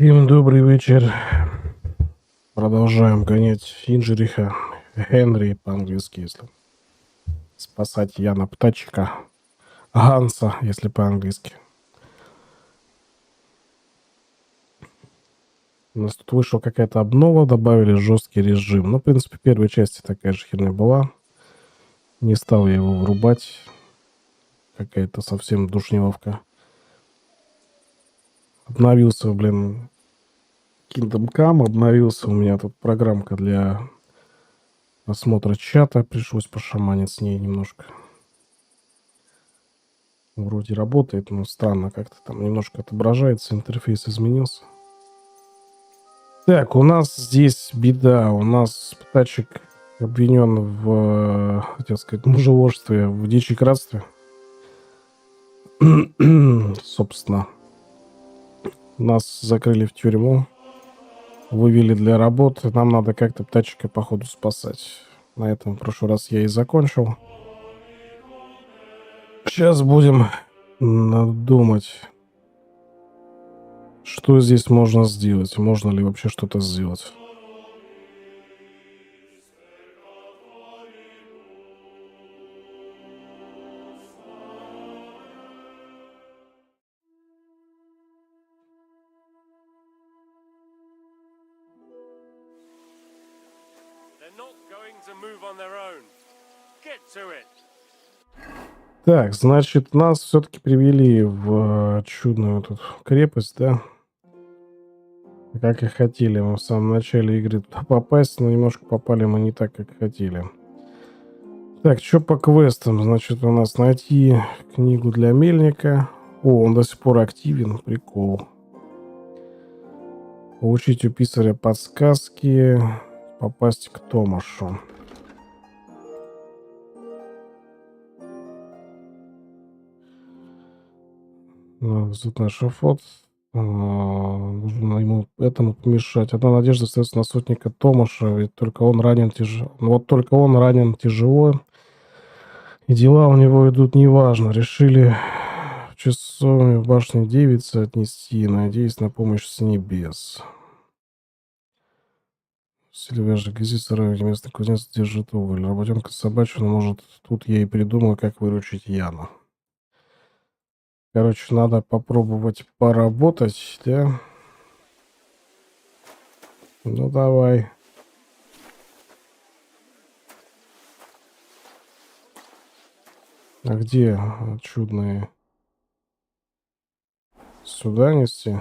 Всем добрый вечер. Продолжаем гонять Инжериха, Генри по-английски, если спасать Яна Птачека, Ганса, если по-английски. У нас тут вышла какая-то обнова, добавили жесткий режим. Ну, в принципе, в первой части такая же херня была. Не стал я его врубать. Какая-то совсем душниловка. Обновился, Kingdom Come. Обновился у меня тут программка для просмотра чата. Пришлось пошаманить с ней немножко. Вроде работает, но странно как-то там немножко отображается, интерфейс изменился. Так, у нас здесь беда. У нас Птачек обвинен в, хотел сказать, мужеложстве, в дичекратстве. Собственно, нас закрыли в тюрьму, вывели для работы. Нам надо как-то Птачека, походу, спасать. На этом в прошлый раз я и закончил. Сейчас будем думать, что здесь можно сделать. Можно ли вообще что-то сделать. Так, значит, нас все-таки привели в чудную тут крепость, да? Как и хотели мы в самом начале игры туда попасть, но немножко попали мы не так, как хотели. Так, что по квестам? Значит, у нас найти книгу для мельника. О, он до сих пор активен, прикол. Получить у писаря подсказки, попасть к Томашу. Тут наш фот. Нужно ему этому помешать. Одна надежда остается на сотника Томаша, ведь только он ранен тяжело. Вот только он ранен тяжело, и дела у него идут неважно. Решили в часовню в башне девицы отнести, надеясь на помощь с небес. Сильвия же грязи сарай, местный кузнец держит уголь. Работенка собачья, но может тут я и придумал, как выручить Яна. Короче, надо попробовать поработать, да? Ну, давай. А где чудные? Сюда нести?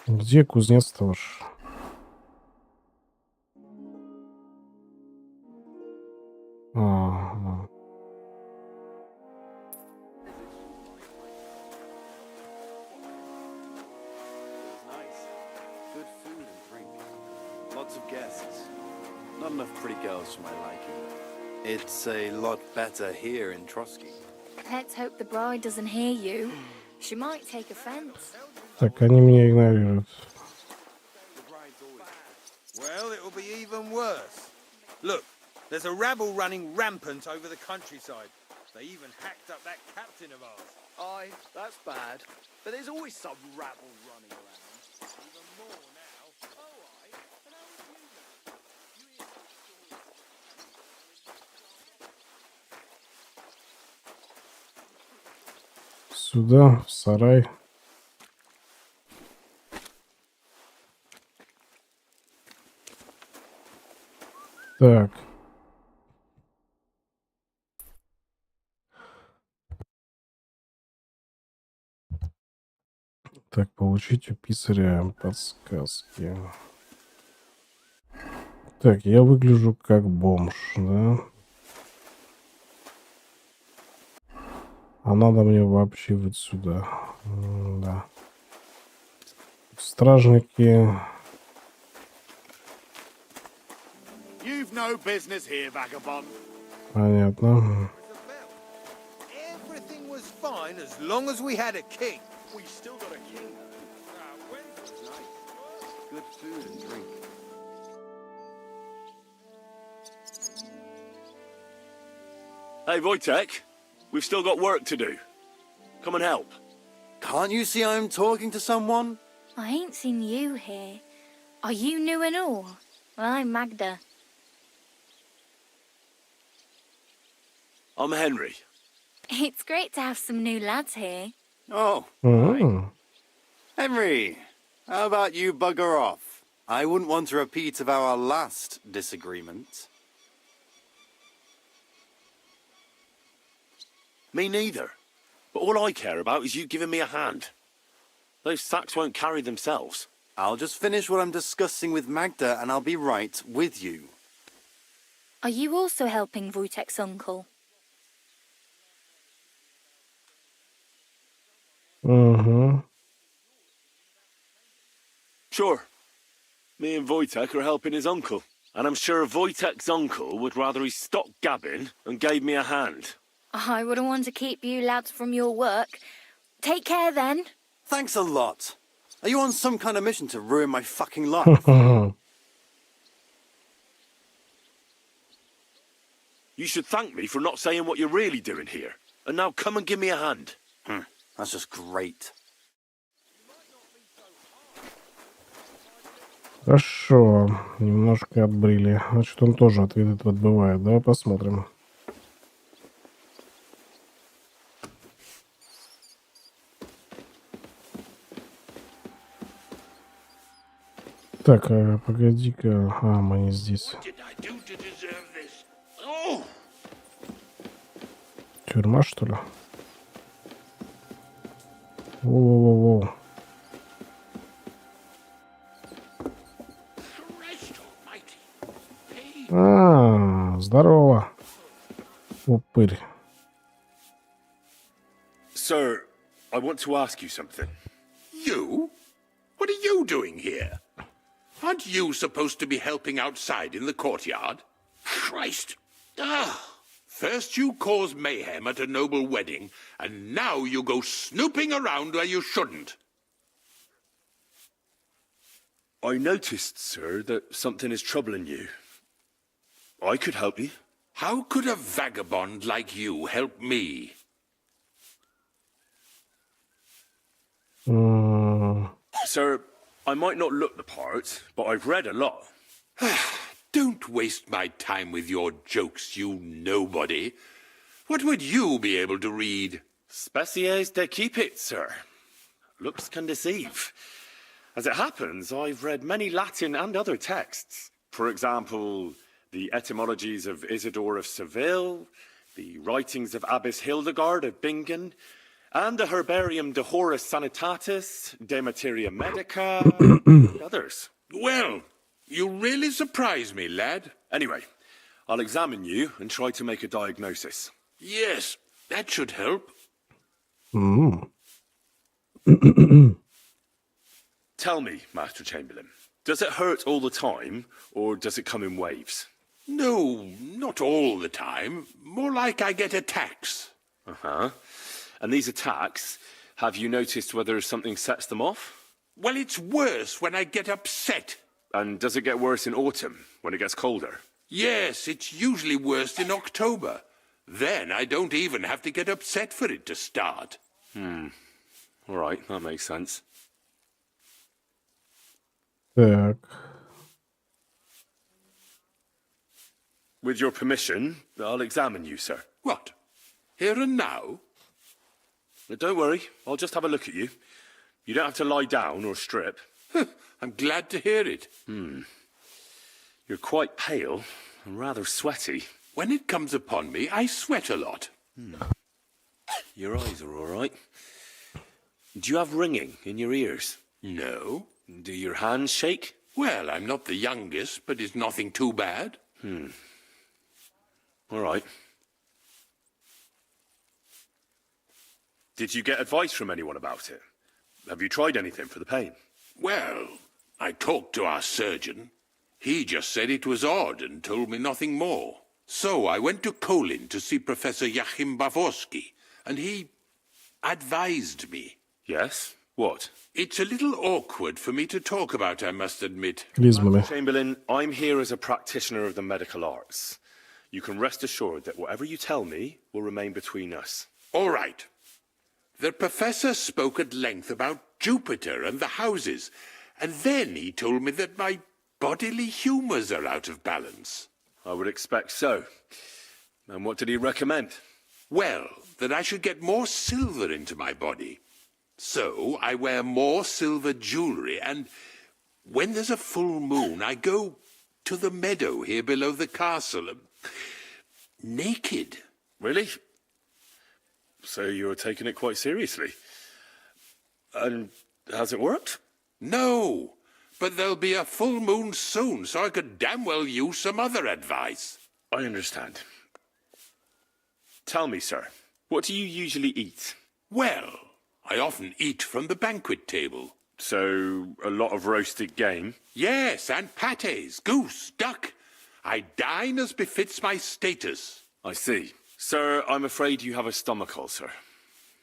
Где кузнец-то уж? Ага. Not enough pretty girls for my liking. It's a lot better here in Trotsky. Let's hope the bride doesn't hear you. She might take offense. Так, они меня игнорируют. Well, it'll be even worse. Look, there's a rabble running rampant over the countryside. They even hacked up that captain of ours. Aye, that's bad. But there's always some rabble running around. Even more now. Oh, aye. And how would you know? You hear some stories. Сюда, в сарай. Так. Так, получить у писаря подсказки. Так, я выгляжу как бомж, да? А надо мне вообще вот сюда. Да. Стражники. You've no business here, vagabond. Понятно. Everything was fine as long as we had a king. We still got a king, though. Nice. good food and drink. Hey, Wojtek, we've still got work to do. Come and help. Can't you see I'm talking to someone? I ain't seen you here. Are you new and all? Well, I'm Magda. I'm Henry. It's great to have some new lads here. Oh, М. Henry, how about you bugger off? I wouldn't want a repeat of our last disagreement. Me neither. But all I care about is you giving me a hand. Those sacks won't carry themselves. I'll just finish what I'm discussing with Magda and I'll be right with you. Are you also helping Wojtek's uncle? Мгм. Sure. Me and Wojtek are helping his uncle. And I'm sure Wojtek's uncle would rather he stopped gabbing and gave me a hand. I wouldn't want to keep you lads from your work. Take care then. Thanks a lot. Are you on some kind of mission to ruin my fucking life? You should thank me for not saying what you're really doing here. And now come and give me a hand. That's just great. Хорошо. Немножко отбрили. Значит, он тоже ответ этот отбывает. Давай посмотрим. Так, погоди-ка. Мы не здесь. Тюрьма, что ли? Воу-воу-воу. Здорово. Упырь. Sir, I want to ask you something. You? What are you doing here? Aren't you supposed to be helping outside in the courtyard? Christ! First you cause mayhem at a noble wedding, and now you go snooping around where you shouldn't. I noticed, sir, that something is troubling you. I could help you. How could a vagabond like you help me? Sir, I might not look the part, but I've read a lot. Don't waste my time with your jokes, you nobody. What would you be able to read? Species de keep it, sir. Looks can deceive. As it happens, I've read many Latin and other texts. For example, the etymologies of Isidore of Seville, the writings of Abbess Hildegard of Bingen, and the Herbarium de Horis Sanitatis, De Materia Medica, and others. Well, you really surprise me, lad. Anyway, I'll examine you and try to make a diagnosis. Yes, that should help. Tell me, Master Chamberlain, does it hurt all the time, or does it come in waves? No, not all the time. More like I get attacks. Uh-huh. And these attacks, have you noticed whether something sets them off? Well, it's worse when I get upset. And does it get worse in autumn, when it gets colder? Yes, it's usually worst in October. Then I don't even have to get upset for it to start. All right, that makes sense. Так. With your permission, I'll examine you, sir. What? Here and now? But don't worry, I'll just have a look at you. You don't have to lie down or strip. I'm glad to hear it. You're quite pale and rather sweaty. When it comes upon me, I sweat a lot. Your eyes are all right. Do you have ringing in your ears? No. Do your hands shake? Well, I'm not the youngest, but it's nothing too bad. All right. Did you get advice from anyone about it? Have you tried anything for the pain? Well, I talked to our surgeon. He just said it was odd and told me nothing more. So I went to Kolin to see Professor Joachim Bavorski, and he advised me. Yes? What? It's a little awkward for me to talk about, I must admit. Клизмами. Chamberlain, I'm here as a practitioner of the medical arts. You can rest assured that whatever you tell me will remain between us. All right. The professor spoke at length about Jupiter and the houses, and then he told me that my bodily humours are out of balance. I would expect so. And what did he recommend? Well, that I should get more silver into my body. So I wear more silver jewellery, and when there's a full moon, I go to the meadow here below the castle, naked. Really? So you're taking it quite seriously. And has it worked? No, but there'll be a full moon soon, so I could damn well use some other advice. I understand. Tell me, sir, what do you usually eat? Well, I often eat from the banquet table. So, a lot of roasted game? Yes, and pâtés, goose, duck. I dine as befits my status. I see. Sir, I'm afraid you have a stomach ulcer.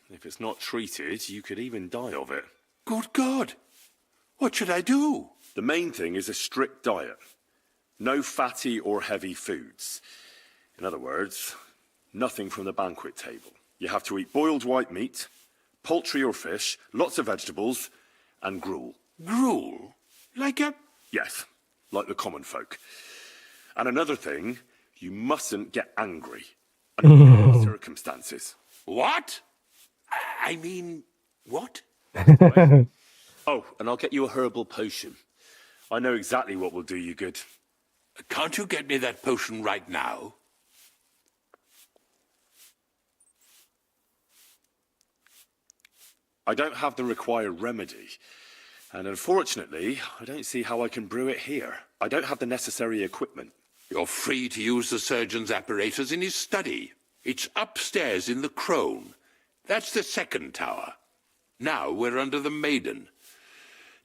If it's not treated, you could even die of it. Good God! What should I do? The main thing is a strict diet. No fatty or heavy foods. In other words, nothing from the banquet table. You have to eat boiled white meat, poultry or fish, lots of vegetables, and gruel. Gruel? Like a... Yes, like the common folk. And another thing, you mustn't get angry under any circumstances. What? I mean, what? Oh, and I'll get you a herbal potion. I know exactly what will do you good. Can't you get me that potion right now? I don't have the required remedy. And unfortunately, I don't see how I can brew it here. I don't have the necessary equipment. You're free to use the surgeon's apparatus in his study. It's upstairs in the crone. That's the second tower. Now we're under the Maiden.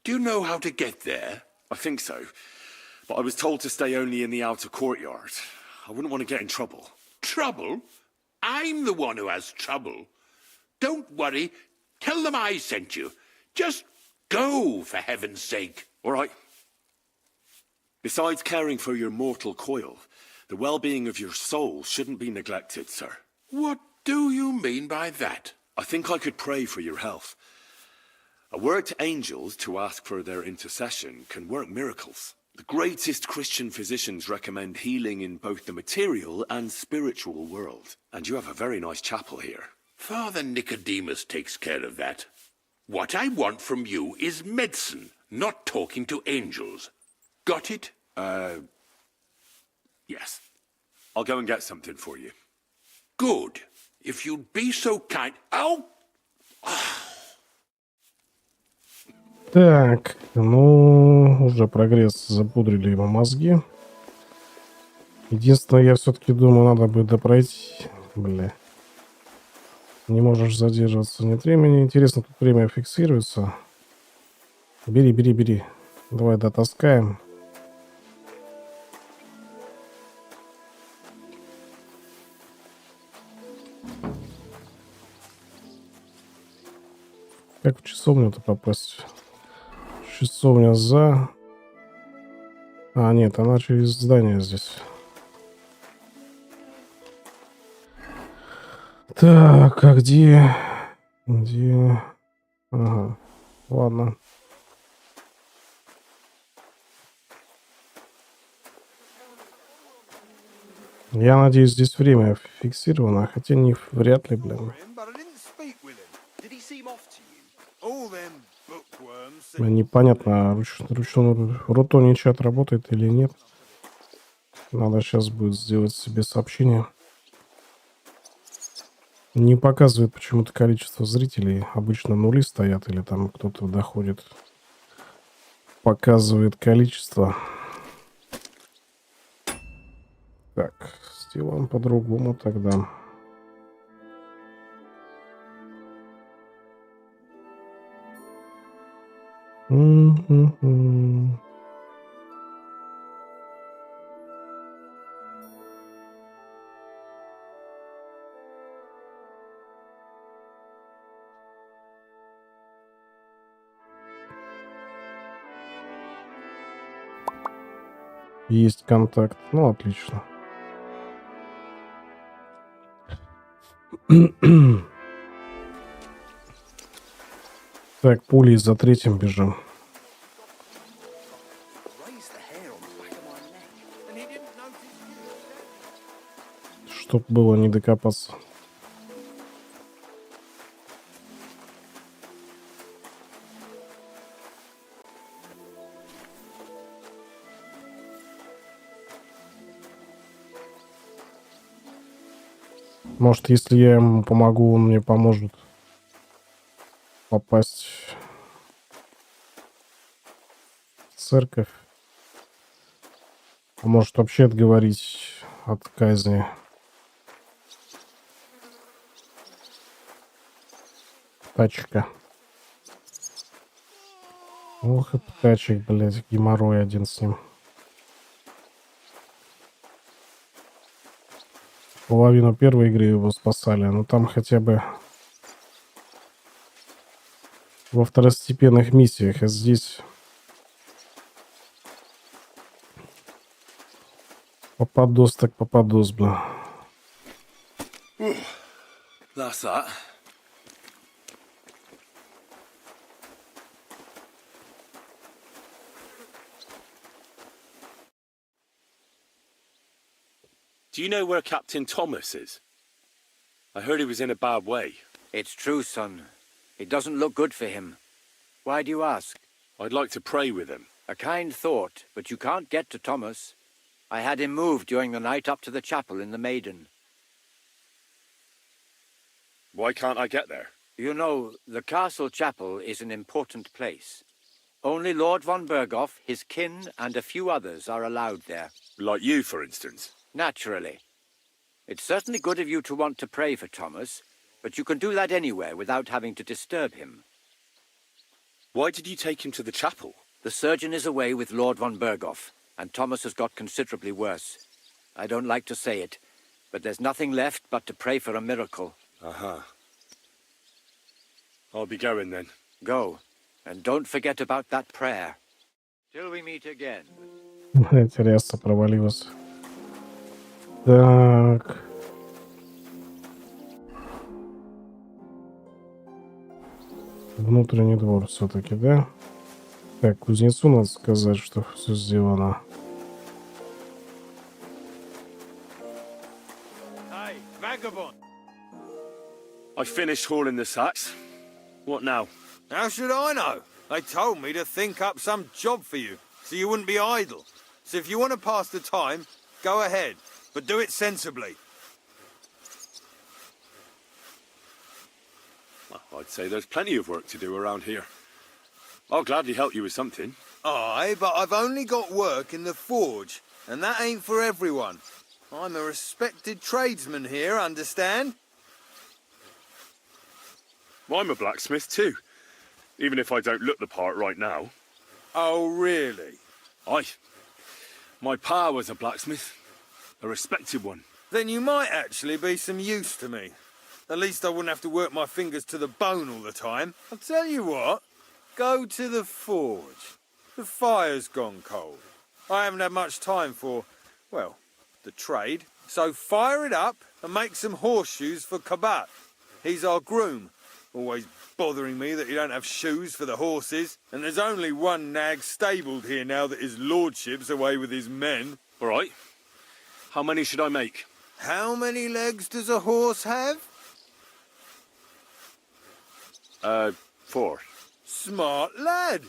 Do you know how to get there? I think so. But I was told to stay only in the outer courtyard. I wouldn't want to get in trouble. Trouble? I'm the one who has trouble. Don't worry. Tell them I sent you. Just go, for heaven's sake. All right. Besides caring for your mortal coil, the well-being of your soul shouldn't be neglected, sir. What do you mean by that? I think I could pray for your health. A word to angels to ask for their intercession can work miracles. The greatest Christian physicians recommend healing in both the material and spiritual world. And you have a very nice chapel here. Father Nicodemus takes care of that. What I want from you is medicine, not talking to angels. Got it? Yes. I'll go and get something for you. Good. If you'd be so kind... Ow! Так, ну, уже прогресс, запудрили ему мозги. Единственное, я все-таки думаю, надо будет допройти. Бля. Не можешь задерживаться, нет времени. Интересно, тут время фиксируется. Бери, бери, бери. Давай дотаскаем. Как в часовню-то попасть? Часовня за... А, нет, она через здание здесь. Так, а где? Где? Ага, ладно. Я надеюсь, здесь время фиксировано, хотя не вряд ли, блин. But I didn't speak with him. Did he seem off to you? All them bookworms. Непонятно, ручной рутоний чат работает или нет. Надо сейчас будет сделать себе сообщение. Не показывает почему-то количество зрителей. Обычно нули стоят или там кто-то доходит. Показывает количество. Так, сделаем по-другому тогда. Есть контакт. Ну, отлично. Так, пулей за третьим бежим. Чтоб было не докопаться. Может, если я ему помогу, он мне поможет попасть в церковь. А может, вообще отговорить от казни. Птачека. Ох и птачек, блядь, геморрой один с ним. Половину первой игры его спасали, но там хотя бы во второстепенных миссиях, а здесь попадос так попадос, бля. That's that. Do you know where Captain Thomas is? I heard he was in a bad way. It's true, son. It doesn't look good for him. Why do you ask? I'd like to pray with him. A kind thought, but you can't get to Thomas. I had him moved during the night up to the chapel in the Maiden. Why can't I get there? You know, the castle chapel is an important place. Only Lord von Berghoff, his kin, and a few others are allowed there. Like you, for instance. Naturally. It's certainly good of you to want to pray for Thomas, but you can do that anywhere without having to disturb him. Why did you take him to the chapel? The surgeon is away with Lord von Berghoff, and Thomas has got considerably worse. I don't like to say it, but there's nothing left but to pray for a miracle. Uh-huh. I'll be going then. Go, and don't forget about that prayer. Till we meet again. Интересно, провалилось. Так. Внутренний двор все-таки, да? Так, кузнецу надо сказать, что все сделано. Hey, vagabond! I finished hauling the sacks. What now? How should I know? They told me to think up some job for you, so you wouldn't be idle. So if you want to pass the time, go ahead, but do it sensibly. Well, I'd say there's plenty of work to do around here. I'll gladly help you with something. Aye, but I've only got work in the forge, and that ain't for everyone. I'm a respected tradesman here, understand? I'm a blacksmith too, even if I don't look the part right now. Oh, really? Aye. My pa was a blacksmith, a respected one. Then you might actually be some use to me. At least I wouldn't have to work my fingers to the bone all the time. I'll tell you what, go to the forge. The fire's gone cold. I haven't had much time for, well, the trade. So fire it up and make some horseshoes for Kabat. He's our groom. Always bothering me that you don't have shoes for the horses. And there's only one nag stabled here now that his lordship's away with his men. All right. How many should I make? How many legs does a horse have? 4. Smart lad.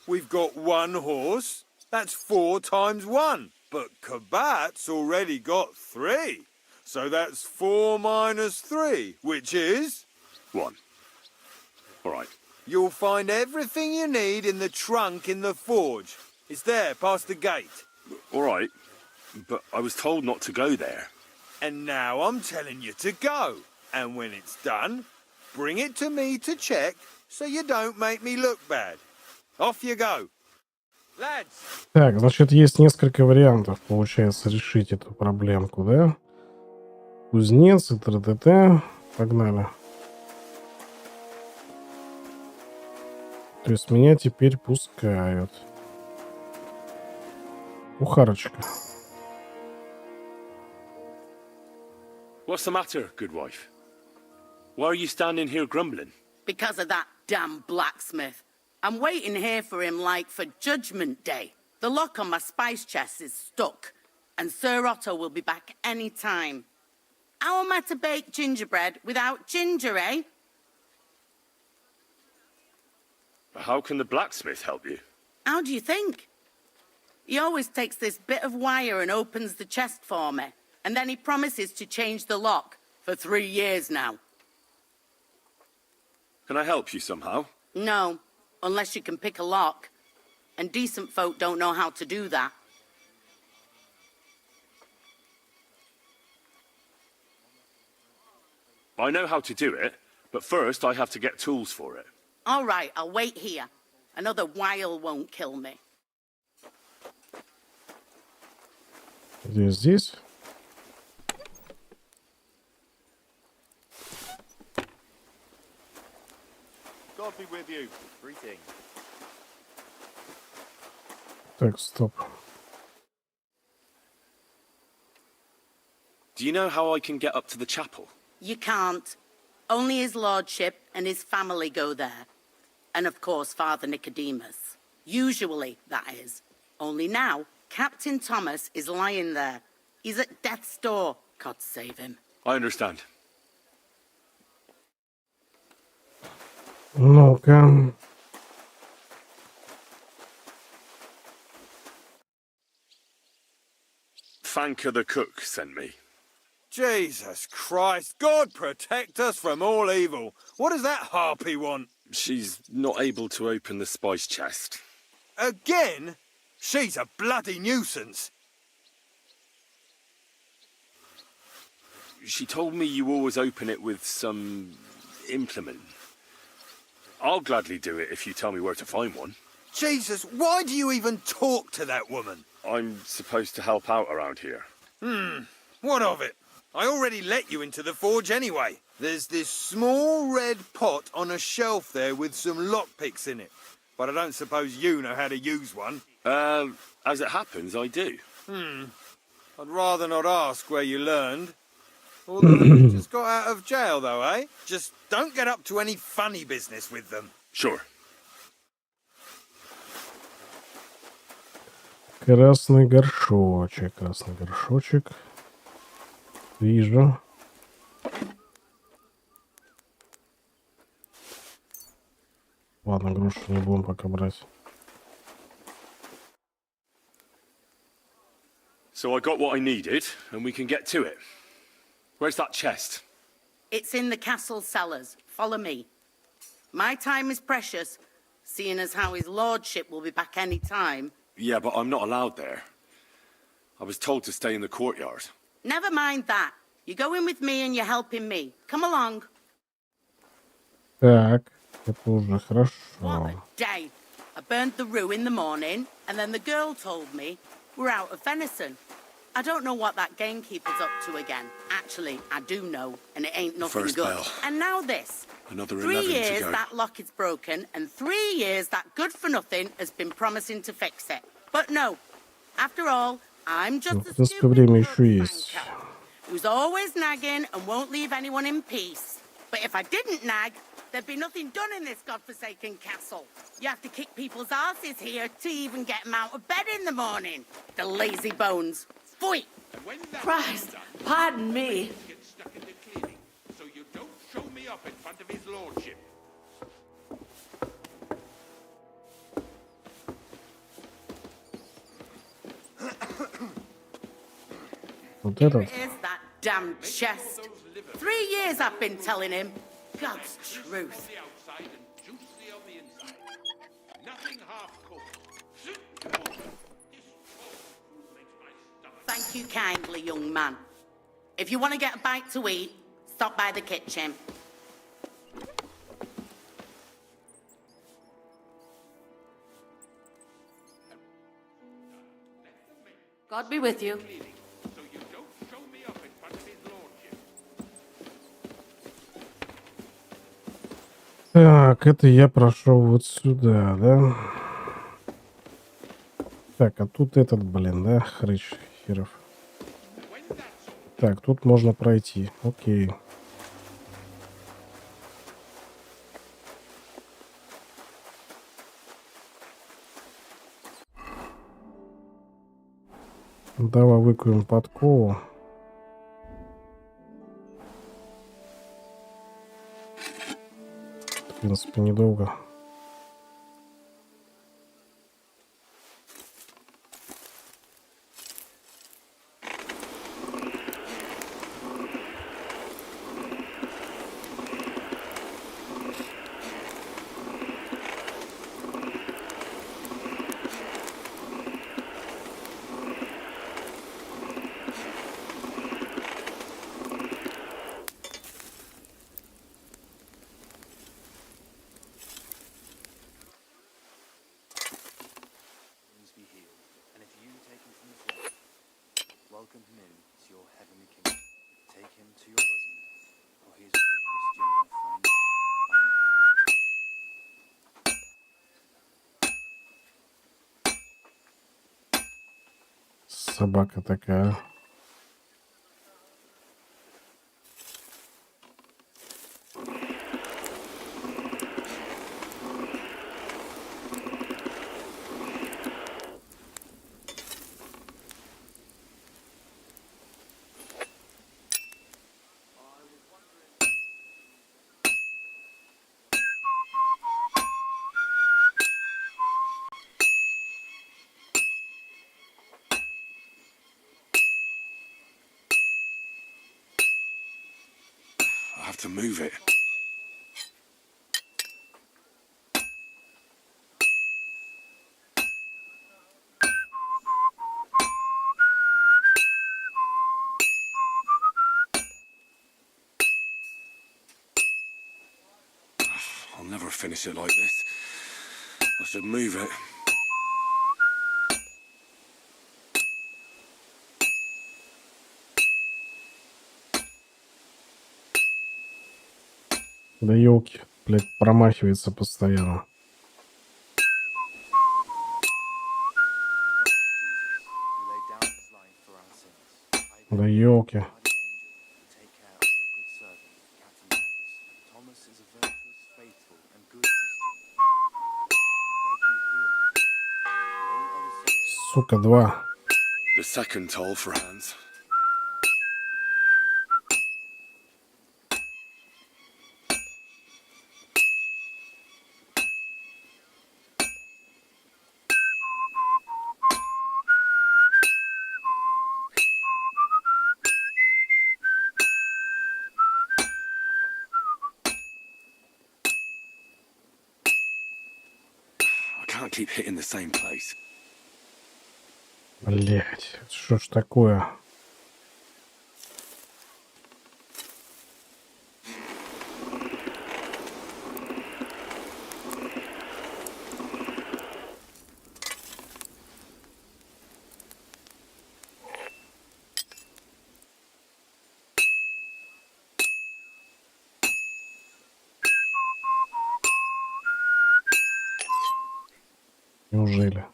We've got one horse. That's 4 times 1. But Kabat's already got 3. So that's 4 minus 3, which is... 1. All right. You'll find everything you need in the trunk in the forge. It's there, past the gate. All right. But I was told not to go there. And now I'm telling you to go. And when it's done, bring it to me to check so you don't make me look bad. Off you go. Lads! Так, значит, есть несколько вариантов, получается, решить эту проблемку, да? Кузнец и т.д. Погнали. То есть меня теперь пускают. Кухарочка. What's the matter, good wife? Why are you standing here grumbling? Because of that damn blacksmith. I'm waiting here for him like for Judgment Day. The lock on my spice chest is stuck, and Sir Otto will be back any time. How am I to bake gingerbread without ginger, eh? How can the blacksmith help you? How do you think? He always takes this bit of wire and opens the chest for me, and then he promises to change the lock for 3 years now. Can I help you somehow? No, unless you can pick a lock. And decent folk don't know how to do that. I know how to do it, but first I have to get tools for it. All right, I'll wait here. Another while won't kill me. Где здесь? God be with you. Greetings. Так, стоп. Do you know how I can get up to the chapel? You can't. Only his lordship and his family go there. And of course, Father Nicodemus. Usually, that is. Only now, Captain Thomas is lying there. He's at death's door. God save him. I understand. Ну-ка. Fanker the cook sent me. Jesus Christ, God protect us from all evil. What does that harpy want? She's not able to open the spice chest. Again? She's a bloody nuisance. She told me you always open it with some implement. I'll gladly do it if you tell me where to find one. Jesus, why do you even talk to that woman? I'm supposed to help out around here. What of it? I already let you into the forge anyway. There's this small red pot on a shelf there with some lockpicks in it. But I don't suppose you know how to use one. As it happens, I do. I'd rather not ask where you learned. Although you just got out of jail, though, eh? Just don't get up to any funny business with them. Sure. Красный горшочек. Красный горшочек. Вижу. Ладно, грушу не будем пока брать. So I got what I needed, and we can get to it. Where's that chest? It's in the castle cellars. Follow me. My time is precious, seeing as how his lordship will be back any time. Yeah, but I'm not allowed there. I was told to stay in the courtyard. Never mind that. You're going with me and you're helping me. Come along. Так, это уже What хорошо. a day. I burned the roux in the morning, and then the girl told me we're out of venison. I don't know what that gamekeeper's up to again. Actually, I do know, and it ain't nothing First good. bell. And now this. Another 3 11 years to go. that lock is broken, and 3 years that good-for-nothing has been promising to fix it. But no. After all, I'm just Ну, a в принципе, stupid время drug еще есть. banker who's always nagging and won't leave anyone in peace. But if I didn't nag, there'd be nothing done in this godforsaken castle. You have to kick people's asses here to even get them out of bed in the morning. The lazy bones. Pfui! Christ, pardon me. Get stuck in the clearing, so you don't show me up in front of his lordship. Вот Here этот. it is, that damn chest. 3 years I've been telling him. God's truth. The outside and juicy on the inside. Nothing half cooked. Thank you kindly, young man. If you want to get a bite to eat, stop by the kitchen. God be with you. So you don't show me up in front of his lordship. Так, это я прошел вот сюда, да? Так, а тут этот, блин, да, хрыч херов. Так, тут можно пройти. Окей. Давай выкуем подкову. В принципе, недолго. Welcome him in to your heavenly kingdom. Take him to your bosom, for he is a good Christian and friend. Собака такая. I have to move it. I'll never finish it like this. I should move it. Да елки, блядь, промахивается постоянно. Да елки. Сука, 2. The second toll for hands. I can't keep hitting the same place. Блять, что ж такое? Неужели?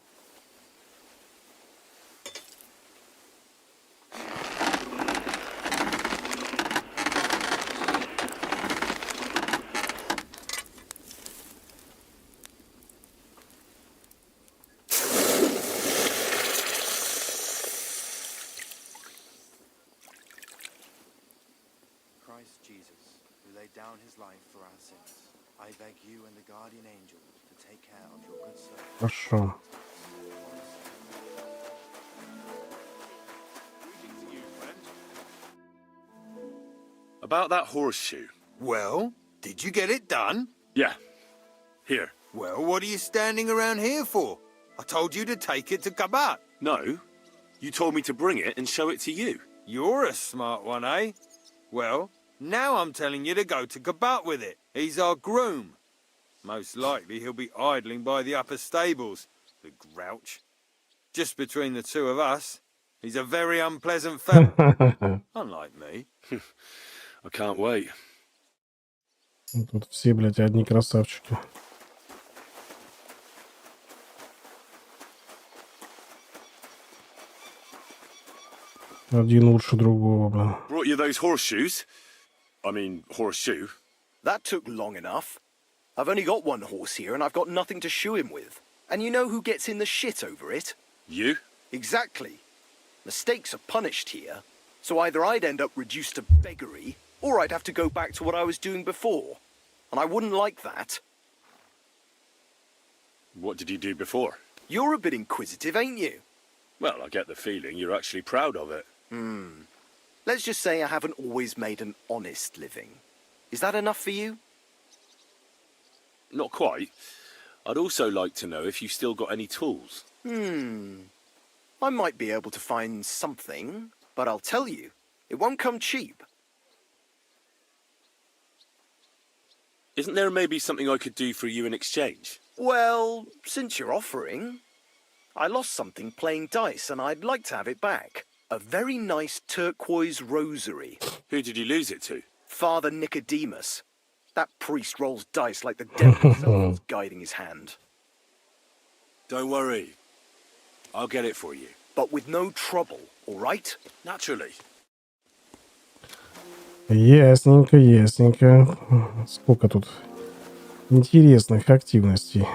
Christ Jesus, who laid down his life for our sins, I beg you and the guardian angel to take care of your good servant. Хорошо. About that horseshoe. Well, did you get it done? Yeah. Here. Well, what are you standing around here for? I told you to take it to Kabat. No. You told me to bring it and show it to you. You're a smart one, eh? Well, now I'm telling you to go to Kabat with it. He's our groom. Most likely he'll be idling by the upper stables, the grouch. Just between the two of us, he's a very unpleasant fellow. Unlike me. I can't wait. Тут все, блядь, одни красавчики. Один лучше другого, блин. Brought you those horseshoes? I mean, horseshoe. That took long enough. I've only got one horse here and I've got nothing to shoe him with. And you know who gets in the shit over it? You? Exactly. Mistakes are punished here, so either I'd end up reduced to beggary, or I'd have to go back to what I was doing before. And I wouldn't like that. What did you do before? You're a bit inquisitive, ain't you? Well, I get the feeling you're actually proud of it. Let's just say I haven't always made an honest living. Is that enough for you? Not quite. I'd also like to know if you still got any tools. I might be able to find something, but I'll tell you, it won't come cheap. Isn't there maybe something I could do for you in exchange? Well, since you're offering, I lost something playing dice and I'd like to have it back. A very nice turquoise rosary. Who did you lose it to? Father Nicodemus. That priest rolls dice like the devil himself was guiding his hand. Don't worry. I'll get it for you. But with no trouble, all right? Naturally. Ясненько, ясненько. Сколько тут интересных активностей.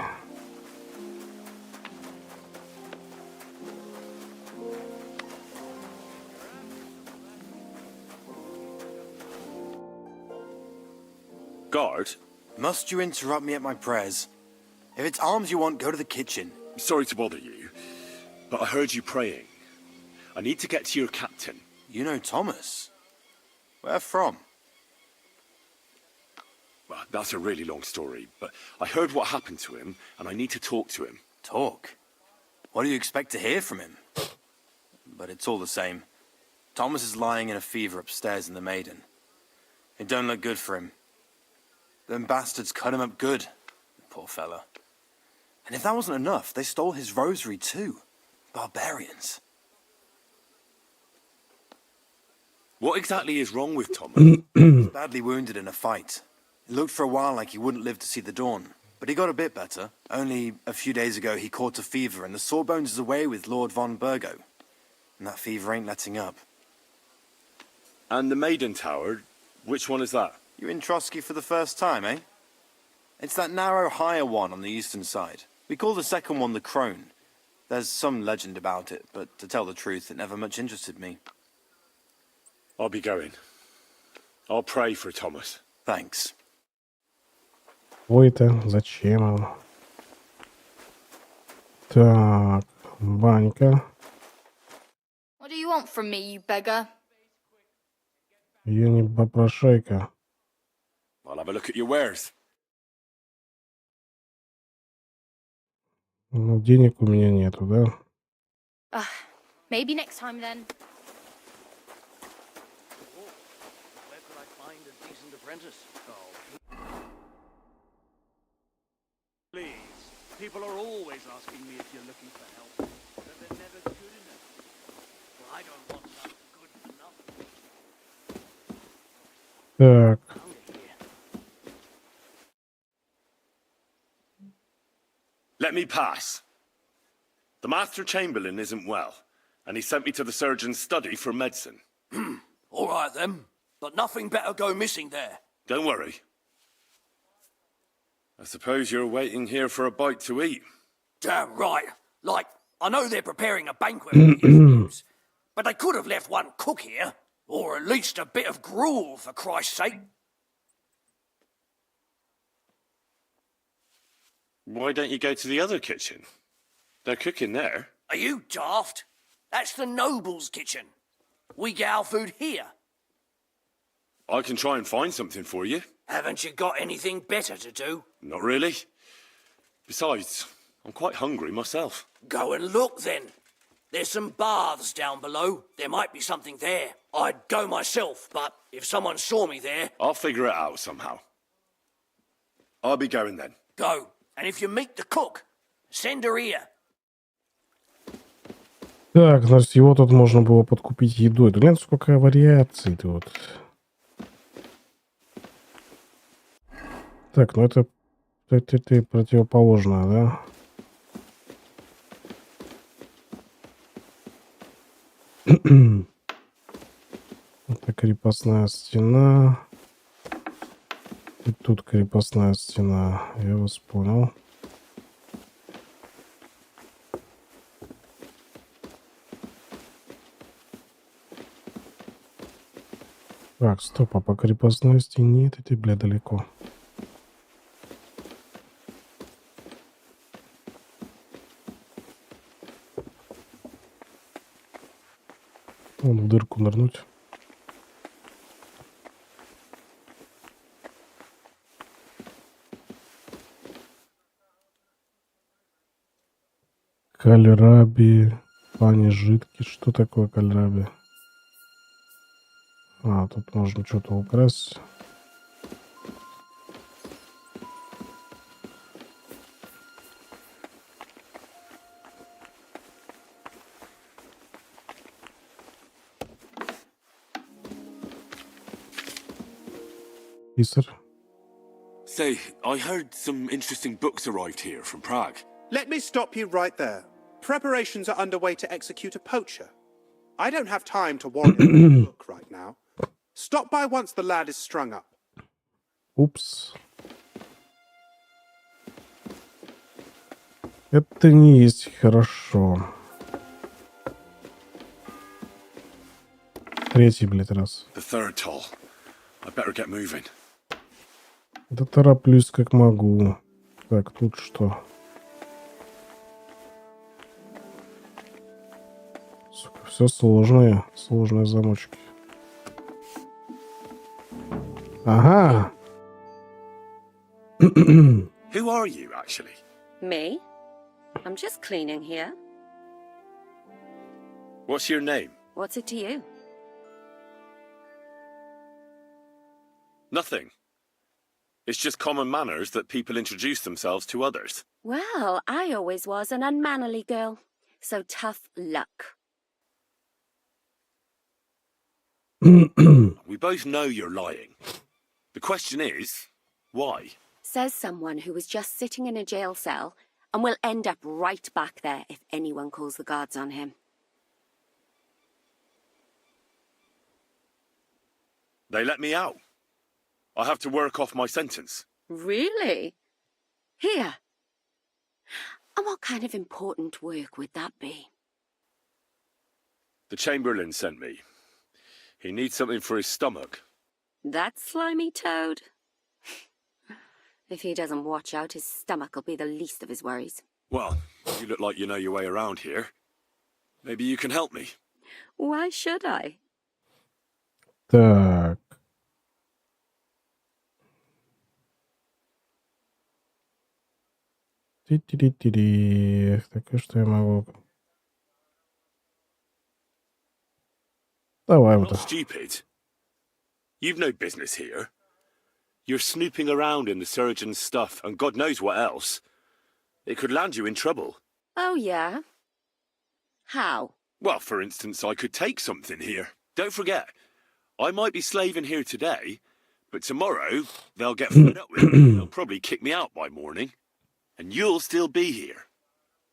Guard? Must you interrupt me at my prayers? If it's alms you want, go to the kitchen. Sorry to bother you, but I heard you praying. I need to get to your captain. You know Thomas? Where from? Well, that's a really long story, but I heard what happened to him, and I need to talk to him. Talk? What do you expect to hear from him? But it's all the same. Thomas is lying in a fever upstairs in the Maiden. It don't look good for him. Them bastards cut him up good. Poor fella. And if that wasn't enough, they stole his rosary too. Barbarians. What exactly is wrong with Thomas? He's badly wounded in a fight. It looked for a while like he wouldn't live to see the dawn. But he got a bit better. Only a few days ago he caught a fever and the Sawbones is away with Lord von Burgo. And that fever ain't letting up. And the Maiden Tower, which one is that? You're in Trotsky for the first time, eh? It's that narrow, higher one on the eastern side. We call the second one the Crone. There's some legend about it, but to tell the truth, it never much interested me. I'll be going. I'll pray for Thomas. Thanks. Ой-то, зачем он? Так, банька. What do you want from me, you beggar? Я не попрошайка. I'll have a look at your wares. Ну, денег у меня нету, да? Maybe next time then. Where could I find a decent apprentice? Please, people are always asking me if you're looking for help, but they're never good enough. Well, I don't want none good enough. Так, Let me pass. The Master Chamberlain isn't well, and he sent me to the surgeon's study for medicine. All right then, but nothing better go missing there. Don't worry. I suppose you're waiting here for a bite to eat. Damn right. Like, I know they're preparing a banquet for his news, but they could have left one cook here, or at least a bit of gruel, for Christ's sake. Why don't you go to the other kitchen? They're cooking there. Are you daft? That's the noble's kitchen. We get our food here. I can try and find something for you. Haven't you got anything better to do? Not really. Besides, I'm quite hungry myself. Go and look then. There's some baths down below. There might be something there. I'd go myself, but if someone saw me there... I'll figure it out somehow. I'll be going then. Go. And if you meet the cook, send her here. так, значит, его тут можно было подкупить едой. Да глянь, сколько вариаций тут. Так, ну это противоположное, да? крепостная стена. И тут крепостная стена. Я вас понял. Так, стоп, а по крепостной стене это, бля, далеко. Вон в дырку нырнуть. Кальраби, пани жидкий. Что такое кальраби? А, тут можно что-то украсть. Писарь. Say, I heard some interesting books arrived here from Prague. Let me stop you right there. Preparations are underway to execute a poacher. I don't have time to worry about a book right now. Stop by once the lad is strung up. Упс. Это не есть хорошо. Третий, блядь, раз. The third toll. I better get moving. Да тороплюсь как могу. Так, тут что? Сука, все сложные замочки. Ага. Who are you, actually? Me? I'm just cleaning here. What's your name? What's it to you? Nothing. It's just common manners that people introduce themselves to others. Well, I always was an unmannerly girl. So tough luck. We both know you're lying. The question is, why? Says someone who was just sitting in a jail cell and will end up right back there if anyone calls the guards on him. They let me out. I have to work off my sentence. Really? Here? And what kind of important work would that be? The Chamberlain sent me. He needs something for his stomach. That slimy toad? If he doesn't watch out, his stomach will be the least of his worries. Well, you look like you know your way around here. Maybe you can help me. Why should I? Так. Ти-ти-ти-ти-ти. Так, и что я могу? Давай I'm вот not так. stupid. You've no business here. You're snooping around in the surgeon's stuff and God knows what else. It could land you in trouble. Oh, yeah? How? Well, for instance, I could take something here. Don't forget, I might be slaving here today, but tomorrow they'll get fed up with me. They'll probably kick me out by morning. And you'll still be here.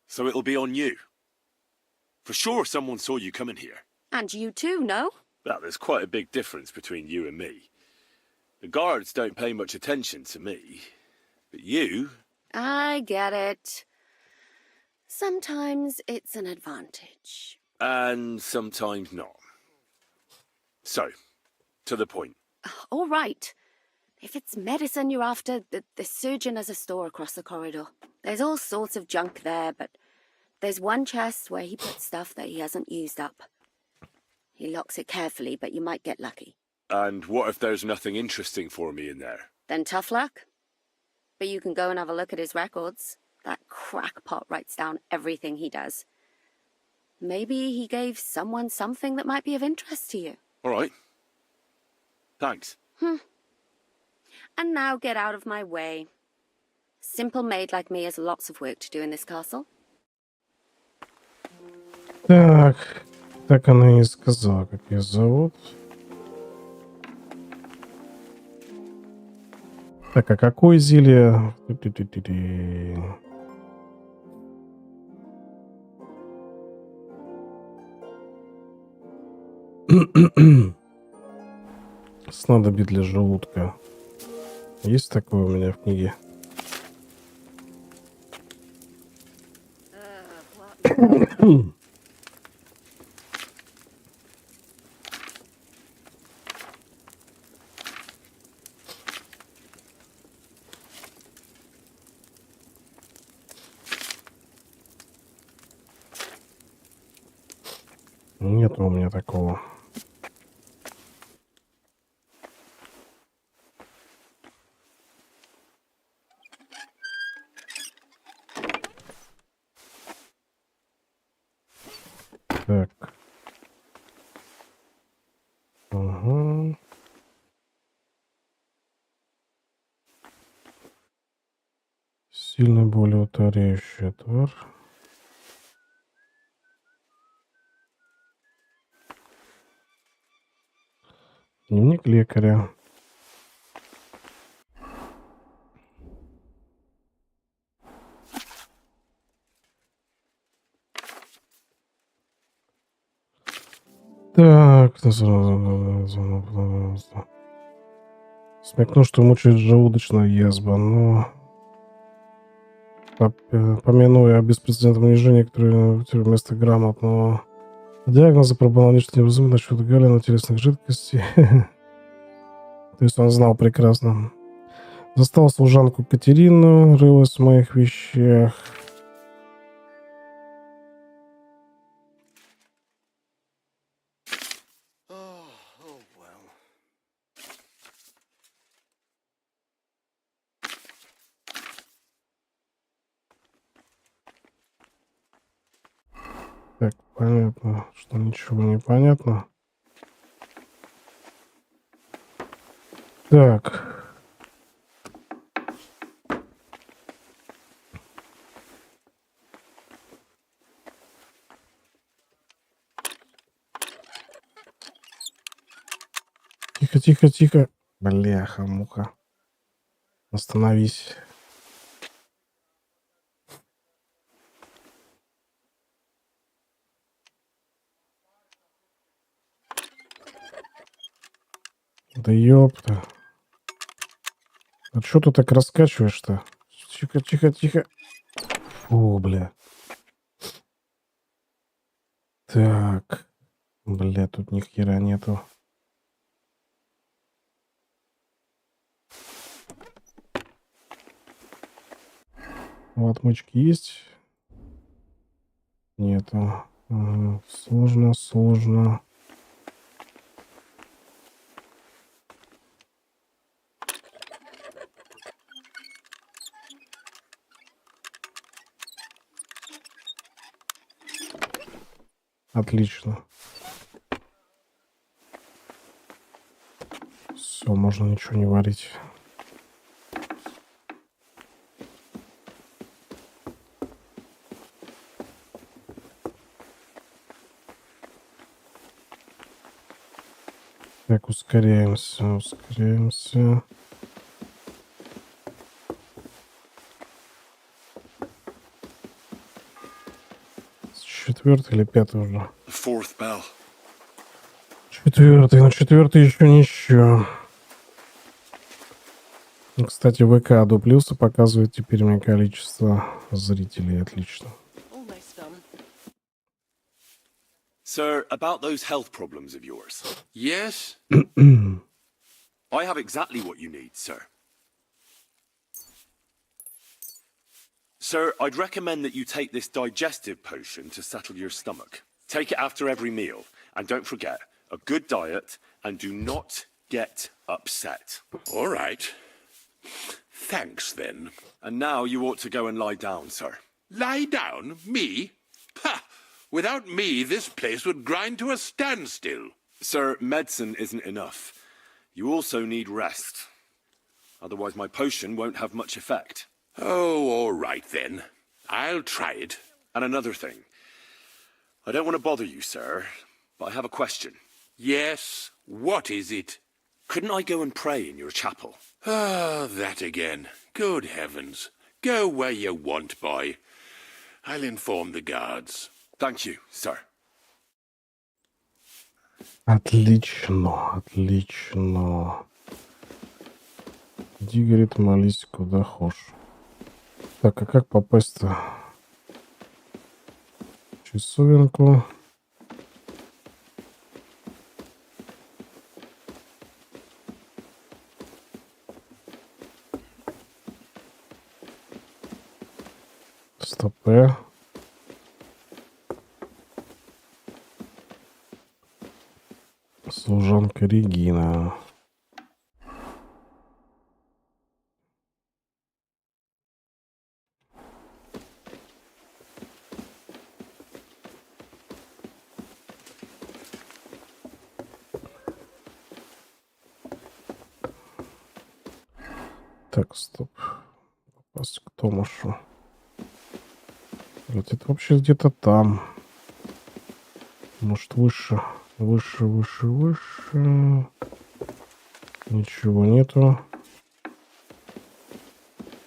So it'll be on you. For sure someone saw you coming here. And you too, no? Well, there's quite a big difference between you and me. The guards don't pay much attention to me. But you... I get it. Sometimes it's an advantage. And sometimes not. So, to the point. All right. If it's medicine you're after, the surgeon has a store across the corridor. There's all sorts of junk there, but there's one chest where he puts stuff that he hasn't used up. He locks it carefully, but you might get lucky. And what if there's nothing interesting for me in there? Then tough luck. But you can go and have a look at his records. That crackpot writes down everything he does. Maybe he gave someone something that might be of interest to you. All right. Thanks. And now get out of my way. Simple maid like me has lots of work to do in this castle. Так. Так она и не сказала, как ее зовут. Так, а какое зелье? Ти-ти-ти-ти-ти. Снадобье для желудка. Есть такое у меня в книге? Нет у меня такого. Так. Ага. Сильно болеутоляющий отвар. Дневник лекаря. Так. Смекну, что мучает желудочная язва, но помянуя о беспрецедентном унижении, которое вместо грамотного диагноза пробовал нечто невразумное насчет галина телесных жидкостей. То есть он знал прекрасно. Застал служанку Катерину, рылась в моих вещах. Так, понятно, что ничего не понятно. Так. Тихо, тихо, тихо. Бляха-муха. Остановись. Да ёпта. А чё ты так раскачиваешь-то? Тихо, тихо, тихо. Фу, бля. Так. Бля, тут ни хера нету. Отмычки есть? Нету. Ага. Сложно, сложно. Отлично. Все, можно ничего не варить. Так, ускоряемся, ускоряемся. Четвертый или пятый уже? Четвертый, но четвертый еще ничего. Кстати, ВК до плюса показывает теперь мне количество зрителей. Отлично. Sir, about those health problems of yours. Yes? I have exactly what you need, sir. Sir, I'd recommend that you take this digestive potion to settle your stomach. Take it after every meal. And don't forget, a good diet, and do not get upset. All right. Thanks, then. And now you ought to go and lie down, sir. Lie down? Me? Ha! Without me, this place would grind to a standstill. Sir, medicine isn't enough. You also need rest. Otherwise my potion won't have much effect. Oh, all right, then. I'll try it. And another thing. I don't want to bother you, sir, but I have a question. Yes? What is it? Couldn't I go and pray in your chapel? Ah, that again. Good heavens. Go where you want, boy. I'll inform the guards. Thank you, sir. Отлично, отлично. Иди, говорит, молись, куда хочешь. Так, а как попасть-то? Часовенку. Стопе. Служанка Регина. Так, стоп. Попасть к Томашу. Вот это вообще где-то там. Может, выше, выше, выше, выше. Ничего нету.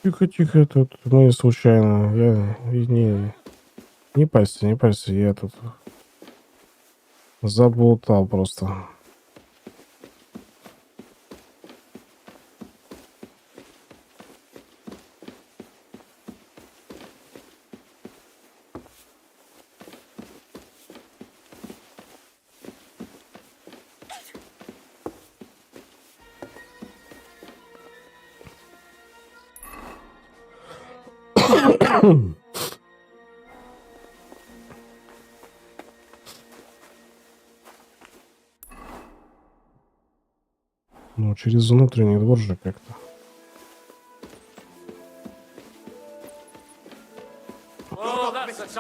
Тихо, тихо, тут мы случайно. Я не парься, не парься, я тут заблутал просто. Ну, через внутренний двор же как-то.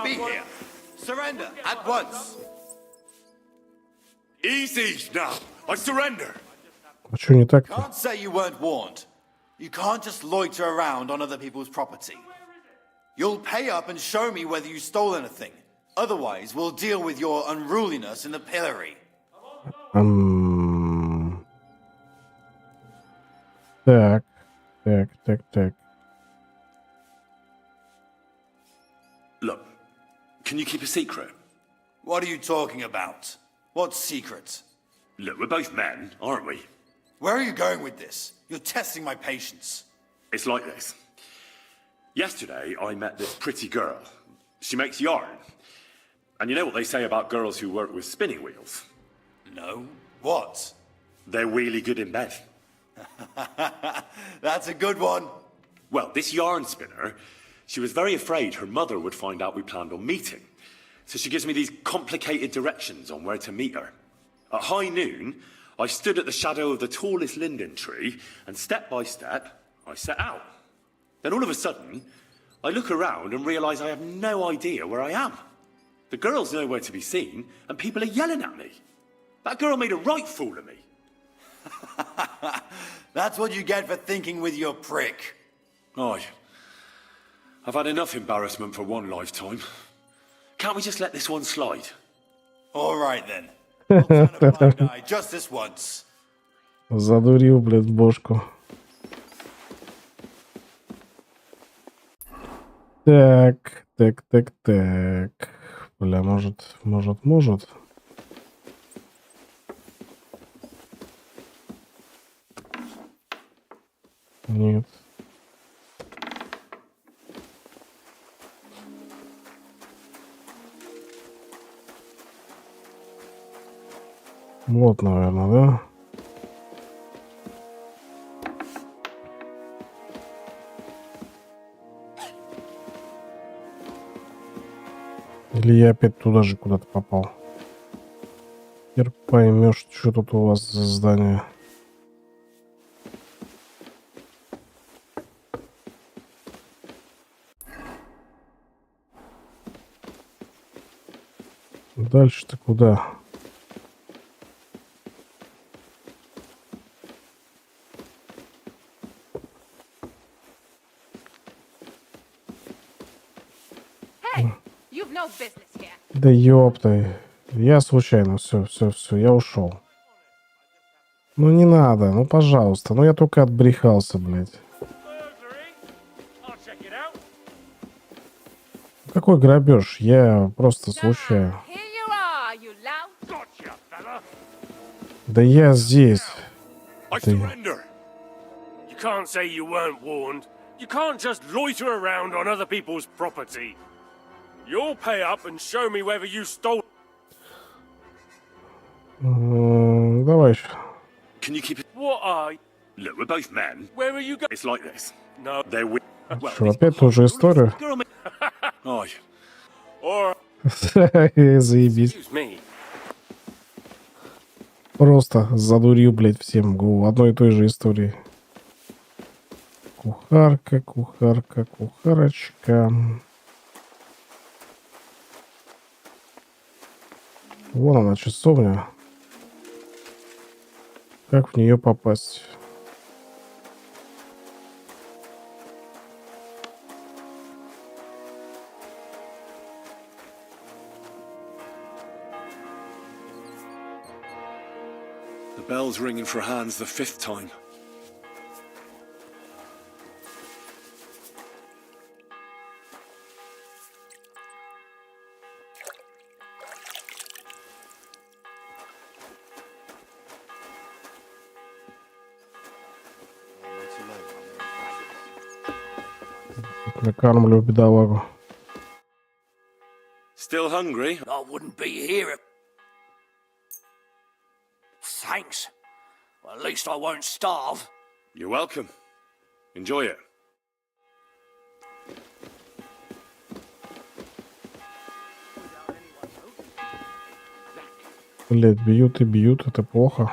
Be here. Surrender at once. Easy now. I surrender. А что не так-то? Can't say you weren't warned. You can't just loiter around on other people's property. You'll pay up and show me whether you stole anything. Otherwise, we'll deal with your unruliness in the pillory. Так, так. Look, can you keep a secret? What are you talking about? What secret? Look, we're both men, aren't we? Where are you going with this? You're testing my patience. It's like this. Yesterday, I met this pretty girl. She makes yarn. And you know what they say about girls who work with spinning wheels? No. What? They're really good in bed. That's a good one. Well, this yarn spinner, she was very afraid her mother would find out we planned on meeting. So she gives me these complicated directions on where to meet her. At high noon, I stood at the shadow of the tallest linden tree, and step by step, I set out. Then all of a sudden, I look around and realise I have no idea where I am. The girl's nowhere to be seen, and people are yelling at me. That girl made a right fool of me. That's what you get for thinking with your prick. Aye. I've had enough embarrassment for one lifetime. Can't we just let this one slide? All right then. I'll turn a blind eye just this once. Задурил, блядь, бошку. Так. Бля, может. Нет. Вот, наверное, да? Или я опять туда же куда-то попал? Теперь поймешь, что тут у вас за здание. Дальше-то куда? Да ёпта. Я случайно. Все, я ушел. Ну не надо, ну пожалуйста. Ну я только отбрехался, блядь. Какой грабеж? Я просто случайно. Да я здесь. I surrender. You can't say you weren't warned. You can't just loiter around on other people's property. You'll pay up and show me whether you stole. Давай еще. Can you keep it? What are? Look, we're both men. Where are you going? It's like this. No. They're with. Что, опять ту же историю? Ой. Or. Заебись. Excuse me. Просто задурью, блядь, всем голову одной и той же истории. Кухарка, кухарка, кухарочка. Вон она, часовня. Как в нее попасть? The bell's ringing for hands the 5th time. Накармлю бедолагу. Still hungry? I wouldn't be here. Thanks. Well, at least I won't starve. You're welcome. Enjoy it. Блять, бьют и бьют, это плохо.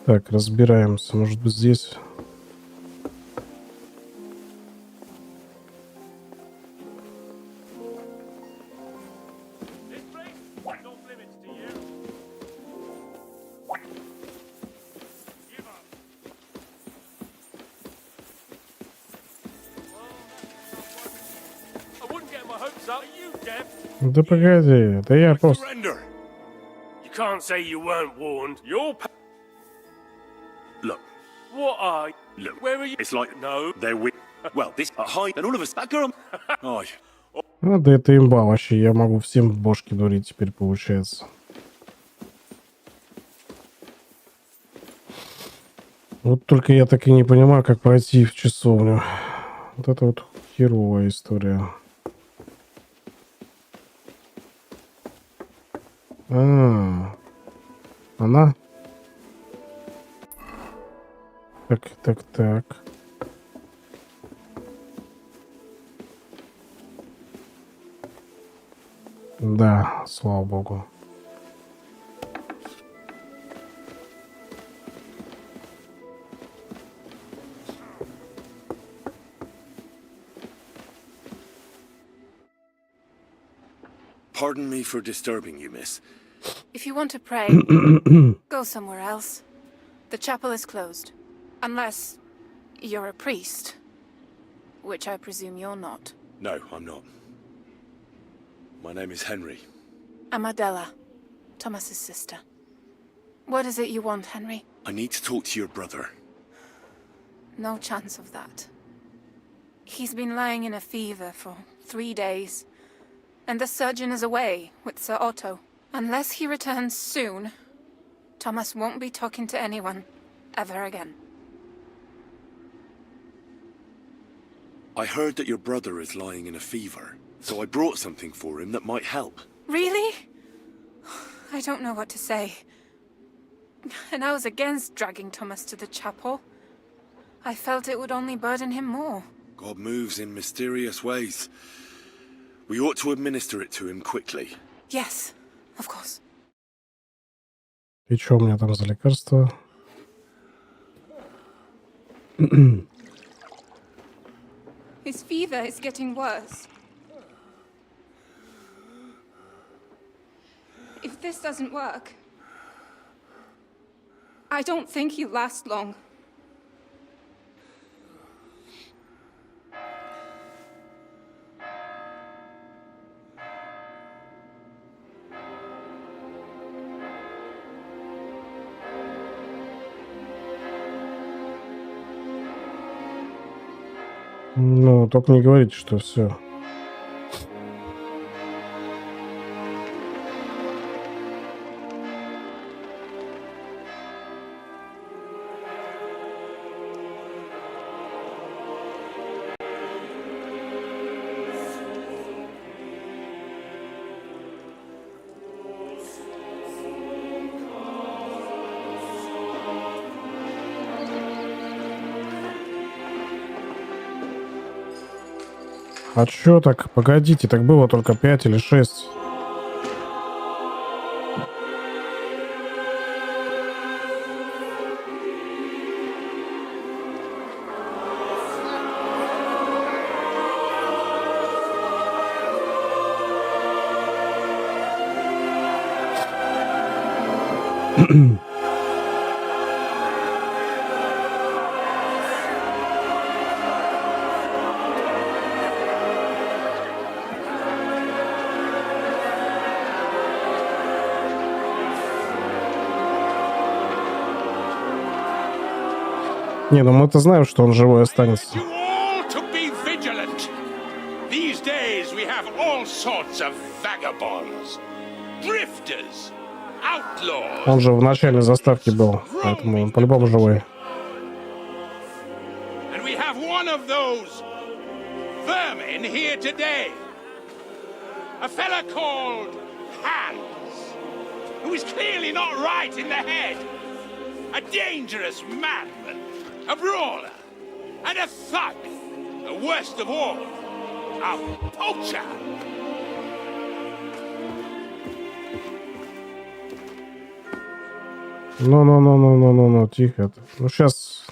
Так, разбираемся. Может быть, здесь... Да погоди, да я просто... You can't say you weren't warned. You'll pay. Look. What are? Look. Where are you? It's like No. they're with. Well, this high and all of us. That girl. Oh. А, да это имба вообще. Я могу всем бошки дурить теперь, получается. Вот только я так и не понимаю, как пройти в часовню. Вот это вот херовая история. Она? Так. Да, слава богу. Pardon me for disturbing you, miss. If you want to pray, go somewhere else. The chapel is closed. Unless you're a priest. Which I presume you're not. No, I'm not. My name is Henry. I'm Adela, Thomas's sister. What is it you want, Henry? I need to talk to your brother. No chance of that. He's been lying in a fever for 3 days. And the surgeon is away with Sir Otto. Unless he returns soon, Thomas won't be talking to anyone ever again. I heard that your brother is lying in a fever, so I brought something for him that might help. Really? I don't know what to say. And I was against dragging Thomas to the chapel. I felt it would only burden him more. God moves in mysterious ways. We ought to administer it to him quickly. Yes, of course. И что у меня там за лекарство? His fever is getting worse. If this doesn't work, I don't think he'll last long. Ну, только не говорите, что все. А чё так? Погодите, так было только 5 или 6. Не, ну мы-то знаем, что он живой останется. All to be vigilant. These days we have all sorts of vagabonds, drifters, outlaws. Он же в начальной заставке был, поэтому он по-любому живой. And we have one of those vermin here today. A fella called Hans, who is clearly not right in the head. A dangerous madman, a brawler, and a thug. The worst of all, a poacher. Ну, тихо. Ну, сейчас...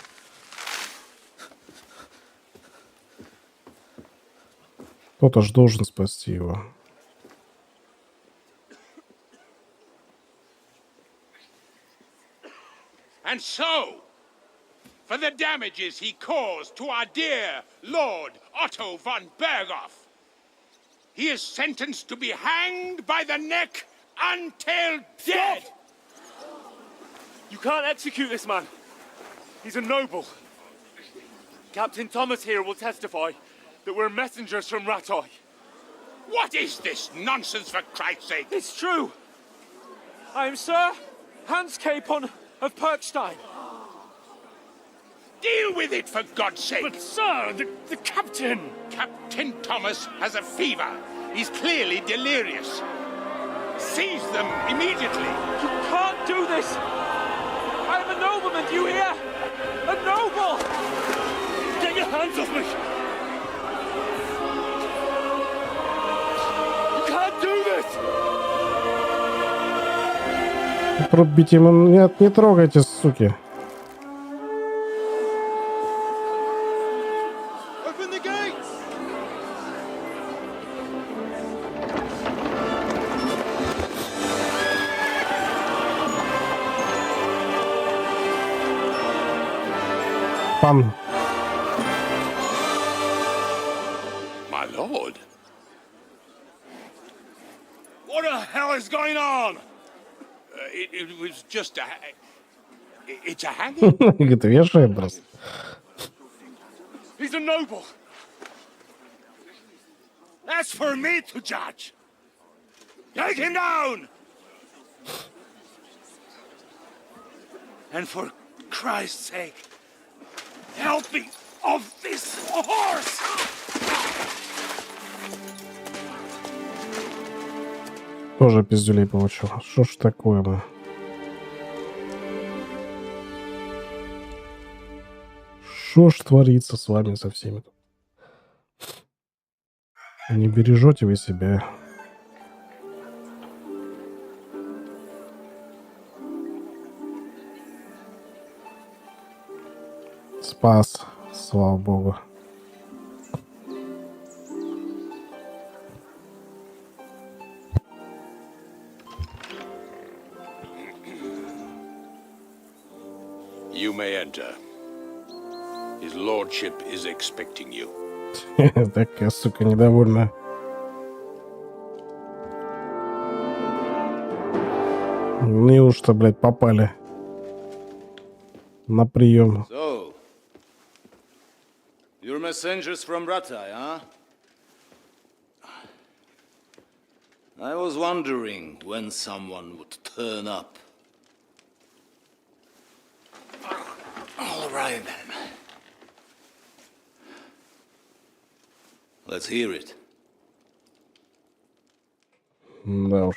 Кто-то ж должен спасти его. And so, for the damages he caused to our dear Lord Otto von Berghoff, he is sentenced to be hanged by the neck until dead. You can't execute this man. He's a noble. Captain Thomas here will testify that we're messengers from Ratoi. What is this nonsense, for Christ's sake? It's true. I am Sir Hans Capon of Perkstein. Deal with it, for God's sake. But, sir, the captain... Captain Thomas has a fever. He's clearly delirious. Seize them immediately. You can't do this. I am a nobleman, do you hear? A noble! Get your hands off me! You can't do this! Пробить ему... Нет, не трогайте, суки. Open the gates! Пан. My lord. What the hell is going on? It was just a... It's a hanging. Говорит, вешаем просто. He's a noble. That's for me to judge. Take him down! And for Christ's sake, help me off this horse! Тоже пиздюлей получил. Что ж такое, мы? Что ж творится с вами со всеми? Не бережете вы себя. Спас, слава богу. You may enter. His lordship is expecting you. Такая, сука, недовольная. Неужто, блядь, попали на прием? So, you're messengers from Ratai, huh? I was wondering when someone would turn up. All right, then. Let's hear it. Да уж.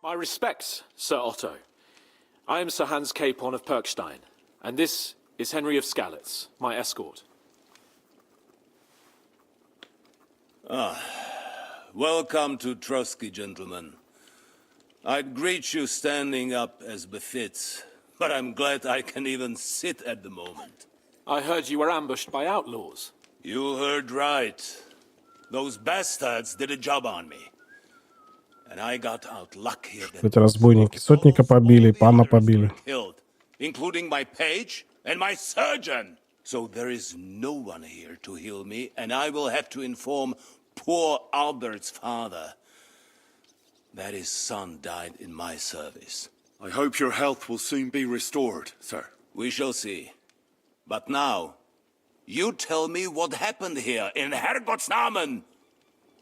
My respects, Sir Otto. I am Sir Hans Capon of Perkstein, and this is Henry of Skalitz, my escort. Welcome to Trotsky, gentlemen. I'd greet you standing up as befits, but I'm glad I can even sit at the moment. I heard you were ambushed by outlaws. You heard right. Those bastards did a job on me. And I got out luckier than Эти разбойники сотника побили, пана побили. killed, including my page and my surgeon. So there is no one here to heal me, and I will have to inform poor Albert's father that his son died in my service. I hope your health will soon be restored, sir. We shall see. But now, you tell me what happened here in Herrgottsnamen.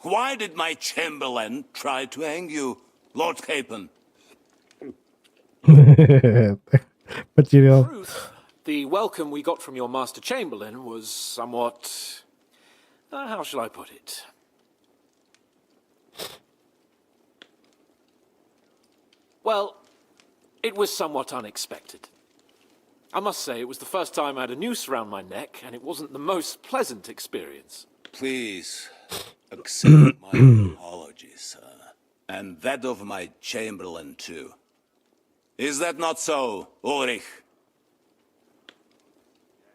Why did my chamberlain try to hang you, Lord Capon? Потерял. The welcome we got from your Master Chamberlain was somewhat... how shall I put it? Well, it was somewhat unexpected. I must say, it was the first time I had a noose around my neck, and it wasn't the most pleasant experience. Please, accept my apologies, sir. And that of my chamberlain, too. Is that not so, Ulrich?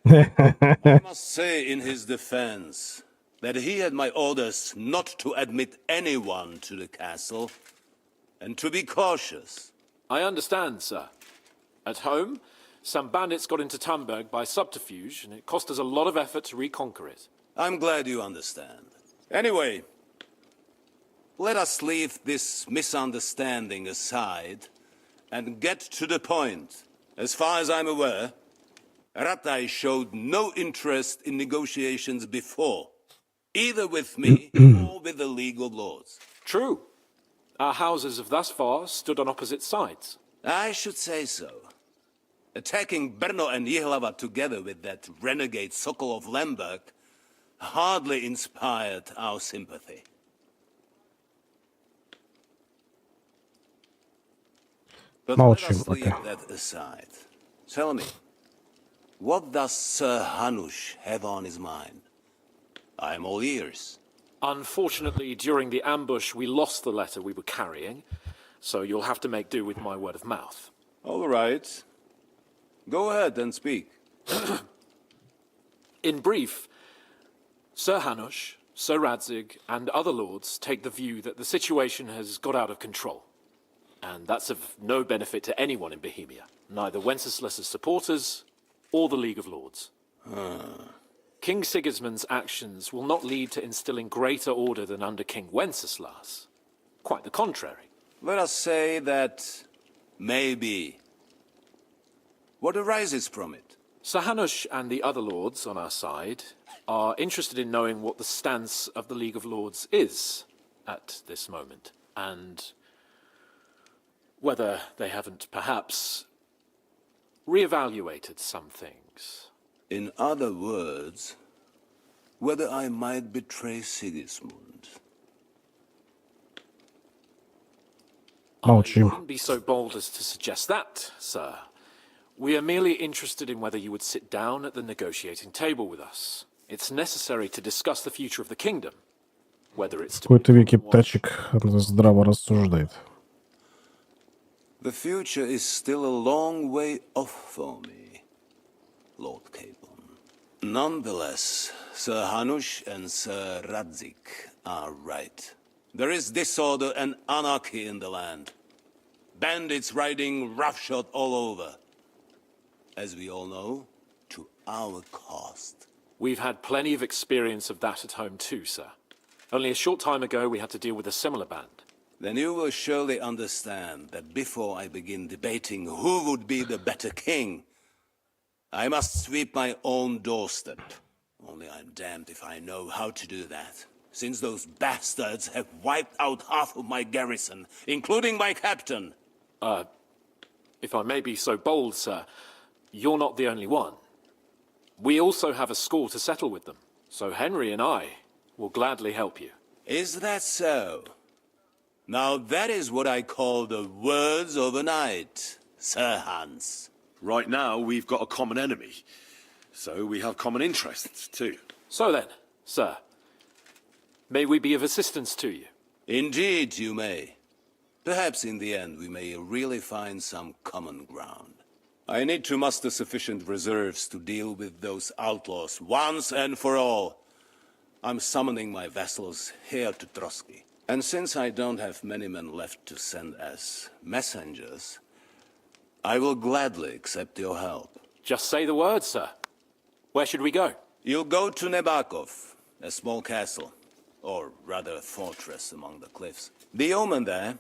I must say in his defense that he had my orders not to admit anyone to the castle and to be cautious. I understand, sir. At home, some bandits got into Tamberg by subterfuge, and it cost us a lot of effort to reconquer it. I'm glad you understand. Anyway, let us leave this misunderstanding aside and get to the point. As far as I'm aware, Ratai showed no interest in negotiations before, either with me or with the League of Lords. True. Our houses have thus far stood on opposite sides. I should say so. Attacking Brno and Jihlava together with that renegade Sokol of Lemberg hardly inspired our sympathy. But let us leave that aside. Tell me, what does Sir Hanush have on his mind? I am all ears. Unfortunately, during the ambush, we lost the letter we were carrying, so you'll have to make do with my word of mouth. All right. Go ahead and speak. In brief, Sir Hanush, Sir Radzig, and other lords take the view that the situation has got out of control. And that's of no benefit to anyone in Bohemia, neither Wenceslas's supporters or the League of Lords. King Sigismund's actions will not lead to instilling greater order than under King Wenceslas. Quite the contrary. Let us say that maybe. What arises from it? Sir Hanush and the other lords on our side are interested in knowing what the stance of the League of Lords is at this moment, and whether they haven't perhaps reevaluated some things. In other words, whether I might betray Sigismund. I wouldn't be so bold as to suggest that, sir. We are merely interested in whether you would sit down at the negotiating table with us. It's necessary to discuss the future of the kingdom, whether it's to... В какой-то веке Птачек здраво рассуждает. The future is still a long way off for me, Lord Capon. Nonetheless, Sir Hanush and Sir Radzig are right. There is disorder and anarchy in the land. Bandits riding roughshod all over. as we all know, to our cost. We've had plenty of experience of that at home too, sir. Only a short time ago we had to deal with a similar band. Then you will surely understand that before I begin debating who would be the better king, I must sweep my own doorstep. Only I'm damned if I know how to do that, since those bastards have wiped out half of my garrison, including my captain. If I may be so bold, sir, you're not the only one. We also have a score to settle with them, so Henry and I will gladly help you. Is that so? Now that is what I call the words of a knight, Sir Hans. Right now, we've got a common enemy, so we have common interests too. So then, sir, may we be of assistance to you? Indeed you may. Perhaps in the end we may really find some common ground. I need to muster sufficient reserves to deal with those outlaws once and for all. I'm summoning my vassals here to Trotsky. And since I don't have many men left to send as messengers, I will gladly accept your help. Just say the word, sir. Where should we go? You'll go to Nebakov, a small castle, or rather a fortress among the cliffs. The yeoman there,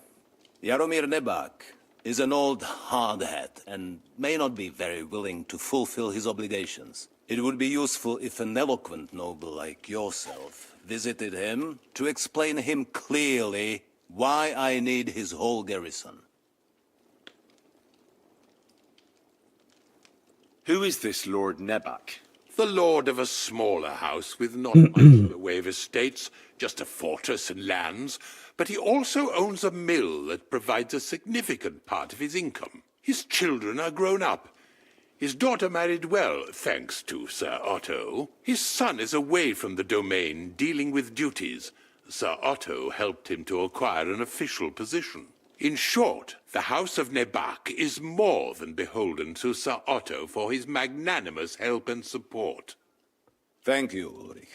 Jaromir Nebak, is an old hardhat and may not be very willing to fulfill his obligations. It would be useful if an eloquent noble like yourself visited him to explain him clearly why I need his whole garrison. Who is this Lord Nebak? The lord of a smaller house with not much in the way of estates, just a fortress and lands, but he also owns a mill that provides a significant part of his income. His children are grown up. His daughter married well, thanks to Sir Otto. His son is away from the domain, dealing with duties. Sir Otto helped him to acquire an official position. In short, the House of Nebak is more than beholden to Sir Otto for his magnanimous help and support. Thank you, Ulrich.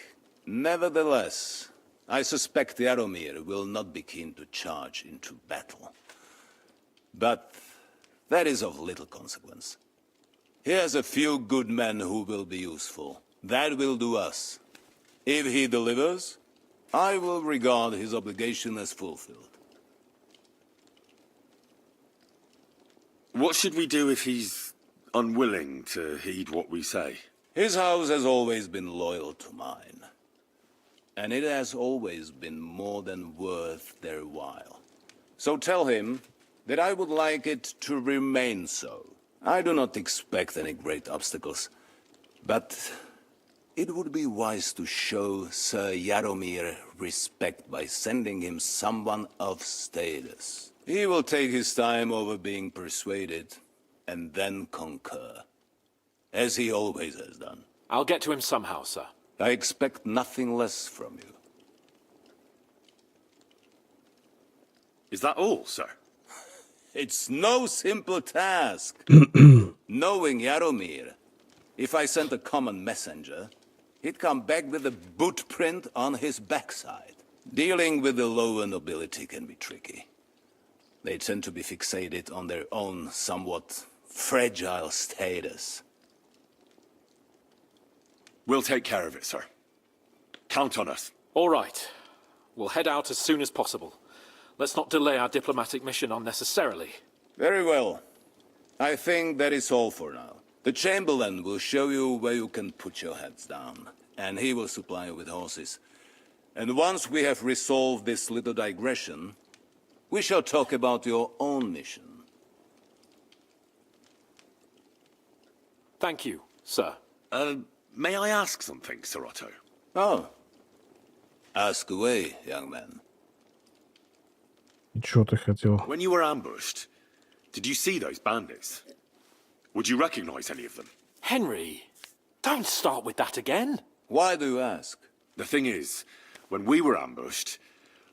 Nevertheless, I suspect Jaromir will not be keen to charge into battle. But that is of little consequence. Here's a few good men who will be useful. That will do us. If he delivers, I will regard his obligation as fulfilled. What should we do if he's unwilling to heed what we say? His house has always been loyal to mine. And it has always been more than worth their while. So tell him that I would like it to remain so. I do not expect any great obstacles, but it would be wise to show Sir Jaromir respect by sending him someone of status. He will take his time over being persuaded, and then concur, as he always has done. I'll get to him somehow, sir. I expect nothing less from you. Is that all, sir? It's no simple task. Knowing Jaromir, if I sent a common messenger, he'd come back with a boot print on his backside. Dealing with the lower nobility can be tricky. They tend to be fixated on their own somewhat fragile status. We'll take care of it, sir. Count on us. All right. We'll head out as soon as possible. Let's not delay our diplomatic mission unnecessarily. Very well. I think that is all for now. The Chamberlain will show you where you can put your heads down, and he will supply you with horses. And once we have resolved this little digression, we shall talk about your own mission. Thank you, sir. May I ask something, Sir Otto? Oh. Ask away, young man. И чё ты хотел? When you were ambushed, did you see those bandits? Would you recognize any of them? Henry, don't start with that again. Why do you ask? The thing is, when we were ambushed,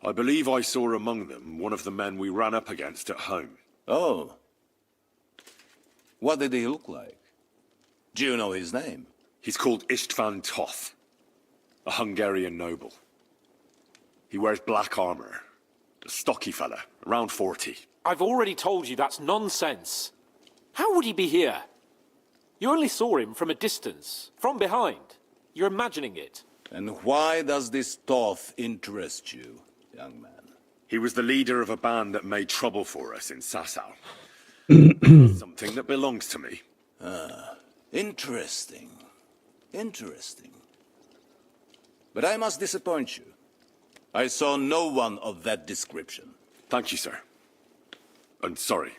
I believe I saw among them one of the men we ran up against at home. Oh. What did he look like? Do you know his name? He's called Istvan Toth, a Hungarian noble. He wears black armor. A stocky fella, around 40. I've already told you that's nonsense. How would he be here? You only saw him from a distance, from behind. You're imagining it. And why does this dwarf interest you, young man? He was the leader of a band that made trouble for us in Sasau. Something that belongs to me. Ah, interesting. Interesting. But I must disappoint you. I saw no one of that description. Thank you, sir. And sorry.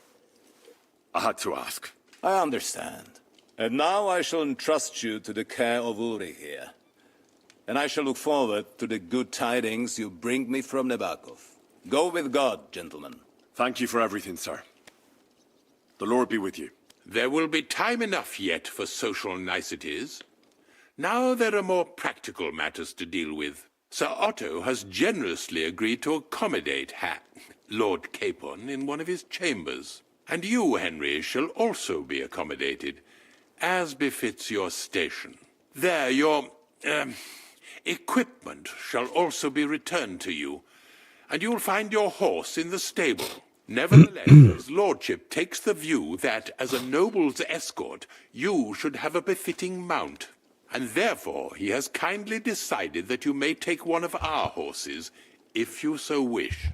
I had to ask. I understand. And now I shall entrust you to the care of Uri here. And I shall look forward to the good tidings you bring me from Nebakov. Go with God, gentlemen. Thank you for everything, sir. The Lord be with you. There will be time enough yet for social niceties. Now there are more practical matters to deal with. Sir Otto has generously agreed to accommodate Lord Capon in one of his chambers. And you, Henry, shall also be accommodated, as befits your station. There, your equipment shall also be returned to you, and you'll find your horse in the stable. Nevertheless, his lordship takes the view that, as a noble's escort, you should have a befitting mount. And therefore, he has kindly decided that you may take one of our horses, if you so wish.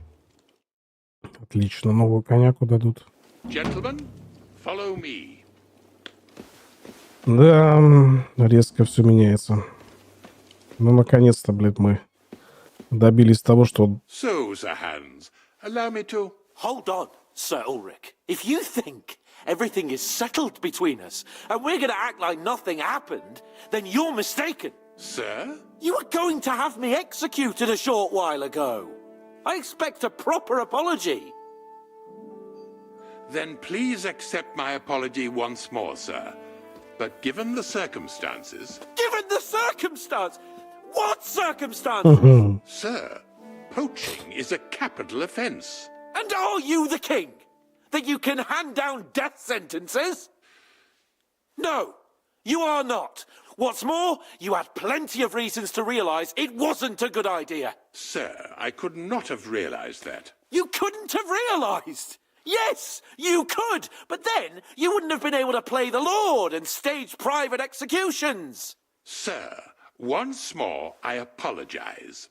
Отлично, новую коняку дадут. Gentlemen, follow me. Да, резко все меняется. Ну, наконец-то, блядь, мы добились того, что... So, Sir Hans, allow me to... Hold on, Sir Ulrich. If you think everything is settled between us, and we're going to act like nothing happened, then you're mistaken. Sir? You were going to have me executed a short while ago. I expect a proper apology. Then please accept my apology once more, sir. But given the circumstances... Given the circumstance? What circumstances? Sir, poaching is a capital offence. And are you the king? That you can hand down death sentences? No, you are not. What's more, you had plenty of reasons to realise it wasn't a good idea. Sir, I could not have realised that. You couldn't have realised? Yes, you could, but then you wouldn't have been able to play the Lord and stage private executions. Sir, once more I apologise.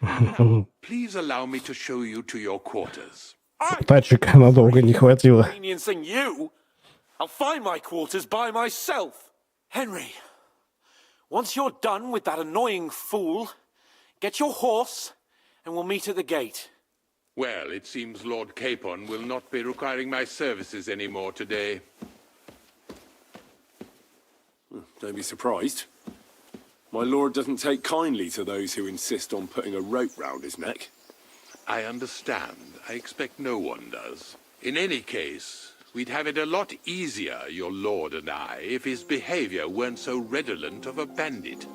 Now, please allow me to show you to your quarters. Птачека надолго не хватило. Conveniencing you, I'll find my quarters by myself. Henry, once you're done with that annoying fool, get your horse and we'll meet at the gate. Well, it seems Lord Capon will not be requiring my services anymore today. Don't be surprised. My lord doesn't take kindly to those who insist on putting a rope round his neck. I understand. I expect no one does. In any case, we'd have it a lot easier, your lord and I, if his behavior weren't so redolent of a bandit.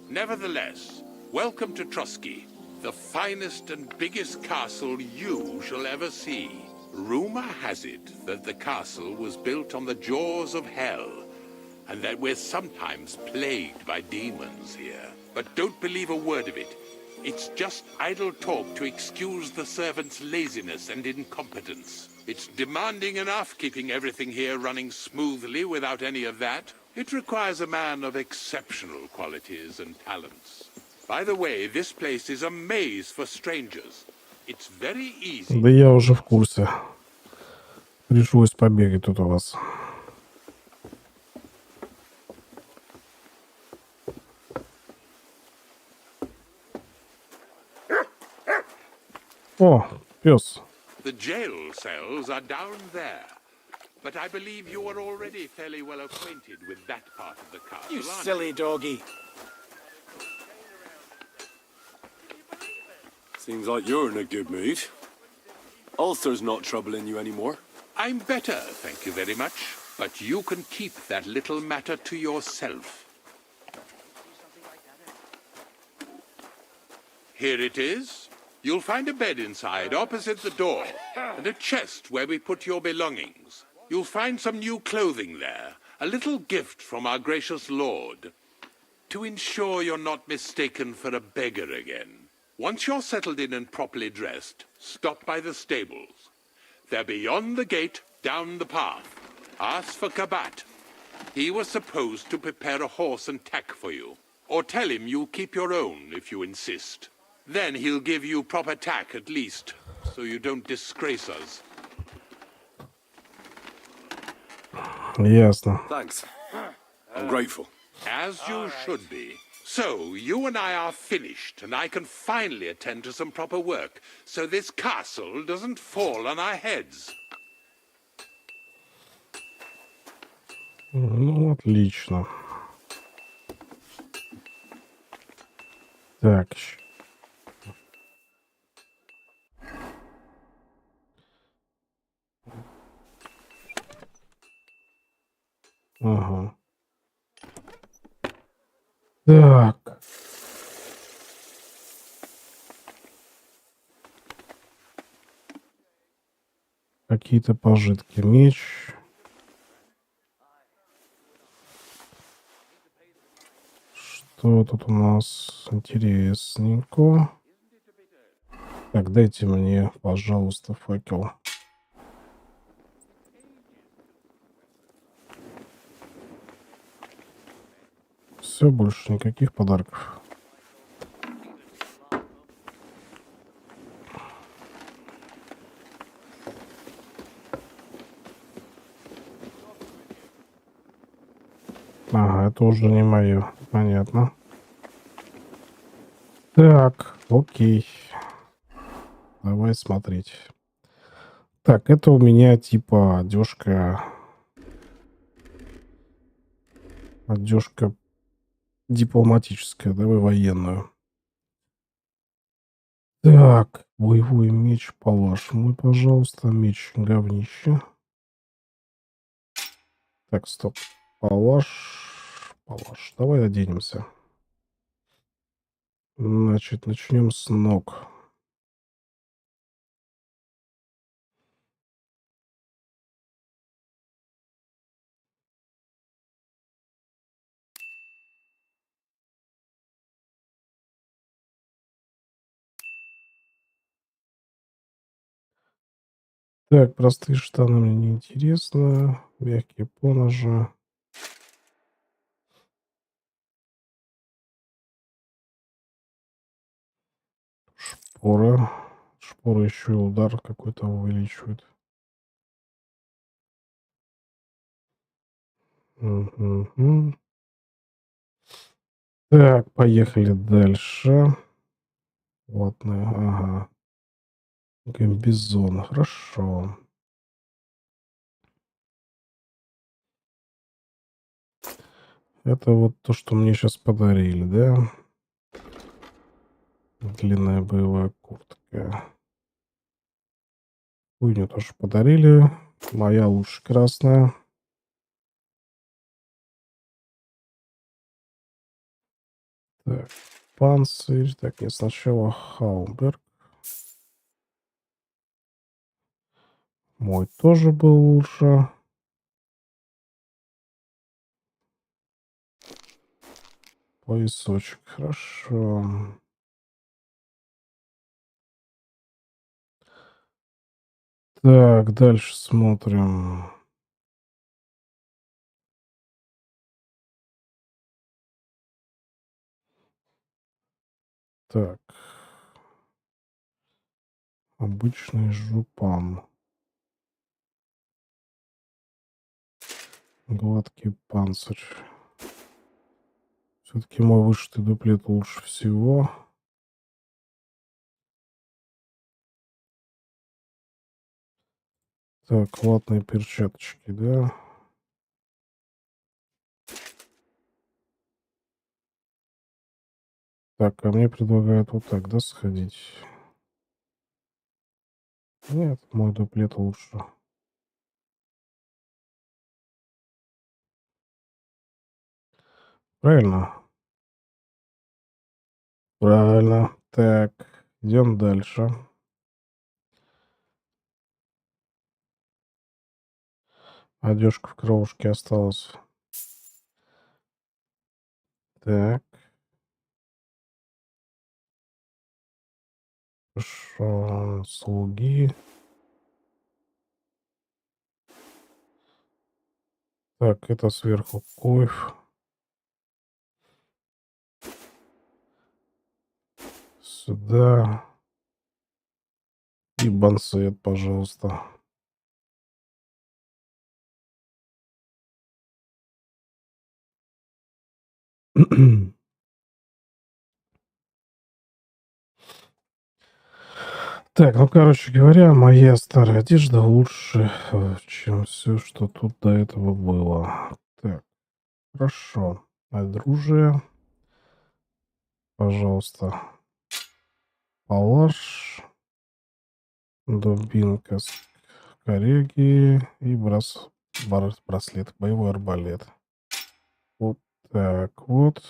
Nevertheless, welcome to Trusky, the finest and biggest castle you shall ever see. Rumor has it that the castle was built on the jaws of hell, and that we're sometimes plagued by demons here. But don't believe a word of it. It's just idle talk to excuse the servants' laziness and incompetence. It's demanding enough keeping everything here running smoothly without any of that. It requires a man of exceptional qualities and talents. By the way, this place is a maze for strangers. It's very easy. Да я уже в курсе. Пришлось побегать тут у вас. О, пес. The jail cells are down there. But I believe you are already fairly well acquainted with that part of the castle, You aren't silly doggy. Seems like you're in a good mood. Ulster's not troubling you anymore. I'm better, thank you very much. But you can keep that little matter to yourself. Here it is. You'll find a bed inside, opposite the door, and a chest where we put your belongings. You'll find some new clothing there, a little gift from our gracious lord, to ensure you're not mistaken for a beggar again. Once you're settled in and properly dressed, stop by the stables. They're beyond the gate, down the path. Ask for Kabat. He was supposed to prepare a horse and tack for you. Or tell him you'll keep your own if you insist. Then he'll give you proper tack at least, so you don't disgrace us. Ясно. Thanks. I'm grateful. As you should be. So, you and I are finished, and I can finally attend to some proper work, so this castle doesn't fall on our heads. Ну, отлично. Так. Ага. Так. Какие-то пожитки. Меч. Что тут у нас интересненько? Так, дайте мне, пожалуйста, факел. Все, больше никаких подарков. Ага, это уже не мое. Понятно. Так, окей. Давай смотреть. Так, это у меня типа одежка. Одежка дипломатическая. Давай военную. Так, боевой меч палаш мой, пожалуйста. Меч говнище. Так, стоп. Палаш. Палаш. Давай оденемся. Значит, начнем с ног. Так, простые штаны мне не интересно. Мягкие поножи. Шпора. Шпора еще и удар какой-то увеличивает. Мгм. Так, поехали дальше. Плотная, ага. Комбизон, хорошо. Это вот то, что мне сейчас подарили, да? Длинная боевая куртка. Хуйню тоже подарили. Моя лучше красная. Так, панцирь. Так, нет, сначала Хауберг. Мой тоже был лучше. Поясочек, хорошо. Так, дальше смотрим. Так. Обычный жупан. Гладкий панцирь. Все-таки мой вышитый дуплет лучше всего. Так, ватные перчаточки, да. Так, а мне предлагают вот так, да, сходить? Нет, мой дуплет лучше. Правильно? Правильно. Так, идем дальше. Одежка в кровушке осталась. Так. Хорошо. Слуги. Так, это сверху койф. Сюда. И бансет, пожалуйста. Так, ну, короче говоря, моя старая одежда лучше, чем все, что тут до этого было. Так, хорошо. Оружие. Пожалуйста. Палаш. Дубинка с корреги и браслет. Боевой арбалет. Вот так вот.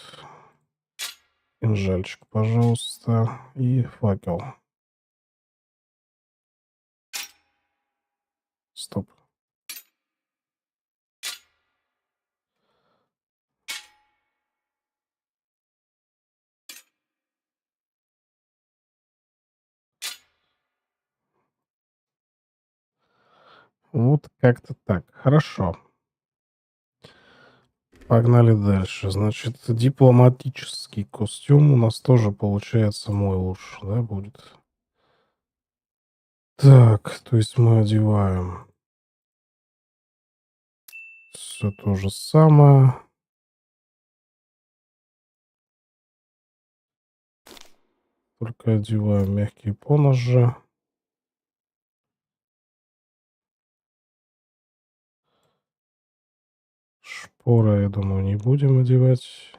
Кинжальчик, пожалуйста. И факел. Стоп. Вот как-то так. Хорошо. Погнали дальше. Значит, дипломатический костюм у нас тоже получается мой лучше, да, будет? Так, то есть мы одеваем все то же самое. Только одеваем мягкие поножи. Шпоры, я думаю, не будем одевать.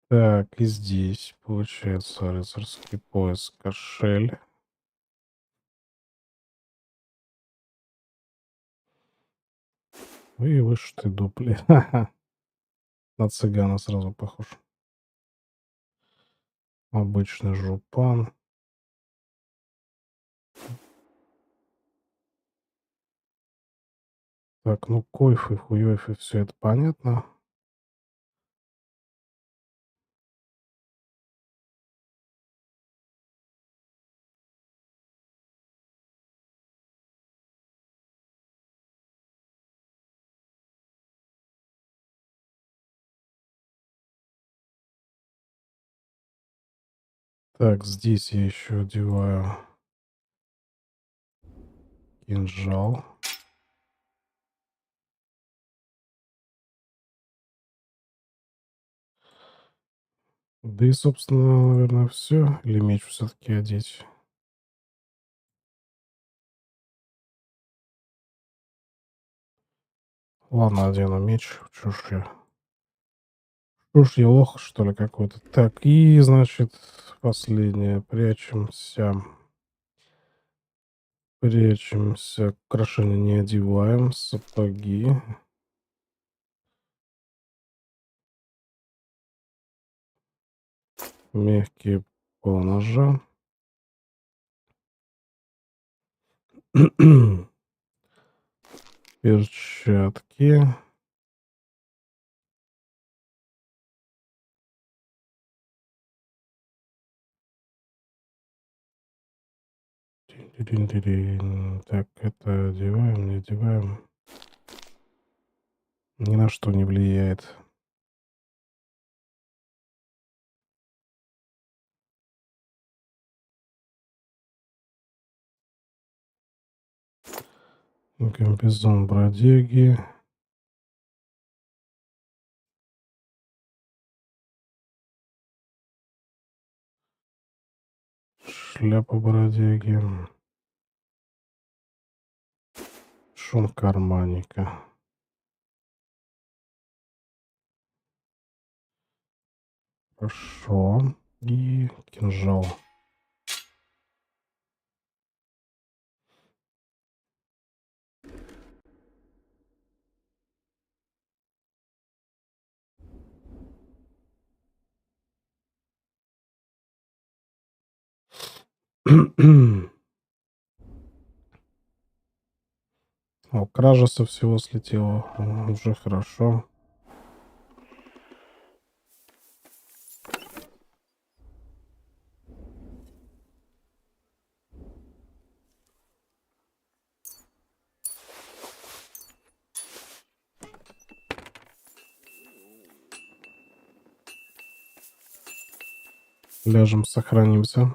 Так, и здесь получается рыцарский пояс, кошель. И вышитый дупли. На цыгана сразу похож. Обычный жупан. Так, ну койфы, хуёйфы, все это понятно. Так, здесь я еще одеваю кинжал. Да и, собственно, наверное, все. Или меч все-таки одеть. Ладно, одену меч. Чушь я лох, что ли, какой-то. Так, и, значит, последнее. Прячемся. Прячемся. Украшения не одеваем. Сапоги. Мягкие поножи. Перчатки. Тин-тин-тин-тин. Так, это одеваем, не одеваем. Ни на что не влияет. Комбинезон бродяги. Шляпа бродяги. Шум карманника. Хорошо. И кинжал. О, кража со всего слетела. Уже хорошо. Ляжем, сохранимся.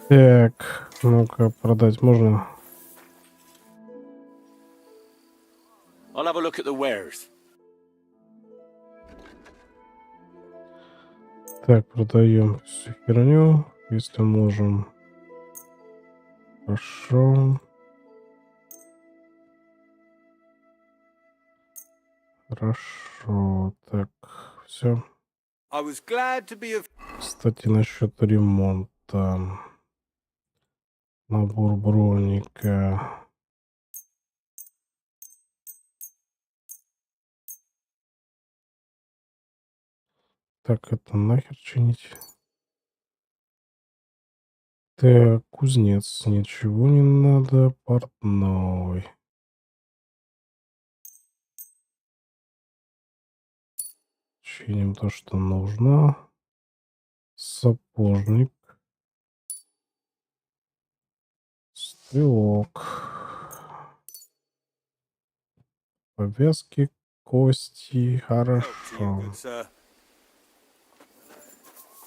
Так, ну-ка, продать можно? I'll have a look at the wares. Так, продаем всю херню, если можем. Хорошо. Хорошо, так, все. I was glad to be of... Кстати, насчет ремонта. Набор броника. Так, это нахер чинить? Так, кузнец, ничего не надо. Портной. Чиним то, что нужно. Сапожник. Стрелок. Повязки, кости. Хорошо.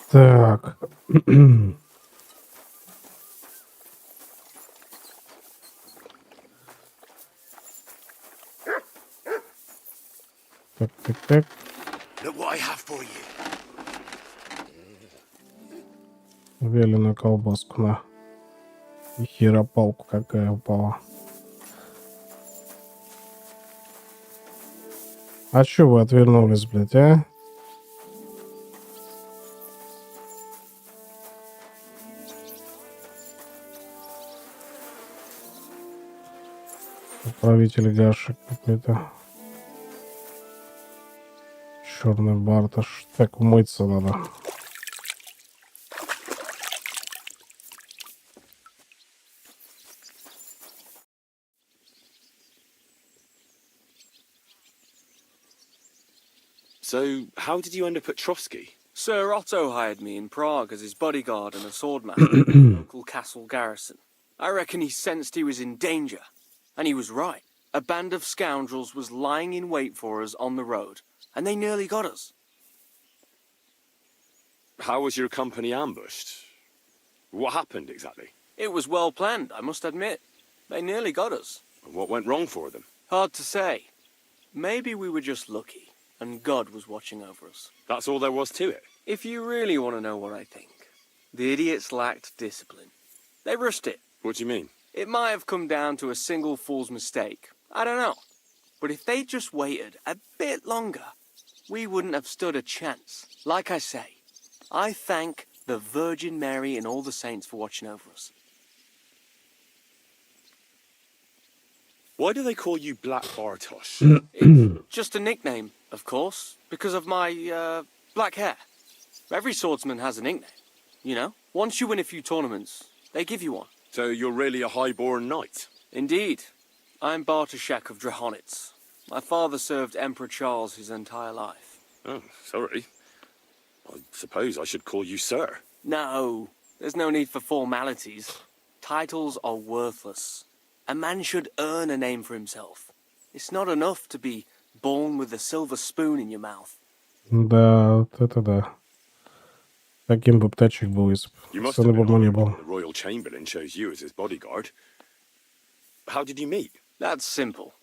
Так. Так. Look what I have for you. Вяленую колбаску на. И херопалку какая упала. А чё вы отвернулись, блядь, а? Управитель гашек какой-то. Черный барташ. Так, умыться надо. So, how did you end up at Trotsky? Sir Otto hired me in Prague as his bodyguard and a swordmaster in the local castle garrison. I reckon he sensed he was in danger. And he was right. A band of scoundrels was lying in wait for us on the road, and they nearly got us. How was your company ambushed? What happened exactly? It was well planned, I must admit. They nearly got us. What went wrong for them? Hard to say. Maybe we were just lucky, and God was watching over us. That's all there was to it? If you really want to know what I think, the idiots lacked discipline. They rushed it. What do you mean? It might have come down to a single fool's mistake. I don't know. But if they'd just waited a bit longer, we wouldn't have stood a chance. Like I say, I thank the Virgin Mary and all the saints for watching over us. Why do they call you Black Bartosz? It's just a nickname, of course, because of my, black hair. Every swordsman has a nickname, you know? Once you win a few tournaments, they give you one. So you're really a high-born knight? Indeed. I'm Bartoszek of Drahonitz. My father served Emperor Charles his entire life. Oh, sorry. I suppose I should call you Sir. No, there's no need for formalities. Titles are worthless. A man should earn a name for himself. It's not enough to be born with a silver spoon in your mouth. Да, вот это да. Таким бы Птачек был, если бы сына бы не был. The royal chamberlain chose you as his bodyguard. How did you meet? That's simple.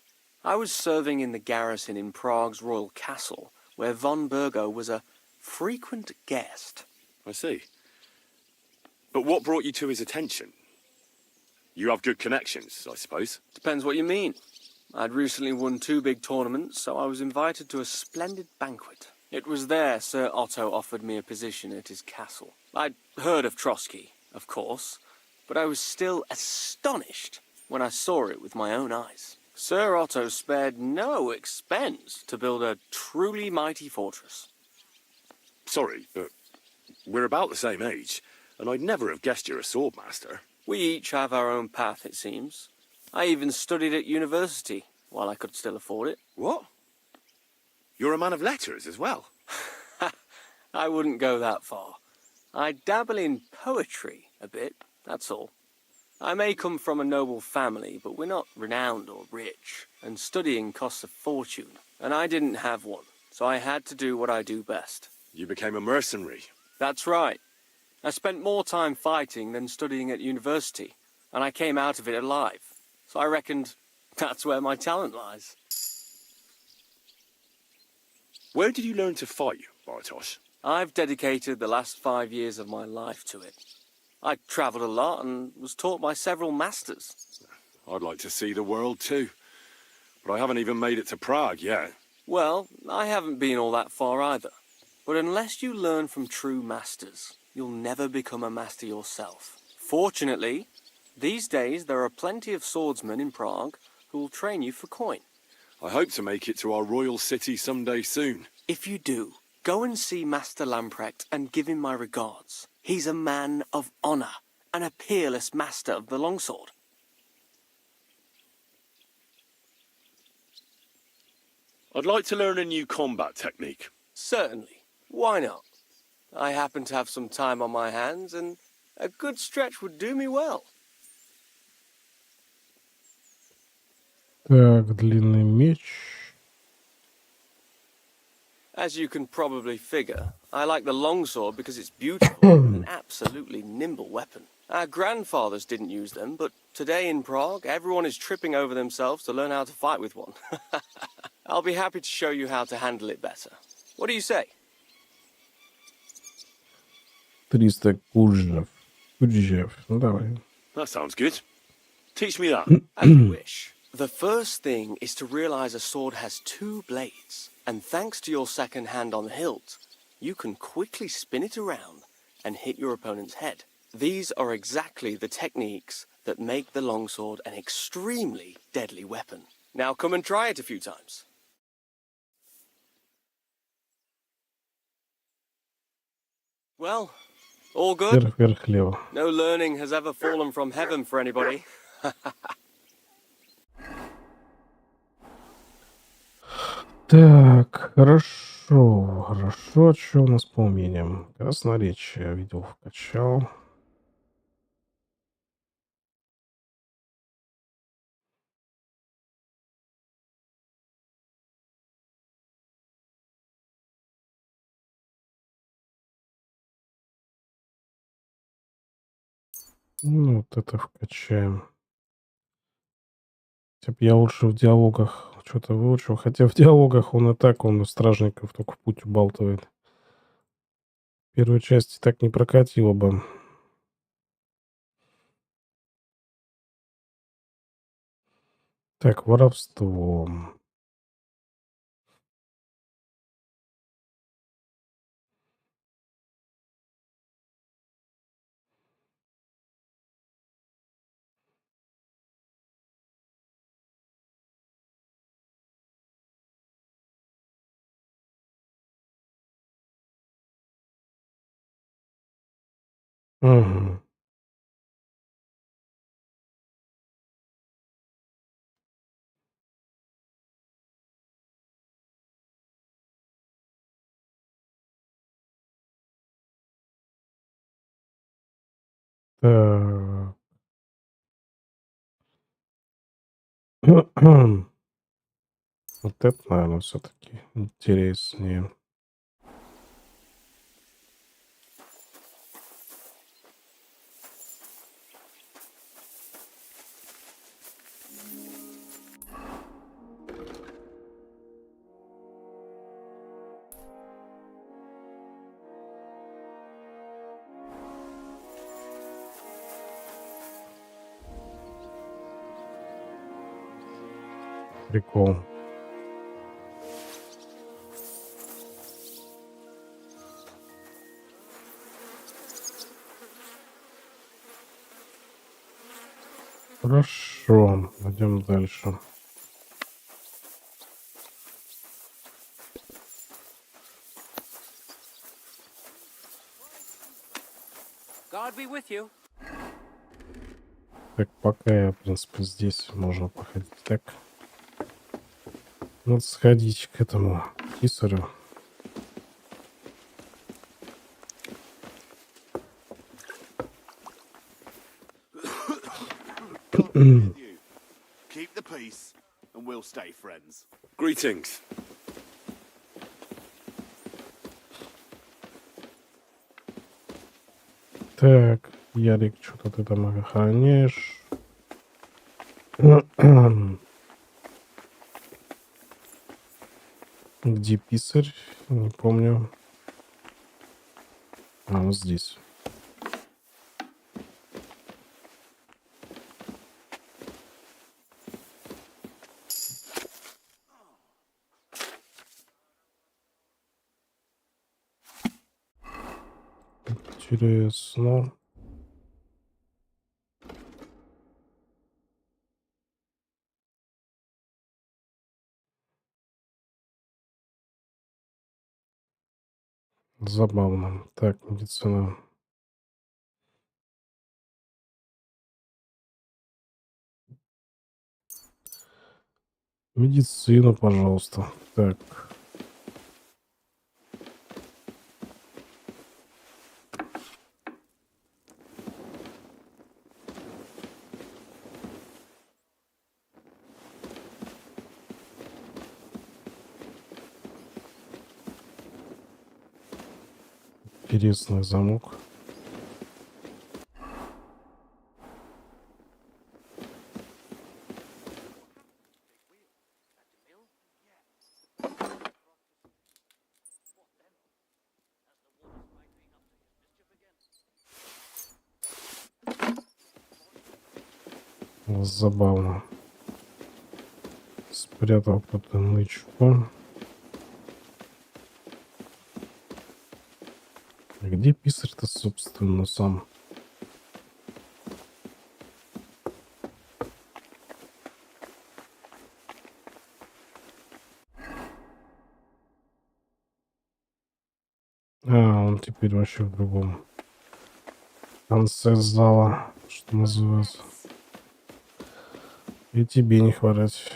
I was serving in the garrison in Prague's royal castle, where von Burgo was a frequent guest. I see. But what brought you to his attention? You have good connections, I suppose. Depends what you mean. I'd recently won 2 big tournaments, so I was invited to a splendid banquet. It was there Sir Otto offered me a position at his castle. I'd heard of Trotsky, of course, but I was still astonished when I saw it with my own eyes. Sir Otto spared no expense to build a truly mighty fortress. Sorry, but we're about the same age. and I'd never have guessed you're a swordmaster. We each have our own path, it seems. I even studied at university, while I could still afford it. What? You're a man of letters as well? I wouldn't go that far. I dabble in poetry a bit, that's all. I may come from a noble family, but we're not renowned or rich, and studying costs a fortune, and I didn't have one, so I had to do what I do best. You became a mercenary. That's right. I spent more time fighting than studying at university, and I came out of it alive, so I reckoned that's where my talent lies. Where did you learn to fight, Bartosz? I've dedicated the last 5 years of my life to it. I travelled a lot and was taught by several masters. I'd like to see the world too, but I haven't even made it to Prague yet. Well, I haven't been all that far either. But unless you learn from true masters, you'll never become a master yourself. Fortunately, these days there are plenty of swordsmen in Prague who'll train you for coin. I hope to make it to our royal city someday soon. If you do, go and see Master Lamprecht and give him my regards. He's a man of honour and a peerless master of the longsword. I'd like to learn a new combat technique. Certainly. Why not? I happen to have some time on my hands, and a good stretch would do me well. Так, длинный меч. As you can probably figure, I like the longsword because it's beautiful and an absolutely nimble weapon. Our grandfathers didn't use them, but today in Prague, everyone is tripping over themselves to learn how to fight with one. I'll be happy to show you how to handle it better. What do you say? 300 куджев. Ну, давай. That sounds good. Teach me that. As you wish. The first thing is to realize a sword has 2 blades, and thanks to your second hand on the hilt, you can quickly spin it around and hit your opponent's head. These are exactly the techniques that make the longsword an extremely deadly weapon. Now come and try it a few times. Well, all good? Вверх, вверх, лево. No learning has ever fallen from heaven for anybody. Так, хорошо, хорошо. Что у нас по умениям? Красноречие я видел, вкачал. Ну, вот это вкачаем. Хотя бы я лучше в диалогах что-то выучил. Хотя в диалогах он и так, он стражников только в путь убалтывает. В первой части так не прокатило бы. Так, воровство. Мгм. Так. Вот это, наверное, все-таки интереснее. Прикол. Хорошо, идем дальше. God be with you. Так, пока я, в принципе, здесь можно походить. Так. Надо сходить к этому писарю. Keep the peace, and we'll stay friends. Greetings. Так, Ярик, что-то ты там охраняешь. Где писарь? Не помню. А, вот здесь. Интересно. Забавно. Так, медицина. Медицину, пожалуйста. Так. Интересный замок. Забавно. Спрятал потынычку. Где писарь-то, собственно, сам? А, он теперь вообще в другом конце зала, что называется. И тебе не хворать.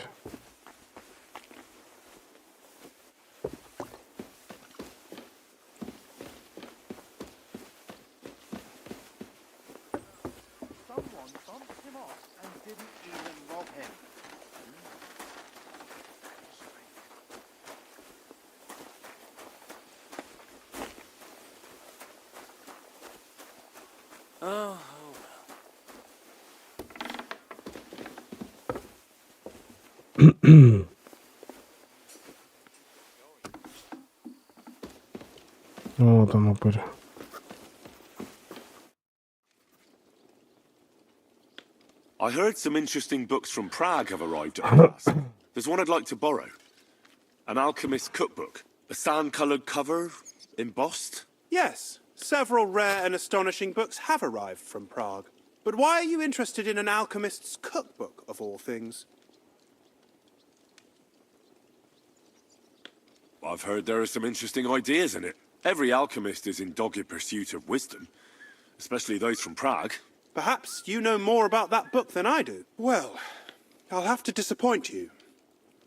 Oh, Вот он упырь. I heard some interesting books from Prague have arrived at last. There's one I'd like to borrow. An alchemist's cookbook. A sand-coloured cover, embossed. Yes, several rare and astonishing books have arrived from Prague. But why are you interested in an alchemist's cookbook, of all things? I've heard there are some interesting ideas in it. Every alchemist is in dogged pursuit of wisdom, especially those from Prague. Perhaps you know more about that book than I do. Well, I'll have to disappoint you.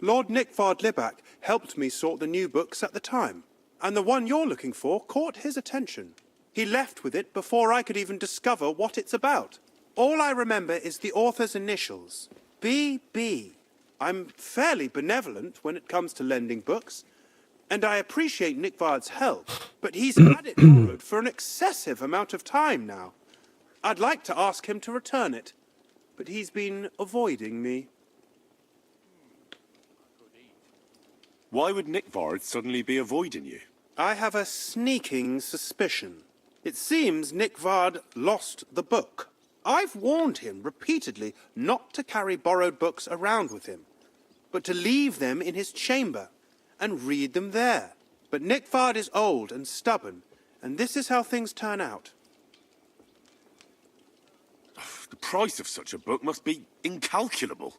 Lord Nickvard Libak helped me sort the new books at the time, and the one you're looking for caught his attention. He left with it before I could even discover what it's about. All I remember is the author's initials, B.B. I'm fairly benevolent when it comes to lending books, and I appreciate Nickvard's help, but he's had it borrowed for an excessive amount of time now. I'd like to ask him to return it, but he's been avoiding me. Why would Nickvard suddenly be avoiding you? I have a sneaking suspicion. It seems Nickvard lost the book. I've warned him repeatedly not to carry borrowed books around with him, but to leave them in his chamber and read them there. But Nickvard is old and stubborn, and this is how things turn out. The price of such a book must be incalculable.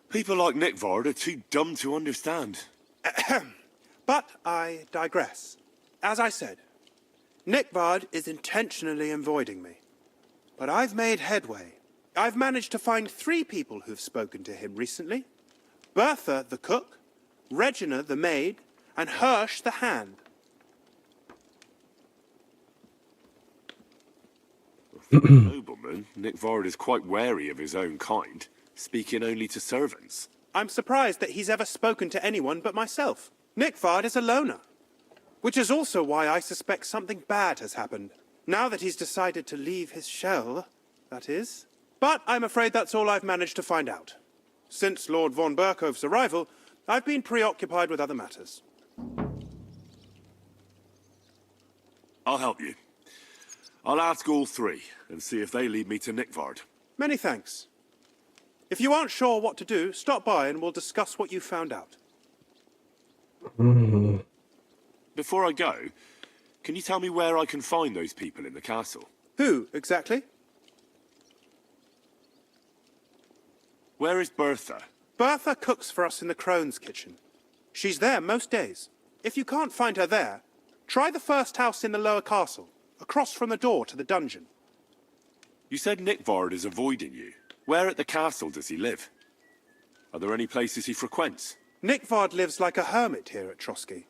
People like Nickvard are too dumb to understand. But I digress. As I said, Nickvard is intentionally avoiding me. But I've made headway. I've managed to find 3 people who've spoken to him recently. Bertha, the cook, Regina, the maid, and Hirsch, the hand. Nobleman, Nickvard is quite wary of his own kind, speaking only to servants. I'm surprised that he's ever spoken to anyone but myself. Nickvard is a loner. Which is also why I suspect something bad has happened. Now that he's decided to leave his shell, that is. But I'm afraid that's all I've managed to find out. Since Lord von Berkove's arrival, I've been preoccupied with other matters. I'll help you. I'll ask all 3 and see if they lead me to Nickvard. Many thanks. If you aren't sure what to do, stop by and we'll discuss what you found out. Before I go, can you tell me where I can find those people in the castle? Who, exactly? Where is Bertha? Bertha cooks for us in the crone's kitchen. She's there most days. If you can't find her there, try the first house in the lower castle, across from the door to the dungeon. You said Nickvard is avoiding you. Where at the castle does he live? Are there any places he frequents? Nickvard lives like a hermit here at Trotsky.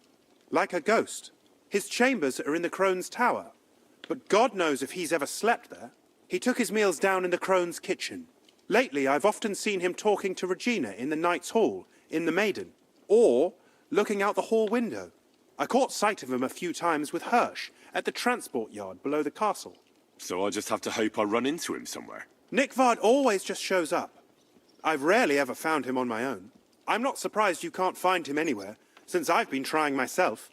Like a ghost. His chambers are in the crone's tower. But God knows if he's ever slept there. He took his meals down in the crone's kitchen. Lately, I've often seen him talking to Regina in the Knight's Hall, in the Maiden, or looking out the hall window. I caught sight of him a few times with Hirsch at the transport yard below the castle. So I just have to hope I run into him somewhere. Nickvard always just shows up. I've rarely ever found him on my own. I'm not surprised you can't find him anywhere, since I've been trying myself.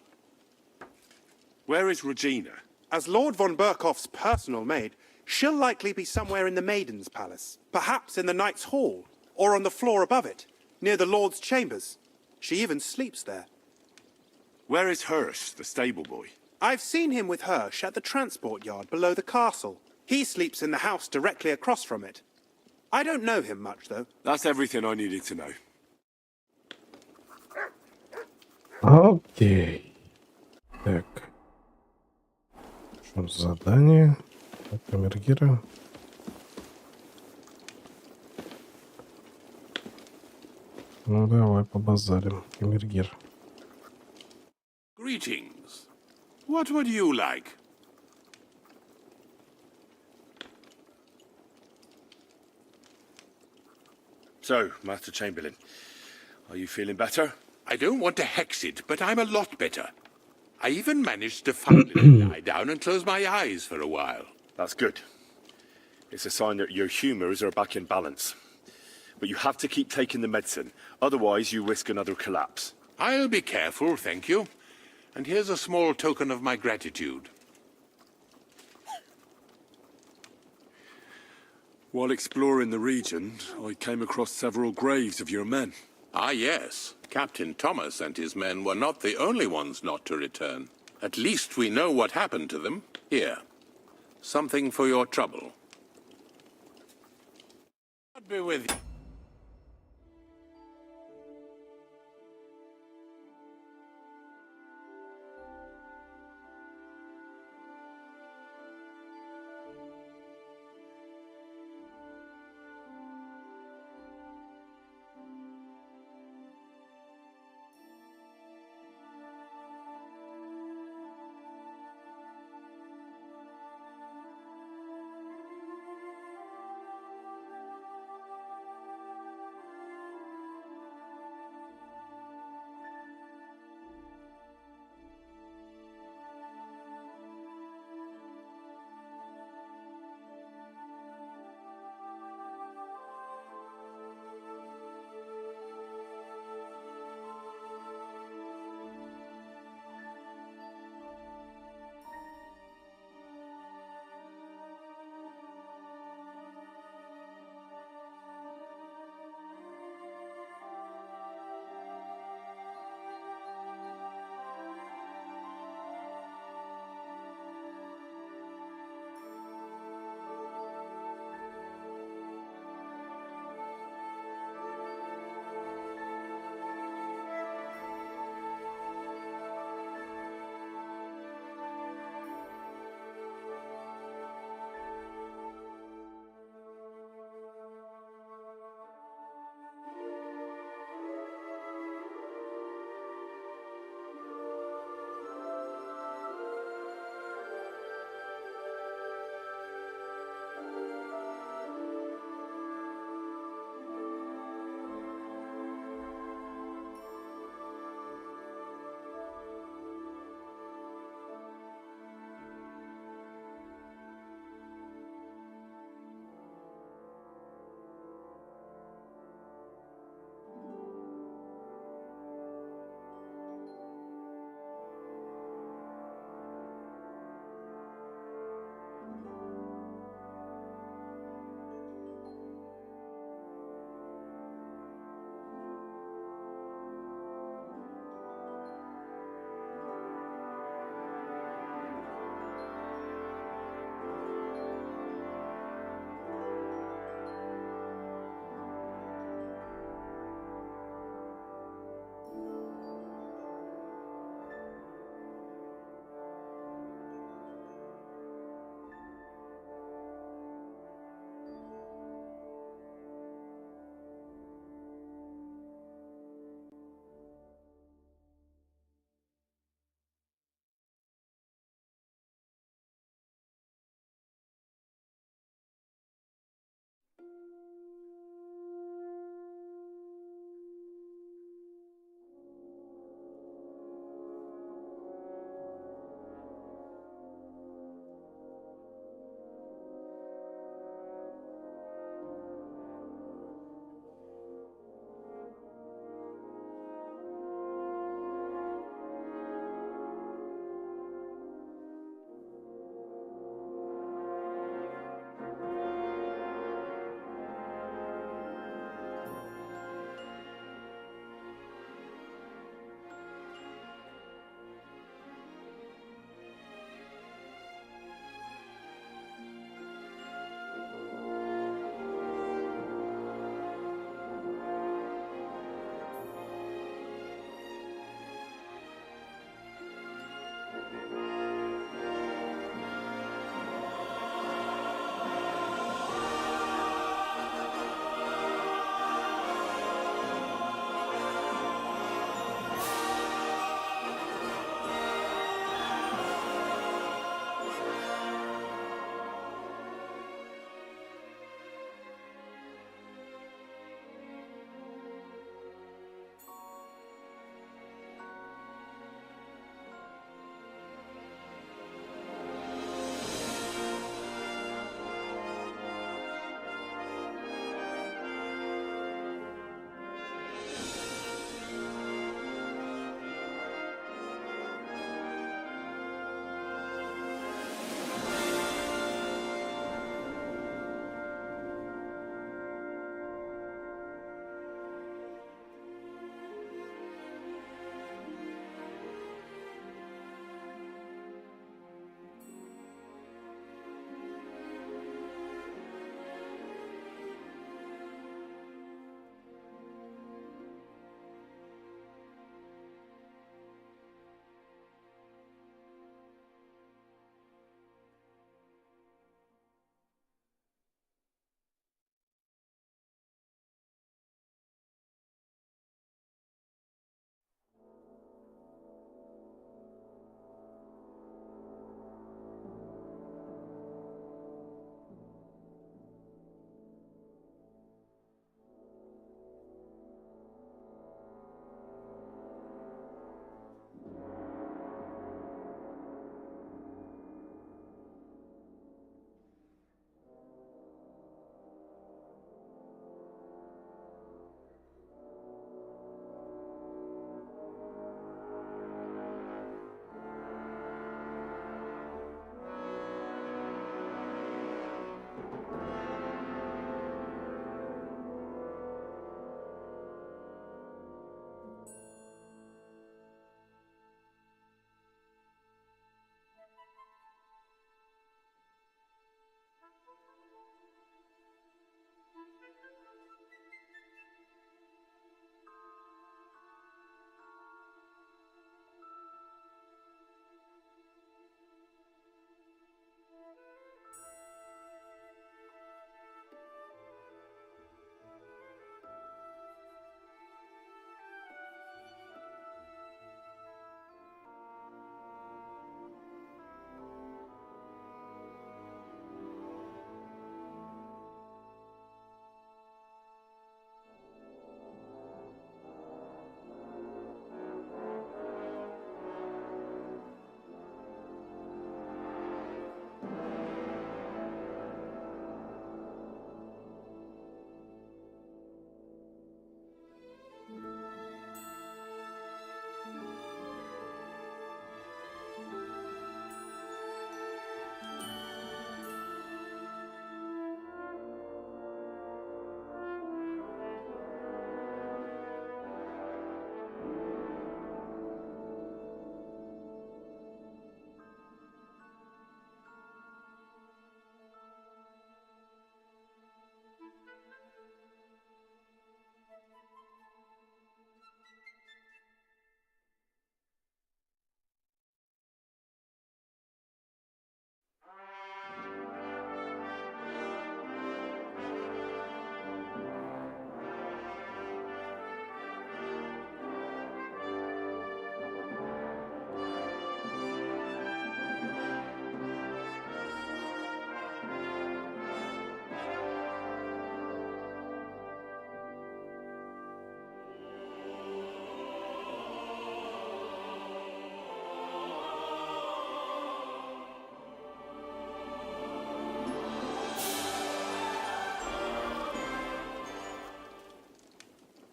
Where is Regina? As Lord von Berkoff's personal maid, she'll likely be somewhere in the Maiden's Palace. Perhaps in the Knight's Hall, or on the floor above it, near the Lord's chambers. She even sleeps there. Where is Hirsch, the stable boy? I've seen him with Hirsch at the transport yard below the castle. He sleeps in the house directly across from it. I don't know him much, though. That's everything I needed to know. Окей. Так. Что задание? Камергера. Ну давай побазарим. Камергер. Greetings. What would you like? So, Master Chamberlain, are you feeling better? I don't want to hex it, but I'm a lot better. I even managed to finally lie down and close my eyes for a while. That's good. It's a sign that your humours are back in balance. But you have to keep taking the medicine, otherwise you risk another collapse. I'll be careful, thank you. And here's a small token of my gratitude. While exploring the region, I came across several graves of your men. Ah, yes. Captain Thomas and his men were not the only ones not to return. At least we know what happened to them. Here. Something for your trouble. God be with you.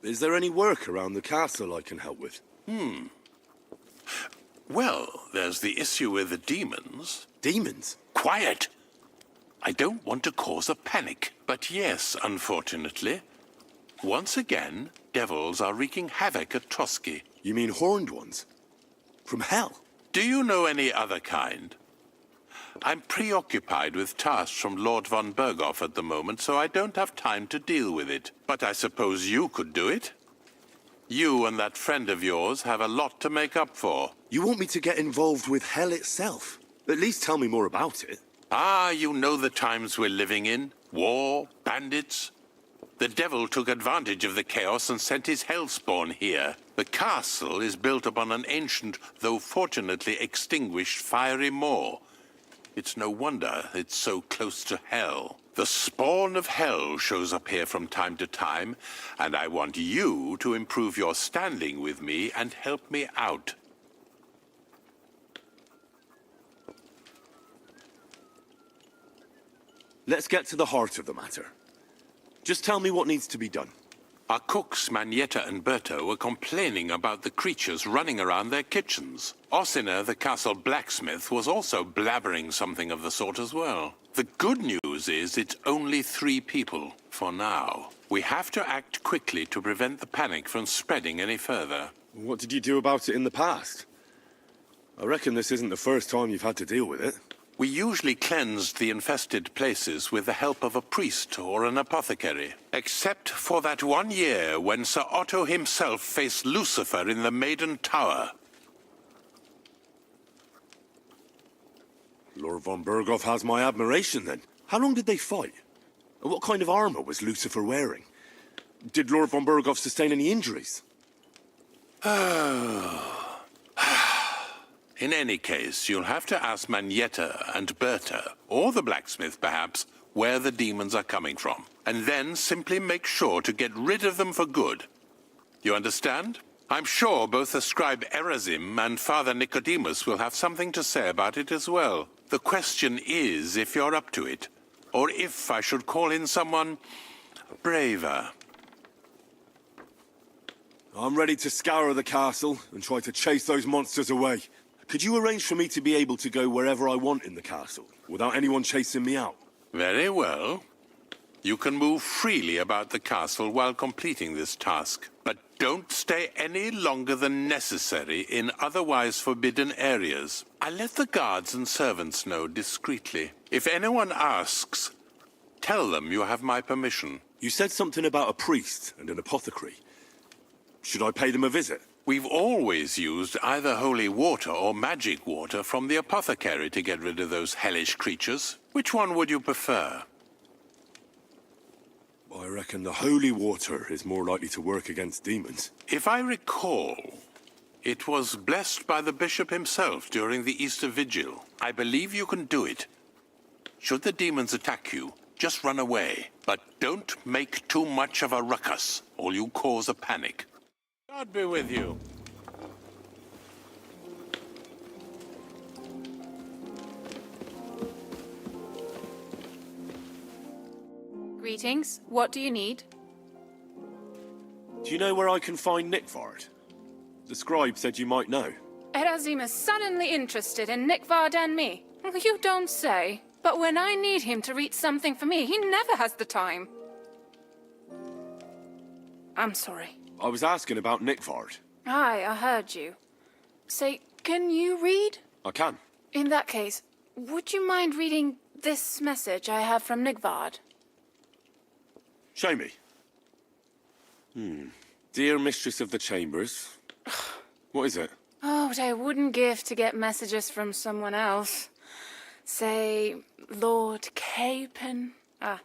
Is there any work around the castle I can help with? Well, there's the issue with the demons. Demons? Quiet! I don't want to cause a panic, but yes, unfortunately. Once again, devils are wreaking havoc at Trotsky. You mean horned ones? From hell? Do you know any other kind? I'm preoccupied with tasks from Lord von Berghoff at the moment, so I don't have time to deal with it. But I suppose you could do it? You and that friend of yours have a lot to make up for. You want me to get involved with hell itself? At least tell me more about it. Ah, you know the times we're living in. War, bandits. The devil took advantage of the chaos and sent his hellspawn here. The castle is built upon an ancient, though fortunately extinguished, fiery moor. It's no wonder it's so close to hell. The spawn of hell shows up here from time to time, and I want you to improve your standing with me and help me out. Let's get to the heart of the matter. Just tell me what needs to be done. Our cooks, Manietta and Berto, were complaining about the creatures running around their kitchens. Ossiner, the castle blacksmith, was also blabbering something of the sort as well. The good news is it's only 3 people, for now. We have to act quickly to prevent the panic from spreading any further. What did you do about it in the past? I reckon this isn't the first time you've had to deal with it. We usually cleansed the infested places with the help of a priest or an apothecary. Except for that one year when Sir Otto himself faced Lucifer in the Maiden Tower. Lord von Berghoff has my admiration, then. How long did they fight? What kind of armor was Lucifer wearing? Did Lord von Berghoff sustain any injuries? In any case, you'll have to ask Manietta and Berta, or the blacksmith perhaps, where the demons are coming from. And then simply make sure to get rid of them for good. You understand? I'm sure both the scribe Erazim and Father Nicodemus will have something to say about it as well. The question is if you're up to it, or if I should call in someone braver. I'm ready to scour the castle and try to chase those monsters away. Could you arrange for me to be able to go wherever I want in the castle, without anyone chasing me out? Very well. You can move freely about the castle while completing this task, but don't stay any longer than necessary in otherwise forbidden areas. I let the guards and servants know discreetly. If anyone asks, tell them you have my permission. You said something about a priest and an apothecary. Should I pay them a visit? We've always used either holy water or magic water from the apothecary to get rid of those hellish creatures. Which one would you prefer? I reckon the holy water is more likely to work against demons. If I recall, it was blessed by the bishop himself during the Easter Vigil. I believe you can do it. Should the demons attack you, just run away. But don't make too much of a ruckus, or you'll cause a panic. God be with you. Greetings. What do you need? Do you know where I can find Nickvard? The scribe said you might know. Erazim is suddenly interested in Nickvard and me. You don't say. But when I need him to read something for me, he never has the time. I'm sorry. I was asking about Nickvard. Aye, I heard you. Say, can you read? I can. In that case, would you mind reading this message I have from Nickvard? Show me. Dear Mistress of the Chambers. What is it? Oh, what I wouldn't give to get messages from someone else. Say, Lord Capon.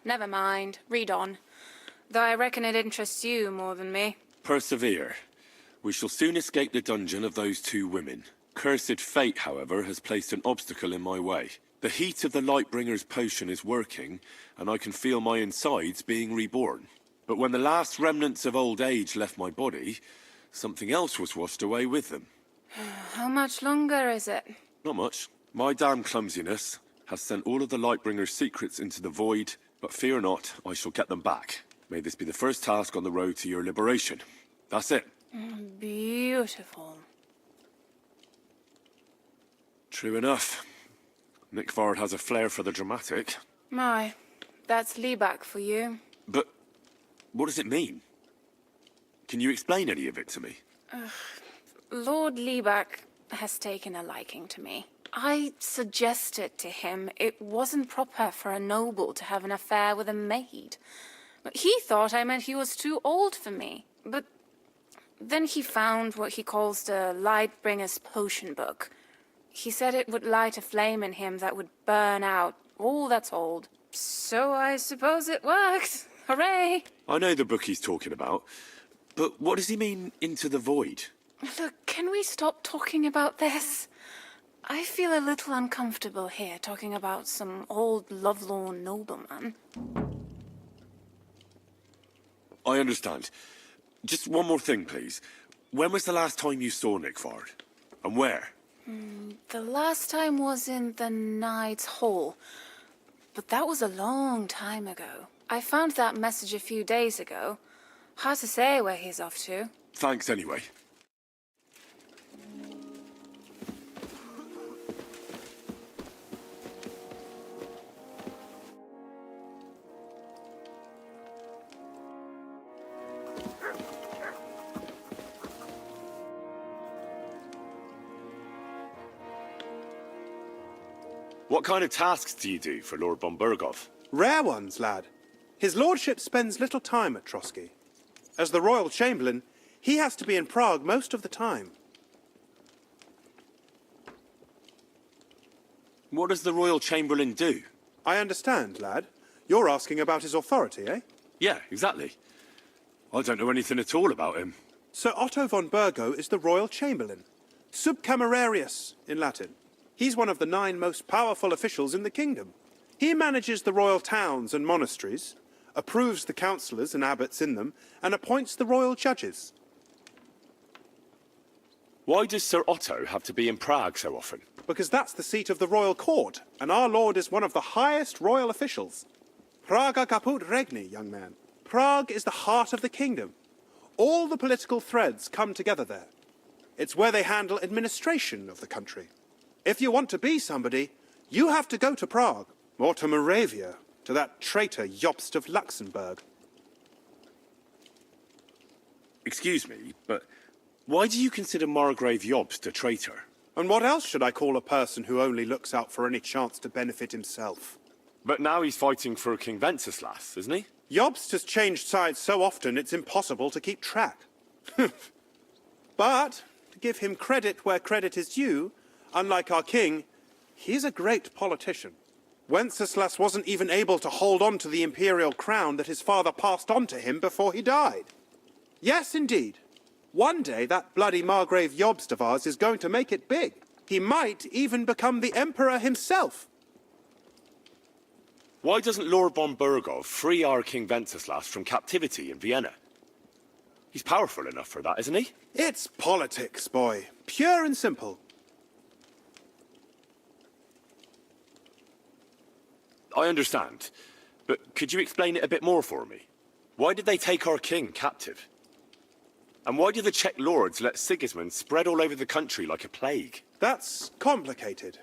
Never mind. Read on. Though I reckon it interests you more than me. Persevere. We shall soon escape the dungeon of those 2 women. Cursed fate, however, has placed an obstacle in my way. The heat of the Lightbringer's potion is working, and I can feel my insides being reborn. But when the last remnants of old age left my body, something else was washed away with them. How much longer is it? Not much. My damn clumsiness has sent all of the Lightbringer's secrets into the void, but fear not, I shall get them back. May this be the first task on the road to your liberation. That's it. Beautiful. True enough. Nickford has a flair for the dramatic. My, that's Liebach for you. But what does it mean? Can you explain any of it to me? Lord Liebach has taken a liking to me. I suggested to him it wasn't proper for a noble to have an affair with a maid. He thought I meant he was too old for me. But then he found what he calls the Lightbringer's Potion Book. He said it would light a flame in him that would burn out all that's old. So I suppose it worked. Hooray! I know the book he's talking about, but what does he mean, into the void? Look, can we stop talking about this? I feel a little uncomfortable here talking about some old lovelorn nobleman. I understand. Just one more thing, please. When was the last time you saw Nickford? And where? The last time was in the Knight's Hall. But that was a long time ago. I found that message a few days ago. Hard to say where he's off to. Thanks anyway. What kind of tasks do you do for Lord von Berghoff? Rare ones, lad. His lordship spends little time at Trotsky. As the royal chamberlain, he has to be in Prague most of the time. What does the royal chamberlain do? I understand, lad. You're asking about his authority, eh? Yeah, exactly. I don't know anything at all about him. Sir Otto von Burgo is the royal chamberlain. Subcamerarius, in Latin. He's one of the 9 most powerful officials in the kingdom. He manages the royal towns and monasteries, approves the councillors and abbots in them, and appoints the royal judges. Why does Sir Otto have to be in Prague so often? Because that's the seat of the royal court, and our lord is one of the highest royal officials. Praga caput regni, young man. Prague is the heart of the kingdom. All the political threads come together there. It's where they handle administration of the country. If you want to be somebody, you have to go to Prague, or to Moravia, to that traitor Jobst of Luxembourg. Excuse me, but why do you consider Margrave Jobst a traitor? And what else should I call a person who only looks out for any chance to benefit himself? But now he's fighting for King Wenceslas, isn't he? Jobst has changed sides so often it's impossible to keep track. But, to give him credit where credit is due, unlike our king, he's a great politician. Wenceslas wasn't even able to hold on to the imperial crown that his father passed on to him before he died. Yes, indeed. One day that bloody Margrave Jobst of ours is going to make it big. He might even become the emperor himself. Why doesn't Lord von Berghoff free our King Wenceslas from captivity in Vienna? He's powerful enough for that, isn't he? It's politics, boy. Pure and simple. I understand, but could you explain it a bit more for me? Why did they take our king captive? And why did the Czech lords let Sigismund spread all over the country like a plague? That's complicated.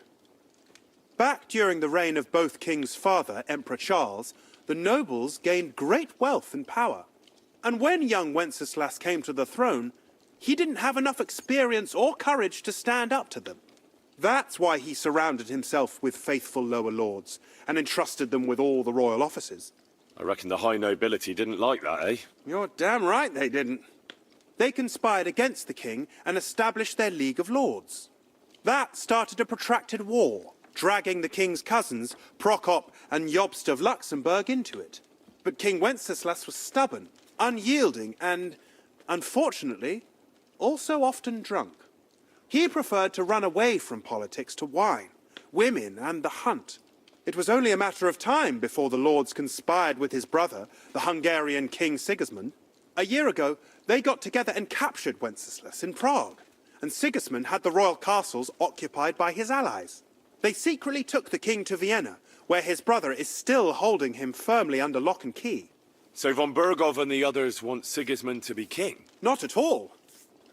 Back during the reign of both King's father, Emperor Charles, the nobles gained great wealth and power. And when young Wenceslas came to the throne, he didn't have enough experience or courage to stand up to them. That's why he surrounded himself with faithful lower lords and entrusted them with all the royal offices. I reckon the high nobility didn't like that, eh? You're damn right they didn't. They conspired against the king and established their League of Lords. That started a protracted war, dragging the king's cousins, Prokop and Jobst of Luxembourg, into it. But King Wenceslas was stubborn, unyielding and, unfortunately, also often drunk. He preferred to run away from politics to wine, women and the hunt. It was only a matter of time before the lords conspired with his brother, the Hungarian King Sigismund. A year ago, they got together and captured Wenceslas in Prague, and Sigismund had the royal castles occupied by his allies. They secretly took the king to Vienna, where his brother is still holding him firmly under lock and key. So von Bergov and the others want Sigismund to be king? Not at all.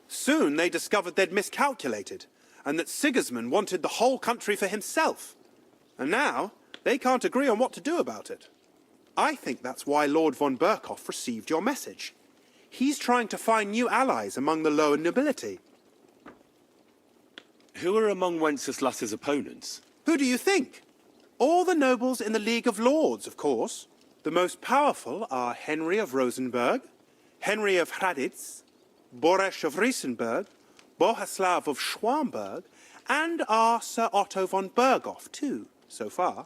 Soon they discovered they'd miscalculated, and that Sigismund wanted the whole country for himself. And now, they can't agree on what to do about it. I think that's why Lord von Berkhoff received your message. He's trying to find new allies among the lower nobility. Who are among Wenceslas's opponents? Who do you think? All the nobles in the League of Lords, of course. The most powerful are Henry of Rosenberg, Henry of Hraditz, Boresh of Riesenberg, Bohuslav of Schwamberg, and our Sir Otto von Berghoff, too, so far.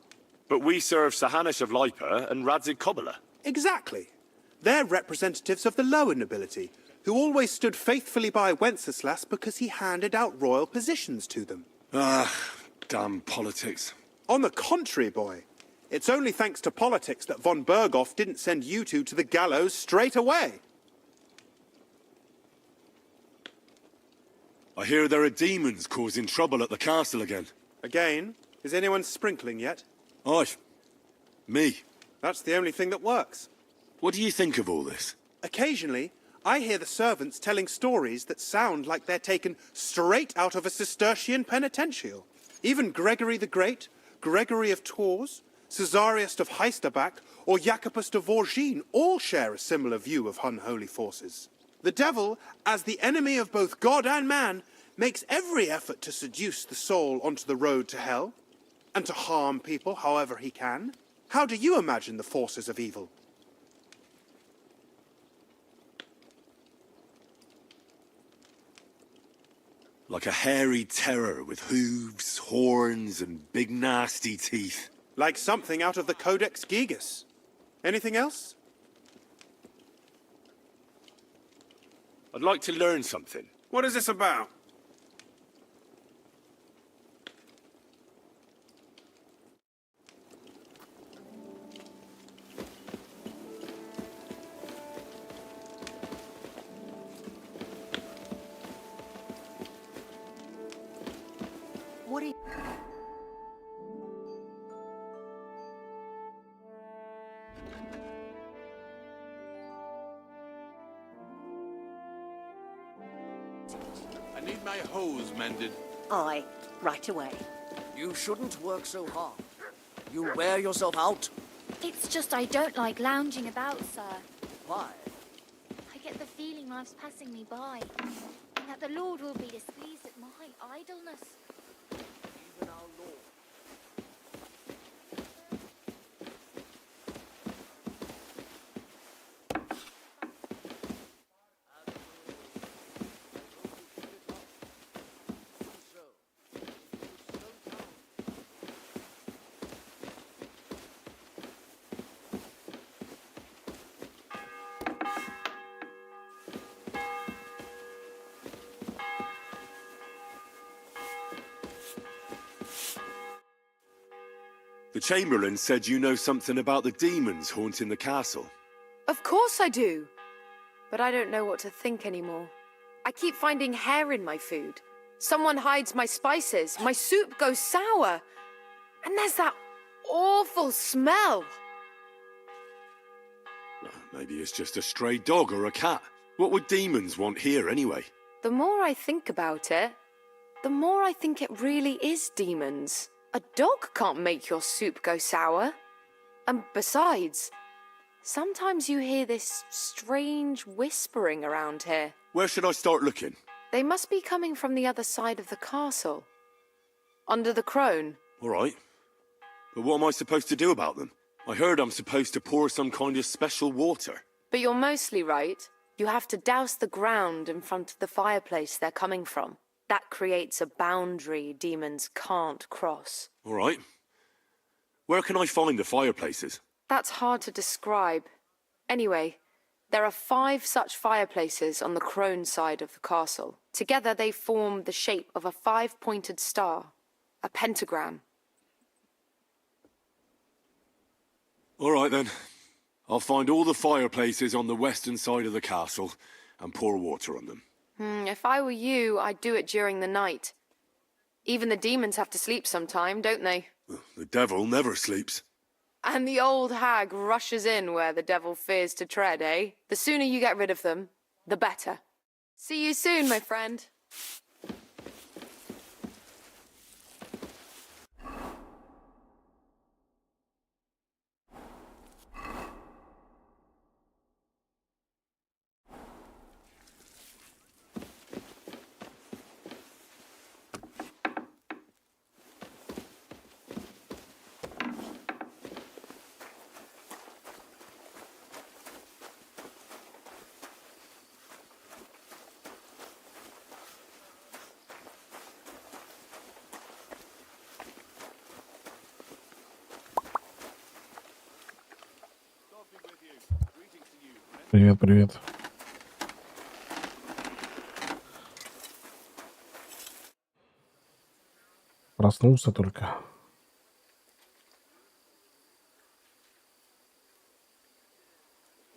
But we serve Sahanush of Lipa and Radzig Kobyla. Exactly. They're representatives of the lower nobility, who always stood faithfully by Wenceslas because he handed out royal positions to them. Ah, damn politics. On the contrary, boy. It's only thanks to politics that von Berghoff didn't send you two to the gallows straight away. I hear there are demons causing trouble at the castle again. Again? Is anyone sprinkling yet? Aye. Me. That's the only thing that works. What do you think of all this? Occasionally, I hear the servants telling stories that sound like they're taken straight out of a Cistercian penitential. Even Gregory the Great, Gregory of Tours, Caesarius of Heisterbach, or Jacobus de Vorgine all share a similar view of unholy forces. The devil, as the enemy of both God and man, makes every effort to seduce the soul onto the road to hell, and to harm people however he can. How do you imagine the forces of evil? Like a hairy terror with hooves, horns, and big nasty teeth. Like something out of the Codex Gigas. Anything else? I'd like to learn something. What is this about? What are you... I need my hose mended. Aye, right away. You shouldn't work so hard. You'll wear yourself out. It's just I don't like lounging about, sir. Why? I get the feeling life's passing me by, and that the Lord will be displeased at my idleness. Even our Lord. The Chamberlain said you know something about the demons haunting the castle. Of course I do. But I don't know what to think anymore. I keep finding hair in my food. Someone hides my spices. My soup goes sour. And there's that awful smell. Maybe it's just a stray dog or a cat. What would demons want here anyway? The more I think about it, the more I think it really is demons. A dog can't make your soup go sour. And besides, sometimes you hear this strange whispering around here. Where should I start looking? They must be coming from the other side of the castle. Under the crone. All right. But what am I supposed to do about them? I heard I'm supposed to pour some kind of special water. But you're mostly right. You have to douse the ground in front of the fireplace they're coming from. That creates a boundary demons can't cross. All right. Where can I find the fireplaces? That's hard to describe. Anyway, there are 5 such fireplaces on the crone side of the castle. Together they form the shape of a 5-pointed star, a pentagram. All right then. I'll find all the fireplaces on the western side of the castle and pour water on them. If I were you, I'd do it during the night. Even the demons have to sleep sometime, don't they? The devil never sleeps. And the old hag rushes in where the devil fears to tread, eh? The sooner you get rid of them, the better. See you soon, my friend. Привет, привет. Проснулся только.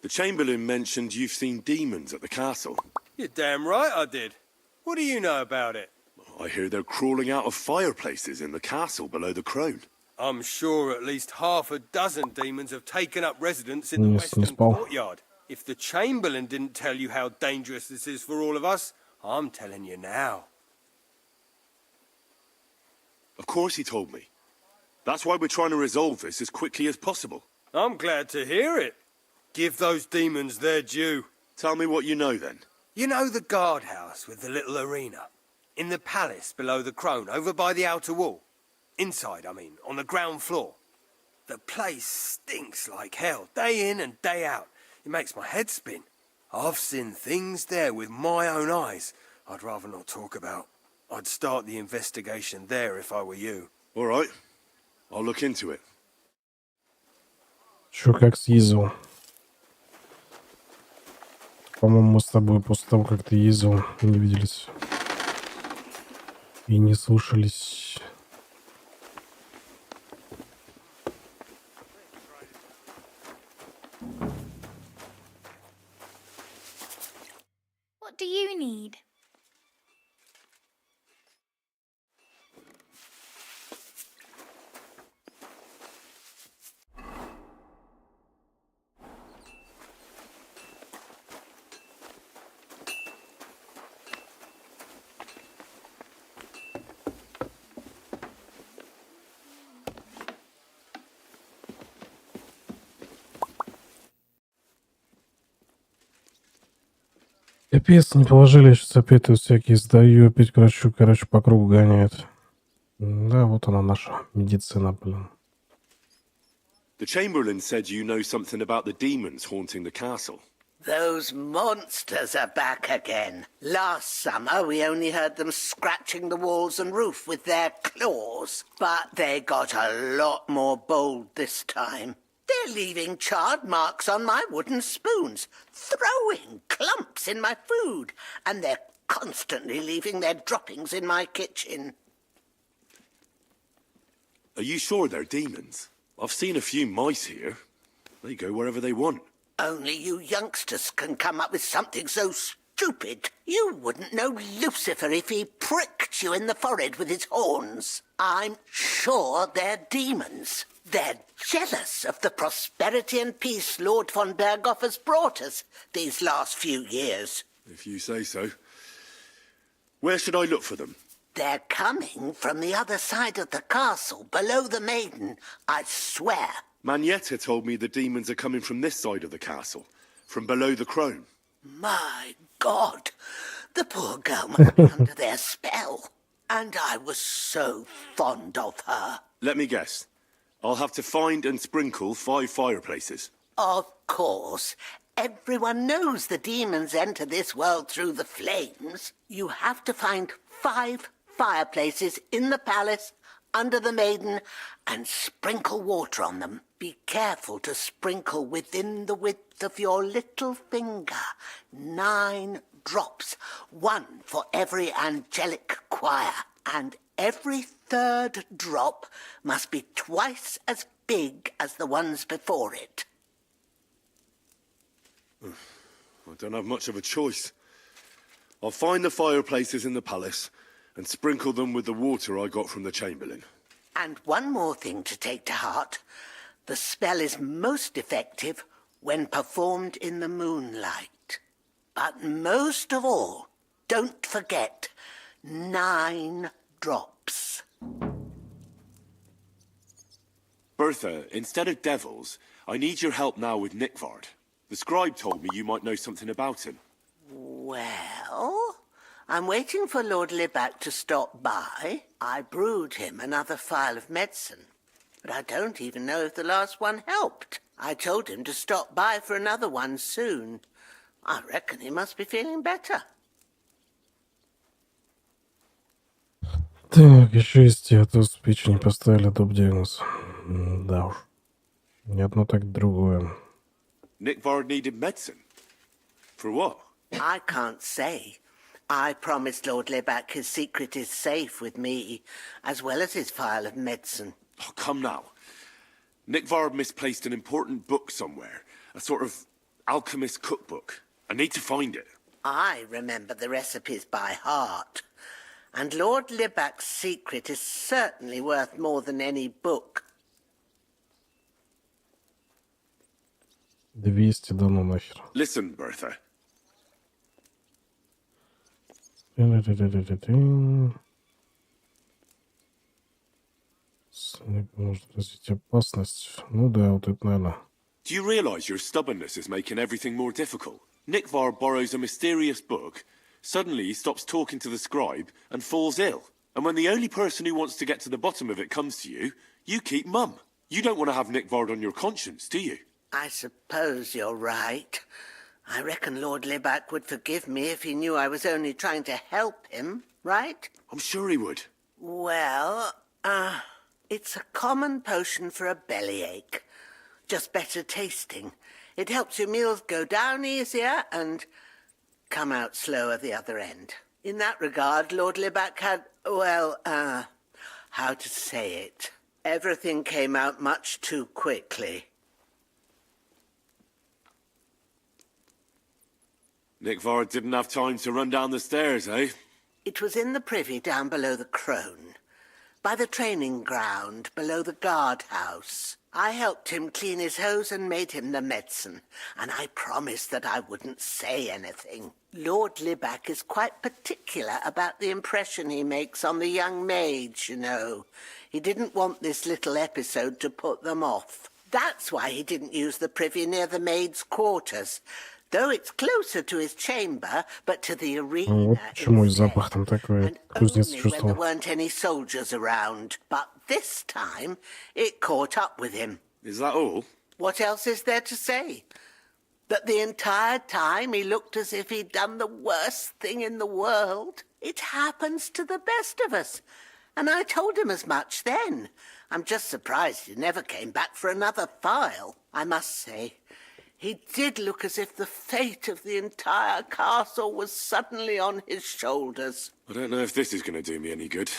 The Chamberlain mentioned you've seen demons at the castle. You're damn right I did. What do you know about it? I hear they're crawling out of fireplaces in the castle below the crown. I'm sure at least half a dozen demons have taken up residence in the western courtyard. If the Chamberlain didn't tell you how dangerous this is for all of us, I'm telling you now. Of course he told me. That's why we're trying to resolve this as quickly as possible. I'm glad to hear it. Give those demons their due. Tell me what you know then. You know the guardhouse with the little arena? In the palace below the crone, over by the outer wall? Inside, I mean, on the ground floor. The place stinks like hell, day in and day out. It makes my head spin. I've seen things there with my own eyes I'd rather not talk about. I'd start the investigation there if I were you. All right. I'll look into it. Чё, как съездил? По-моему, мы с тобой после того, как ты ездил, не виделись. И не слушались. What do you need? Капец, не положили, сейчас опять тут всякие сдаю, опять короче, по кругу гоняет. Да, вот она наша медицина, блин. The Chamberlain said you know something about the demons haunting the castle. Those monsters are back again. Last summer we only heard them scratching the walls and roof with their claws, but they got a lot more bold this time. They're leaving charred marks on my wooden spoons, throwing clumps in my food, and they're constantly leaving their droppings in my kitchen. Are you sure they're demons? I've seen a few mice here. They go wherever they want. Only you youngsters can come up with something so stupid. You wouldn't know Lucifer if he pricked you in the forehead with his horns. I'm sure they're demons. They're jealous of the prosperity and peace Lord von Berghoff has brought us these last few years. If you say so. Where should I look for them? They're coming from the other side of the castle, below the maiden, I swear. Manietta told me the demons are coming from this side of the castle, from below the crone. My God, the poor girl must be under their spell. And I was so fond of her. Let me guess. I'll have to find and sprinkle 5 fireplaces. Of course. Everyone knows the demons enter this world through the flames. You have to find 5 fireplaces in the palace, under the maiden, and sprinkle water on them. Be careful to sprinkle within the width of your little finger. 9 drops, 1 for every angelic choir. And every 3rd drop must be twice as big as the ones before it. I don't have much of a choice. I'll find the fireplaces in the palace and sprinkle them with the water I got from the Chamberlain. And one more thing to take to heart. The spell is most effective when performed in the moonlight. But most of all, don't forget 9 drops. Bertha, instead of devils, I need your help now with Nickvard. The scribe told me you might know something about him. Well, I'm waiting for Lord Libac to stop by. I brewed him another phial of medicine, but I don't even know if the last one helped. I told him to stop by for another one soon. I reckon he must be feeling better. Так, еще есть статус спич не поставили топ-диагноз. Да уж. Не одно, так другое. Nickvard needed medicine. For what? I can't say. I promised Lord Libac his secret is safe with me, as well as his phial of medicine. Oh, come now. Nickvard misplaced an important book somewhere. A sort of alchemist cookbook. I need to find it. I remember the recipes by heart. And Lord Libac's secret is certainly worth more than any book. 200, да ну нахер. Listen, Bertha. Может развить опасность. Ну да, вот это, наверное. Do you realize your stubbornness is making everything more difficult? Nickvard borrows a mysterious book, suddenly he stops talking to the scribe, and falls ill. And when the only person who wants to get to the bottom of it comes to you, you keep mum. You don't want to have Nickvard on your conscience, do you? I suppose you're right. I reckon Lord Libac would forgive me if he knew I was only trying to help him, right? I'm sure he would. Well, it's a common potion for a bellyache. Just better tasting. It helps your meals go down easier and come out slower the other end. In that regard, Lord Libac had, well, how to say it? Everything came out much too quickly. Nickvard didn't have time to run down the stairs, eh? It was in the privy down below the crone, by the training ground below the guardhouse. I helped him clean his hose and made him the medicine, and I promised that I wouldn't say anything. Lord Libac is quite particular about the impression he makes on the young maids, you know. He didn't want this little episode to put them off. That's why he didn't use the privy near the maids' quarters, though it's closer to his chamber, but to the arena. Вот почему и запах там такой, кузнец Only when there чувствовал. weren't any soldiers around. But this time, it caught up with him. Is that all? What else is there to say? That the entire time he looked as if he'd done the worst thing in the world. It happens to the best of us. And I told him as much then. I'm just surprised he never came back for another file. I must say, he did look as if the fate of the entire castle was suddenly on his shoulders. I don't know if this is going to do me any good.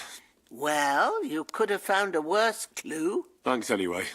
Well, you could have found a worse clue. Thanks anyway.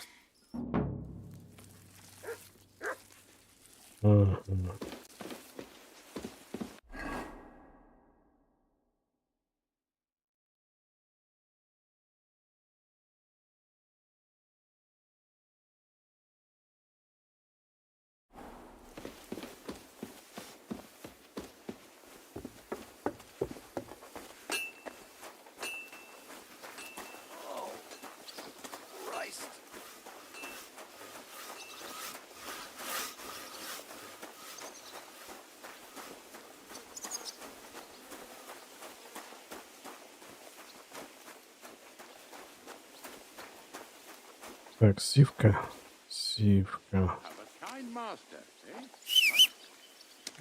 Так, сивка. Сивка.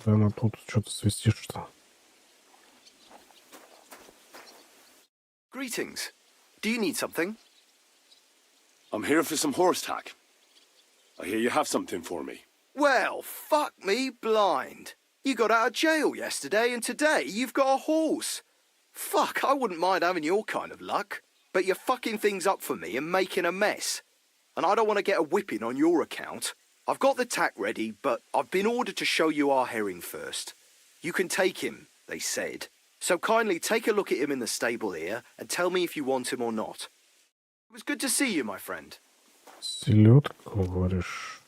Да она тут что-то свистит, что. Greetings. Do you need something? I'm here for some horse tack. I hear you have something for me. Well, fuck me blind. You got out of jail yesterday and today you've got a horse. Fuck, I wouldn't mind having your kind of luck. But you're fucking things up for me and making a mess. And I don't want to get a whipping on your account. I've got the tack ready, but I've been ordered to show you our herring first. You can take him, they said. So kindly take a look at him in the stable here and tell me if you want him or not. It was good to see you, my friend. Селедку, говоришь?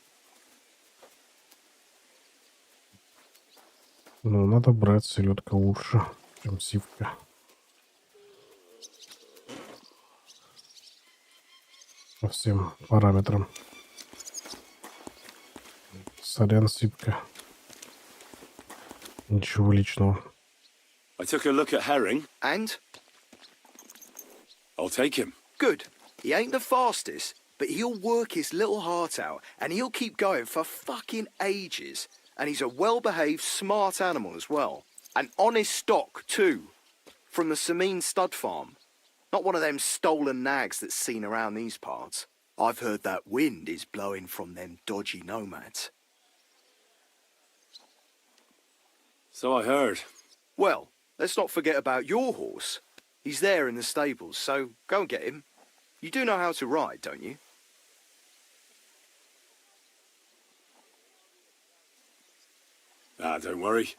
Ну, надо брать селедка лучше, чем сивка. По всем параметрам. Сорян, сивка. Ничего личного. I took a look at Herring. And? I'll take him. Good. He ain't the fastest, but he'll work his little heart out, and he'll keep going for fucking ages. And he's a well-behaved, smart animal as well. An honest stock, too. From the Sameen stud farm. Not one of them stolen nags that's seen around these parts. I've heard that wind is blowing from them dodgy nomads. So I heard. Well, let's not forget about your horse. He's there in the stables, so go and get him. You do know how to ride, don't you? Ah, don't worry.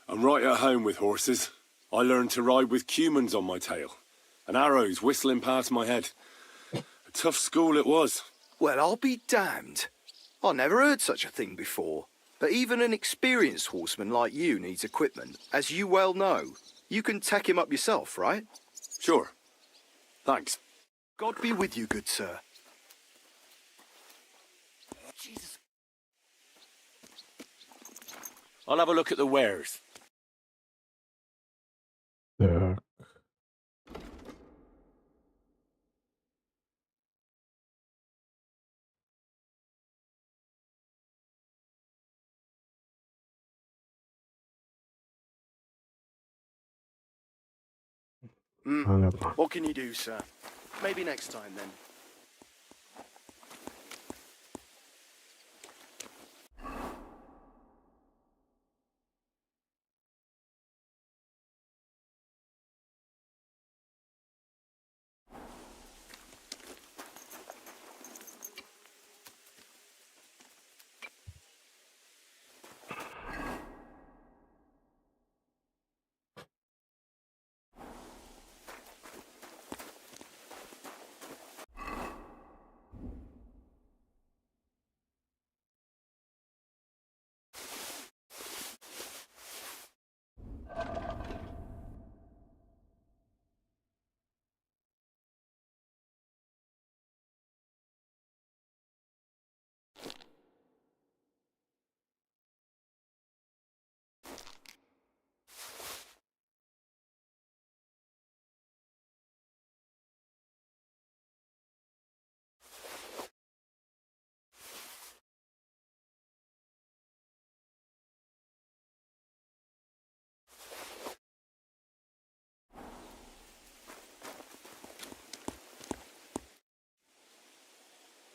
I'm right at home with horses. I learned to ride with cumans on my tail, and arrows whistling past my head. A tough school it was. Well, I'll be damned. I never heard such a thing before. But even an experienced horseman like you needs equipment, as you well know. You can tack him up yourself, right? Sure. Thanks. God be with you, good sir. Jesus. I'll have a look at the wares. Так. Понятно. What can you do, sir? Maybe next time, then.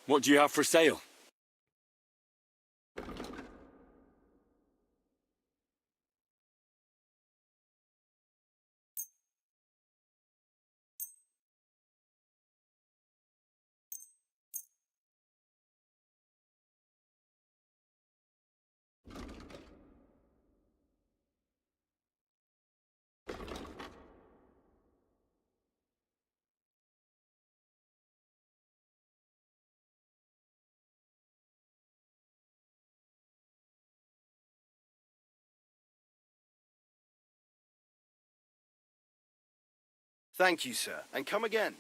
What do you have for sale? Thank you, sir, and come again.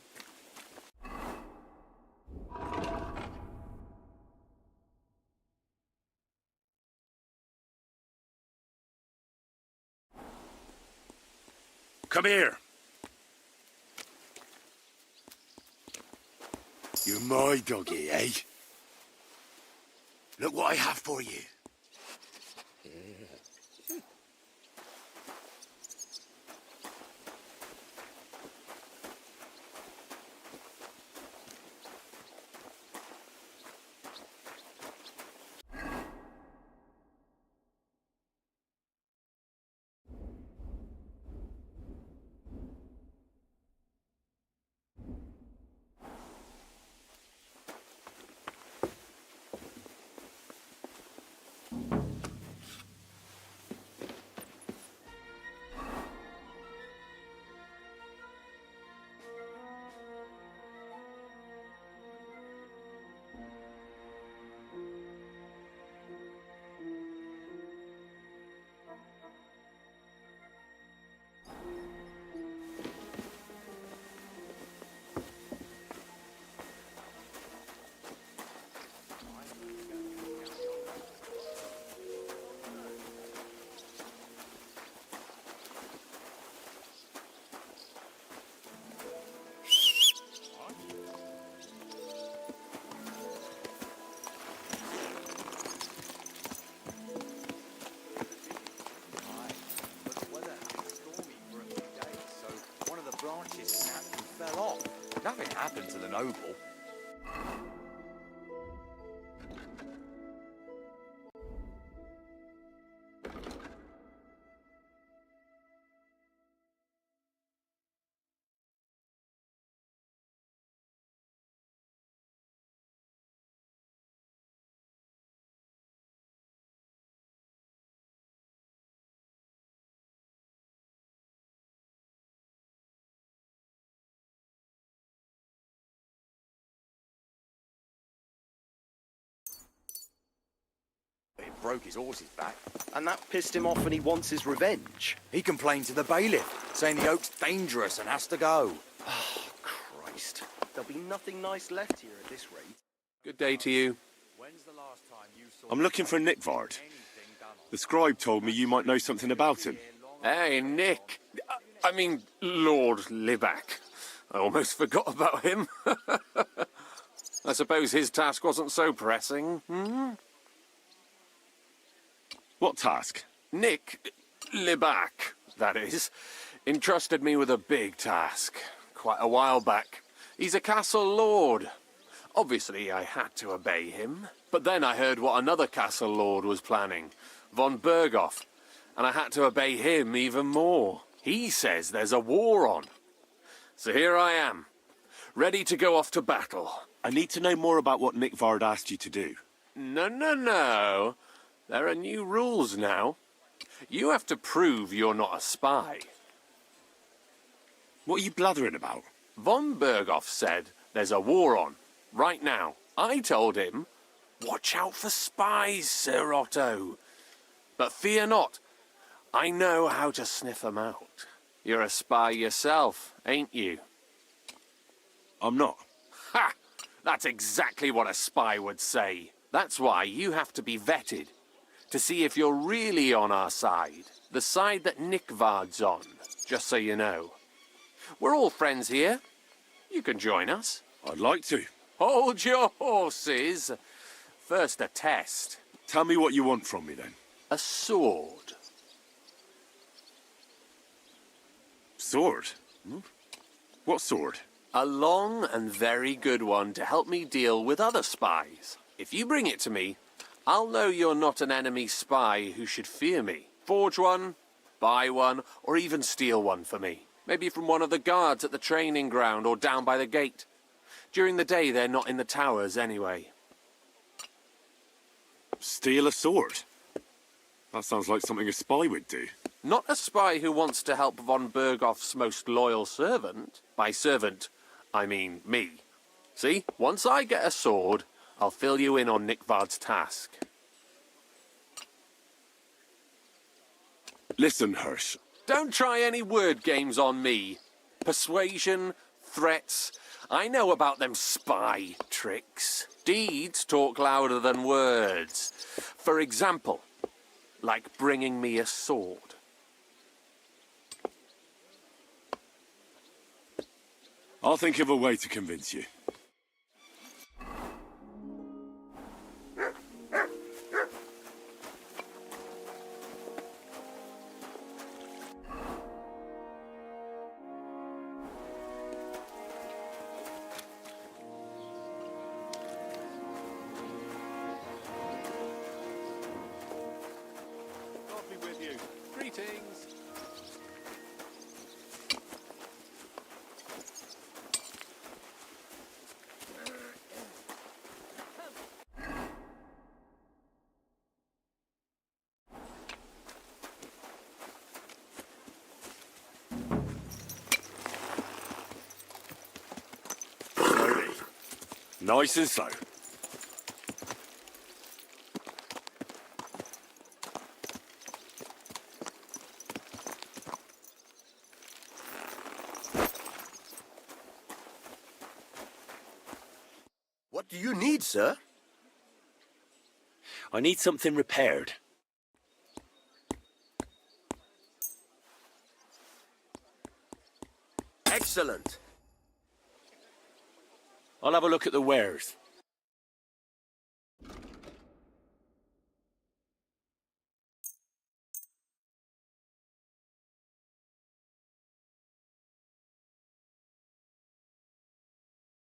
Come here. You're my doggy, eh? Look what I have for you. Nothing happened to the noble. It broke his horse's back, and that pissed him off and he wants his revenge. He complained to the bailiff, saying the oak's dangerous and has to go. Oh, Christ. There'll be nothing nice left here at this rate. Good day to you. When's the last time you saw... I'm looking for Nickvard. The scribe told me you might know something about him. Hey, Nick. I mean, Lord Libac. I almost forgot about him. I suppose his task wasn't so pressing. Hmm? What task? Nick Libac, that is, entrusted me with a big task quite a while back. He's a castle lord. Obviously, I had to obey him. But then I heard what another castle lord was planning, von Berghoff, and I had to obey him even more. He says there's a war on. So here I am, ready to go off to battle. I need to know more about what Nickvard asked you to do. No. There are new rules now. You have to prove you're not a spy. What are you blathering about? Von Berghoff said there's a war on, right now. I told him, watch out for spies, Sir Otto. But fear not, I know how to sniff them out. You're a spy yourself, ain't you? I'm not. Ha! That's exactly what a spy would say. That's why you have to be vetted, to see if you're really on our side. The side that Nickvard's on, just so you know. We're all friends here. You can join us. I'd like to. Hold your horses. First a test. Tell me what you want from me, then. A sword. Sword? Hmm? What sword? A long and very good one to help me deal with other spies. If you bring it to me, I'll know you're not an enemy spy who should fear me. Forge one, buy one, or even steal one for me. Maybe from one of the guards at the training ground or down by the gate. During the day, they're not in the towers anyway. Steal a sword? That sounds like something a spy would do. Not a spy who wants to help von Berghoff's most loyal servant. By servant, I mean me. See, once I get a sword, I'll fill you in on Nickvard's task. Listen, Hirsch. Don't try any word games on me. Persuasion, threats, I know about them spy tricks. Deeds talk louder than words. For example, like bringing me a sword. I'll think of a way to convince you. Nice and slow. What do you need, sir? I need something repaired. Excellent. I'll have a look at the wares.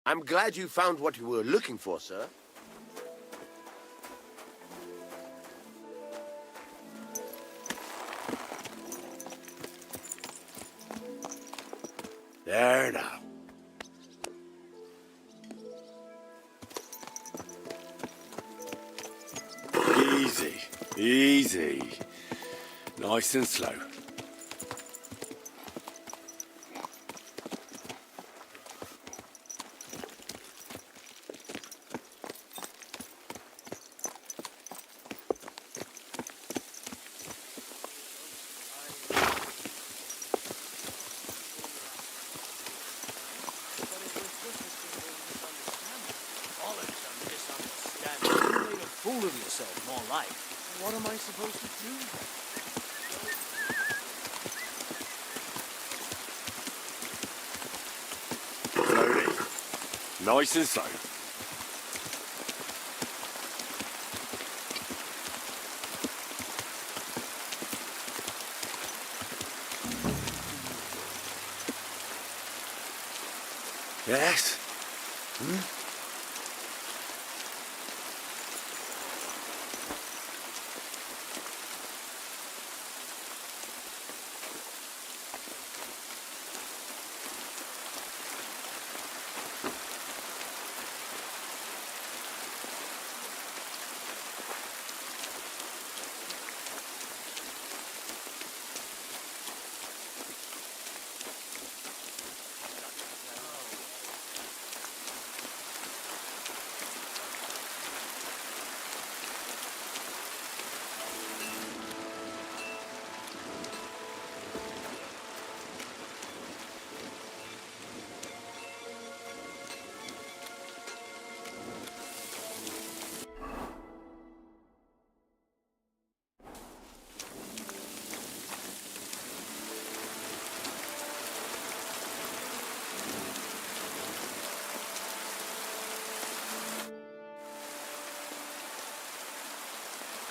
I'm glad you found what you were looking for, sir. There now. Easy, easy. Nice and slow. Fool of yourself, more like. What am I supposed to do? Slowly. Nice and slow. Yes.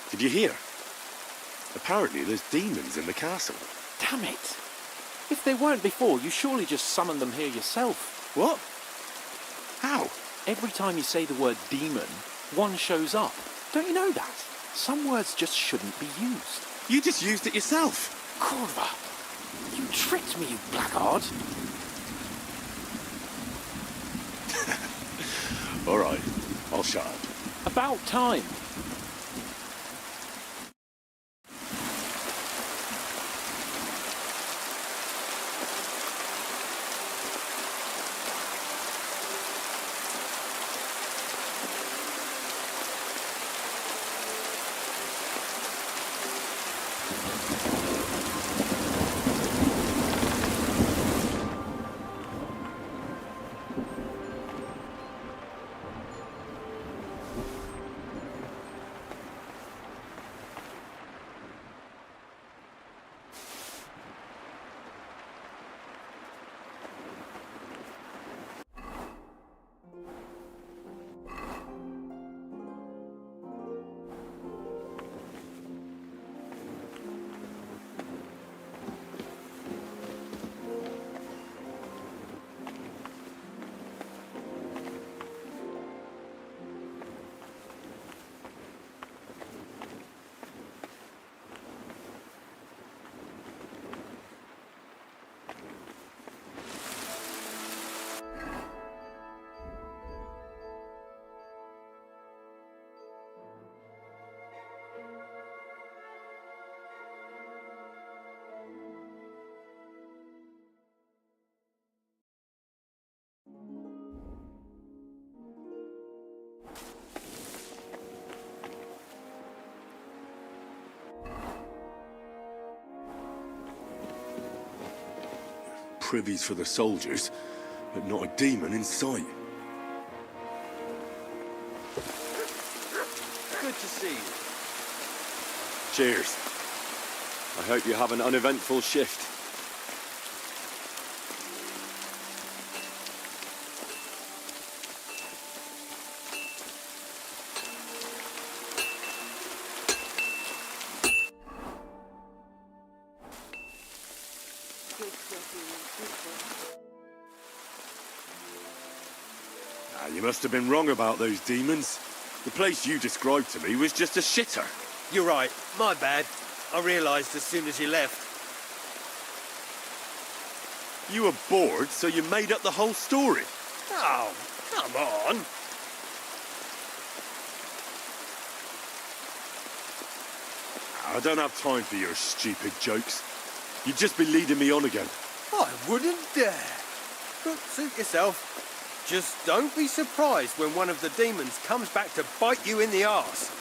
Did you hear? Apparently there's demons in the castle. Damn it! If they weren't before, you surely just summoned them here yourself. What? How? Every time you say the word demon, one shows up. Don't you know that? Some words just shouldn't be used. You just used it yourself. Kurva! You tricked me, you blackguard! All right, I'll shut up. About time. Privies for the soldiers, but not a demon in sight. Good to see you. Cheers. I hope you have an uneventful shift. Ah, you must have been wrong about those demons. The place you described to me was just a shitter. You're right. My bad. I realised as soon as you left. You were bored, so you made up the whole story. Oh, come on. I don't have time for your stupid jokes. You'd just be leading me on again. I wouldn't dare. But suit yourself. Just don't be surprised when one of the demons comes back to bite you in the arse.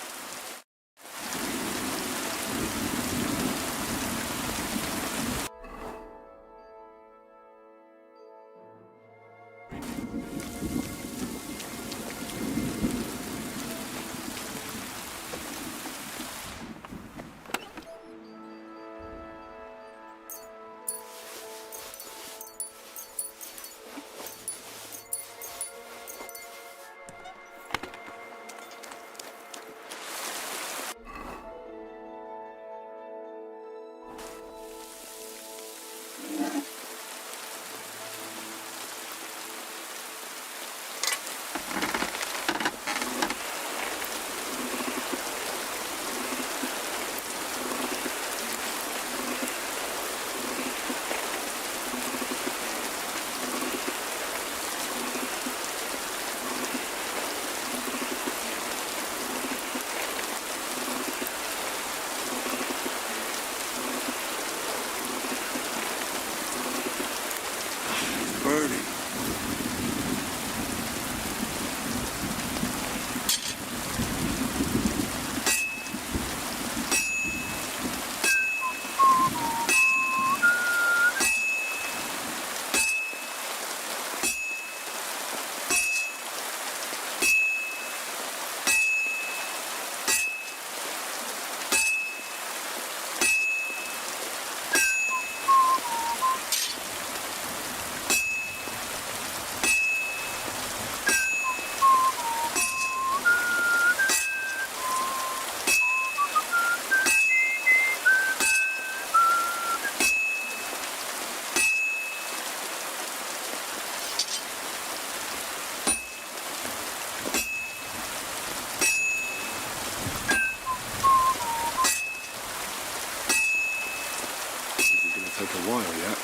Take a while yet.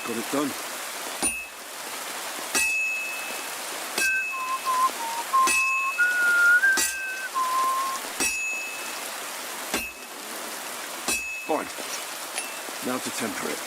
Got it done. Fine. Now to temper it.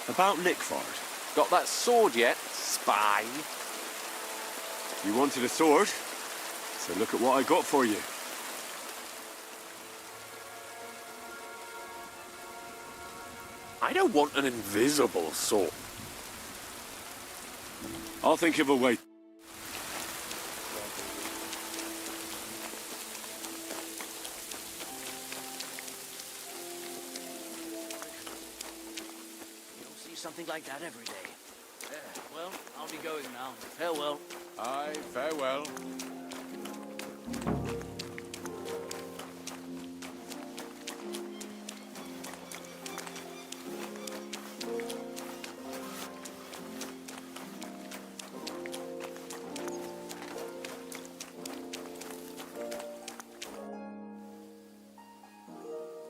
About Nickford. Got that sword yet, spy? You wanted a sword? So look at what I got for you. I don't want an invisible sword. I'll think of a way. Something like that every day. Well, I'll be going now. Farewell. Aye, farewell.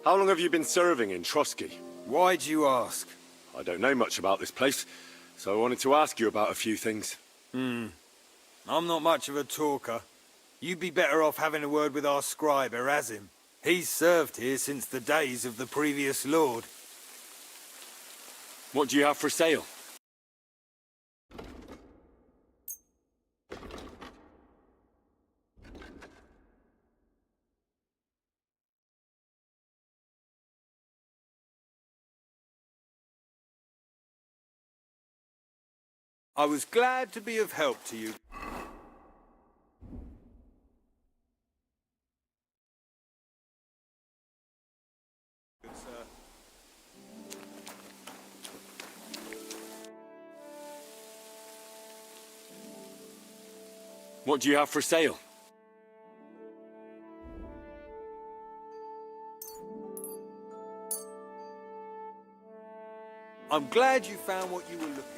How long have you been serving in Trotsky? Why'd you ask? I don't know much about this place, so I wanted to ask you about a few things. I'm not much of a talker. You'd be better off having a word with our scribe, Erasim. He's served here since the days of the previous lord. What do you have for sale? I was glad to be of help to you. Good, sir. What do you have for sale? I'm glad you found what you were looking for.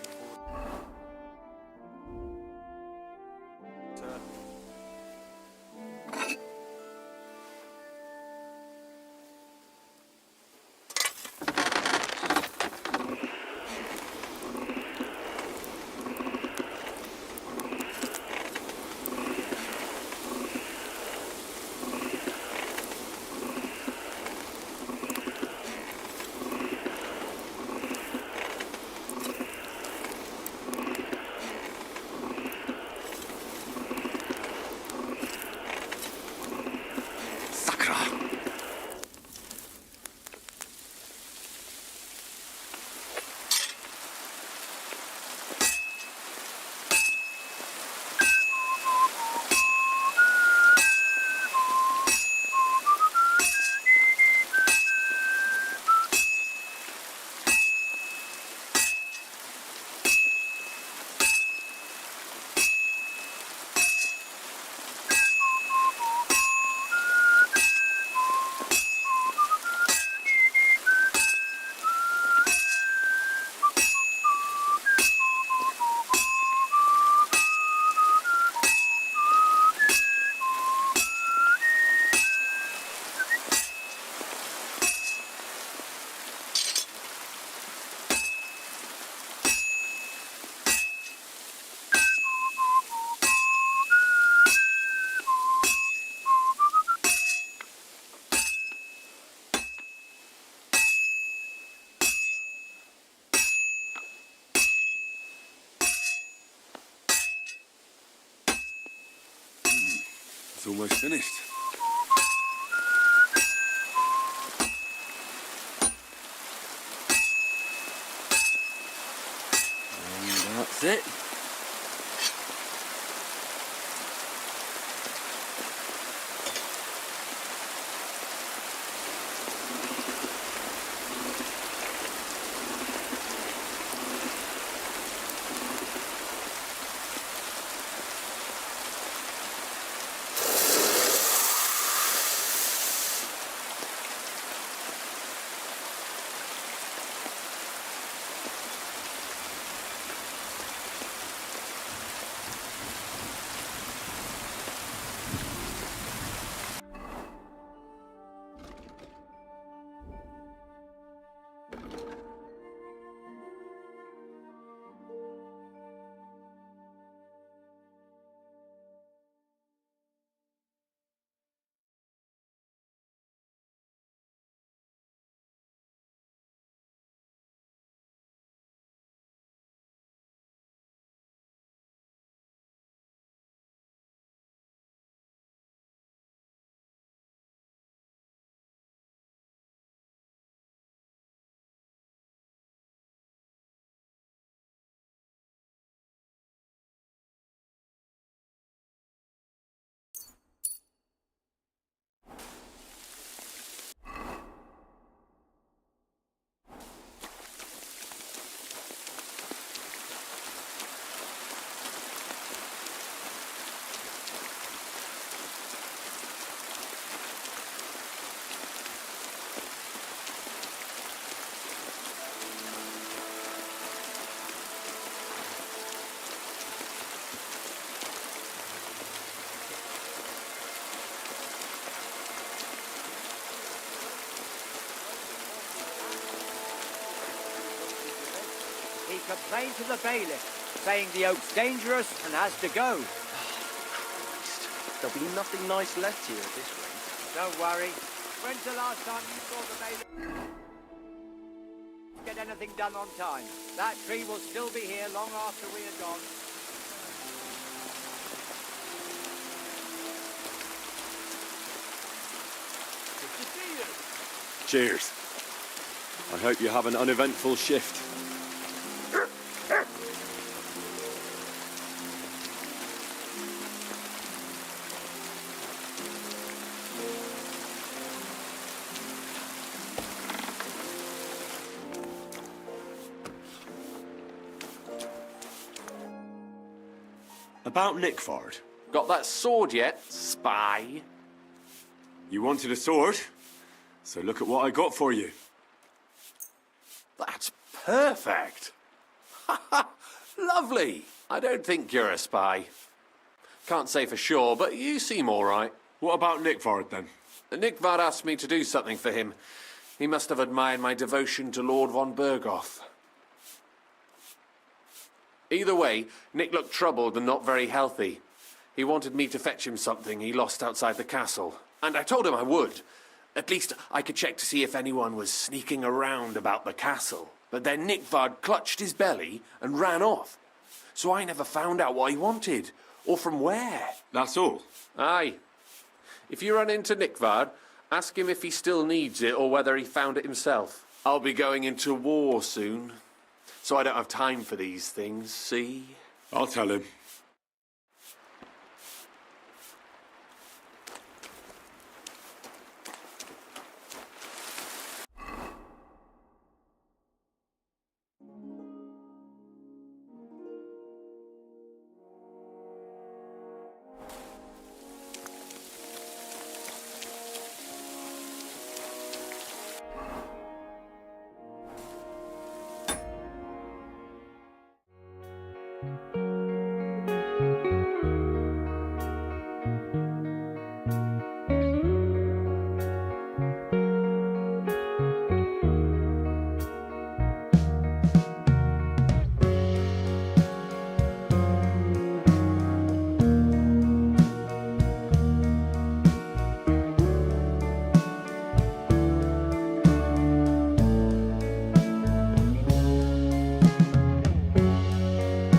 It's almost finished. And that's it. complained to the bailiff, saying the oak's dangerous and has to go. There'll be nothing nice left here at this rate. Don't worry. When's the last time you saw the bailiff get anything done on time? That tree will still be here long after we are gone. Cheers. I hope you have an uneventful shift. About Nickford. Got that sword yet, spy? You wanted a sword? So look at what I got for you. That's perfect. Lovely. I don't think you're a spy. Can't say for sure, but you seem all right. What about Nickford, then? Nickford asked me to do something for him. He must have admired my devotion to Lord von Berghoff. Either way, Nick looked troubled and not very healthy. He wanted me to fetch him something he lost outside the castle. And I told him I would. At least I could check to see if anyone was sneaking around about the castle. But then Nickford clutched his belly and ran off. So I never found out what he wanted, or from where. That's all? Aye. If you run into Nickford, ask him if he still needs it or whether he found it himself. I'll be going into war soon, so I don't have time for these things, see? I'll tell him.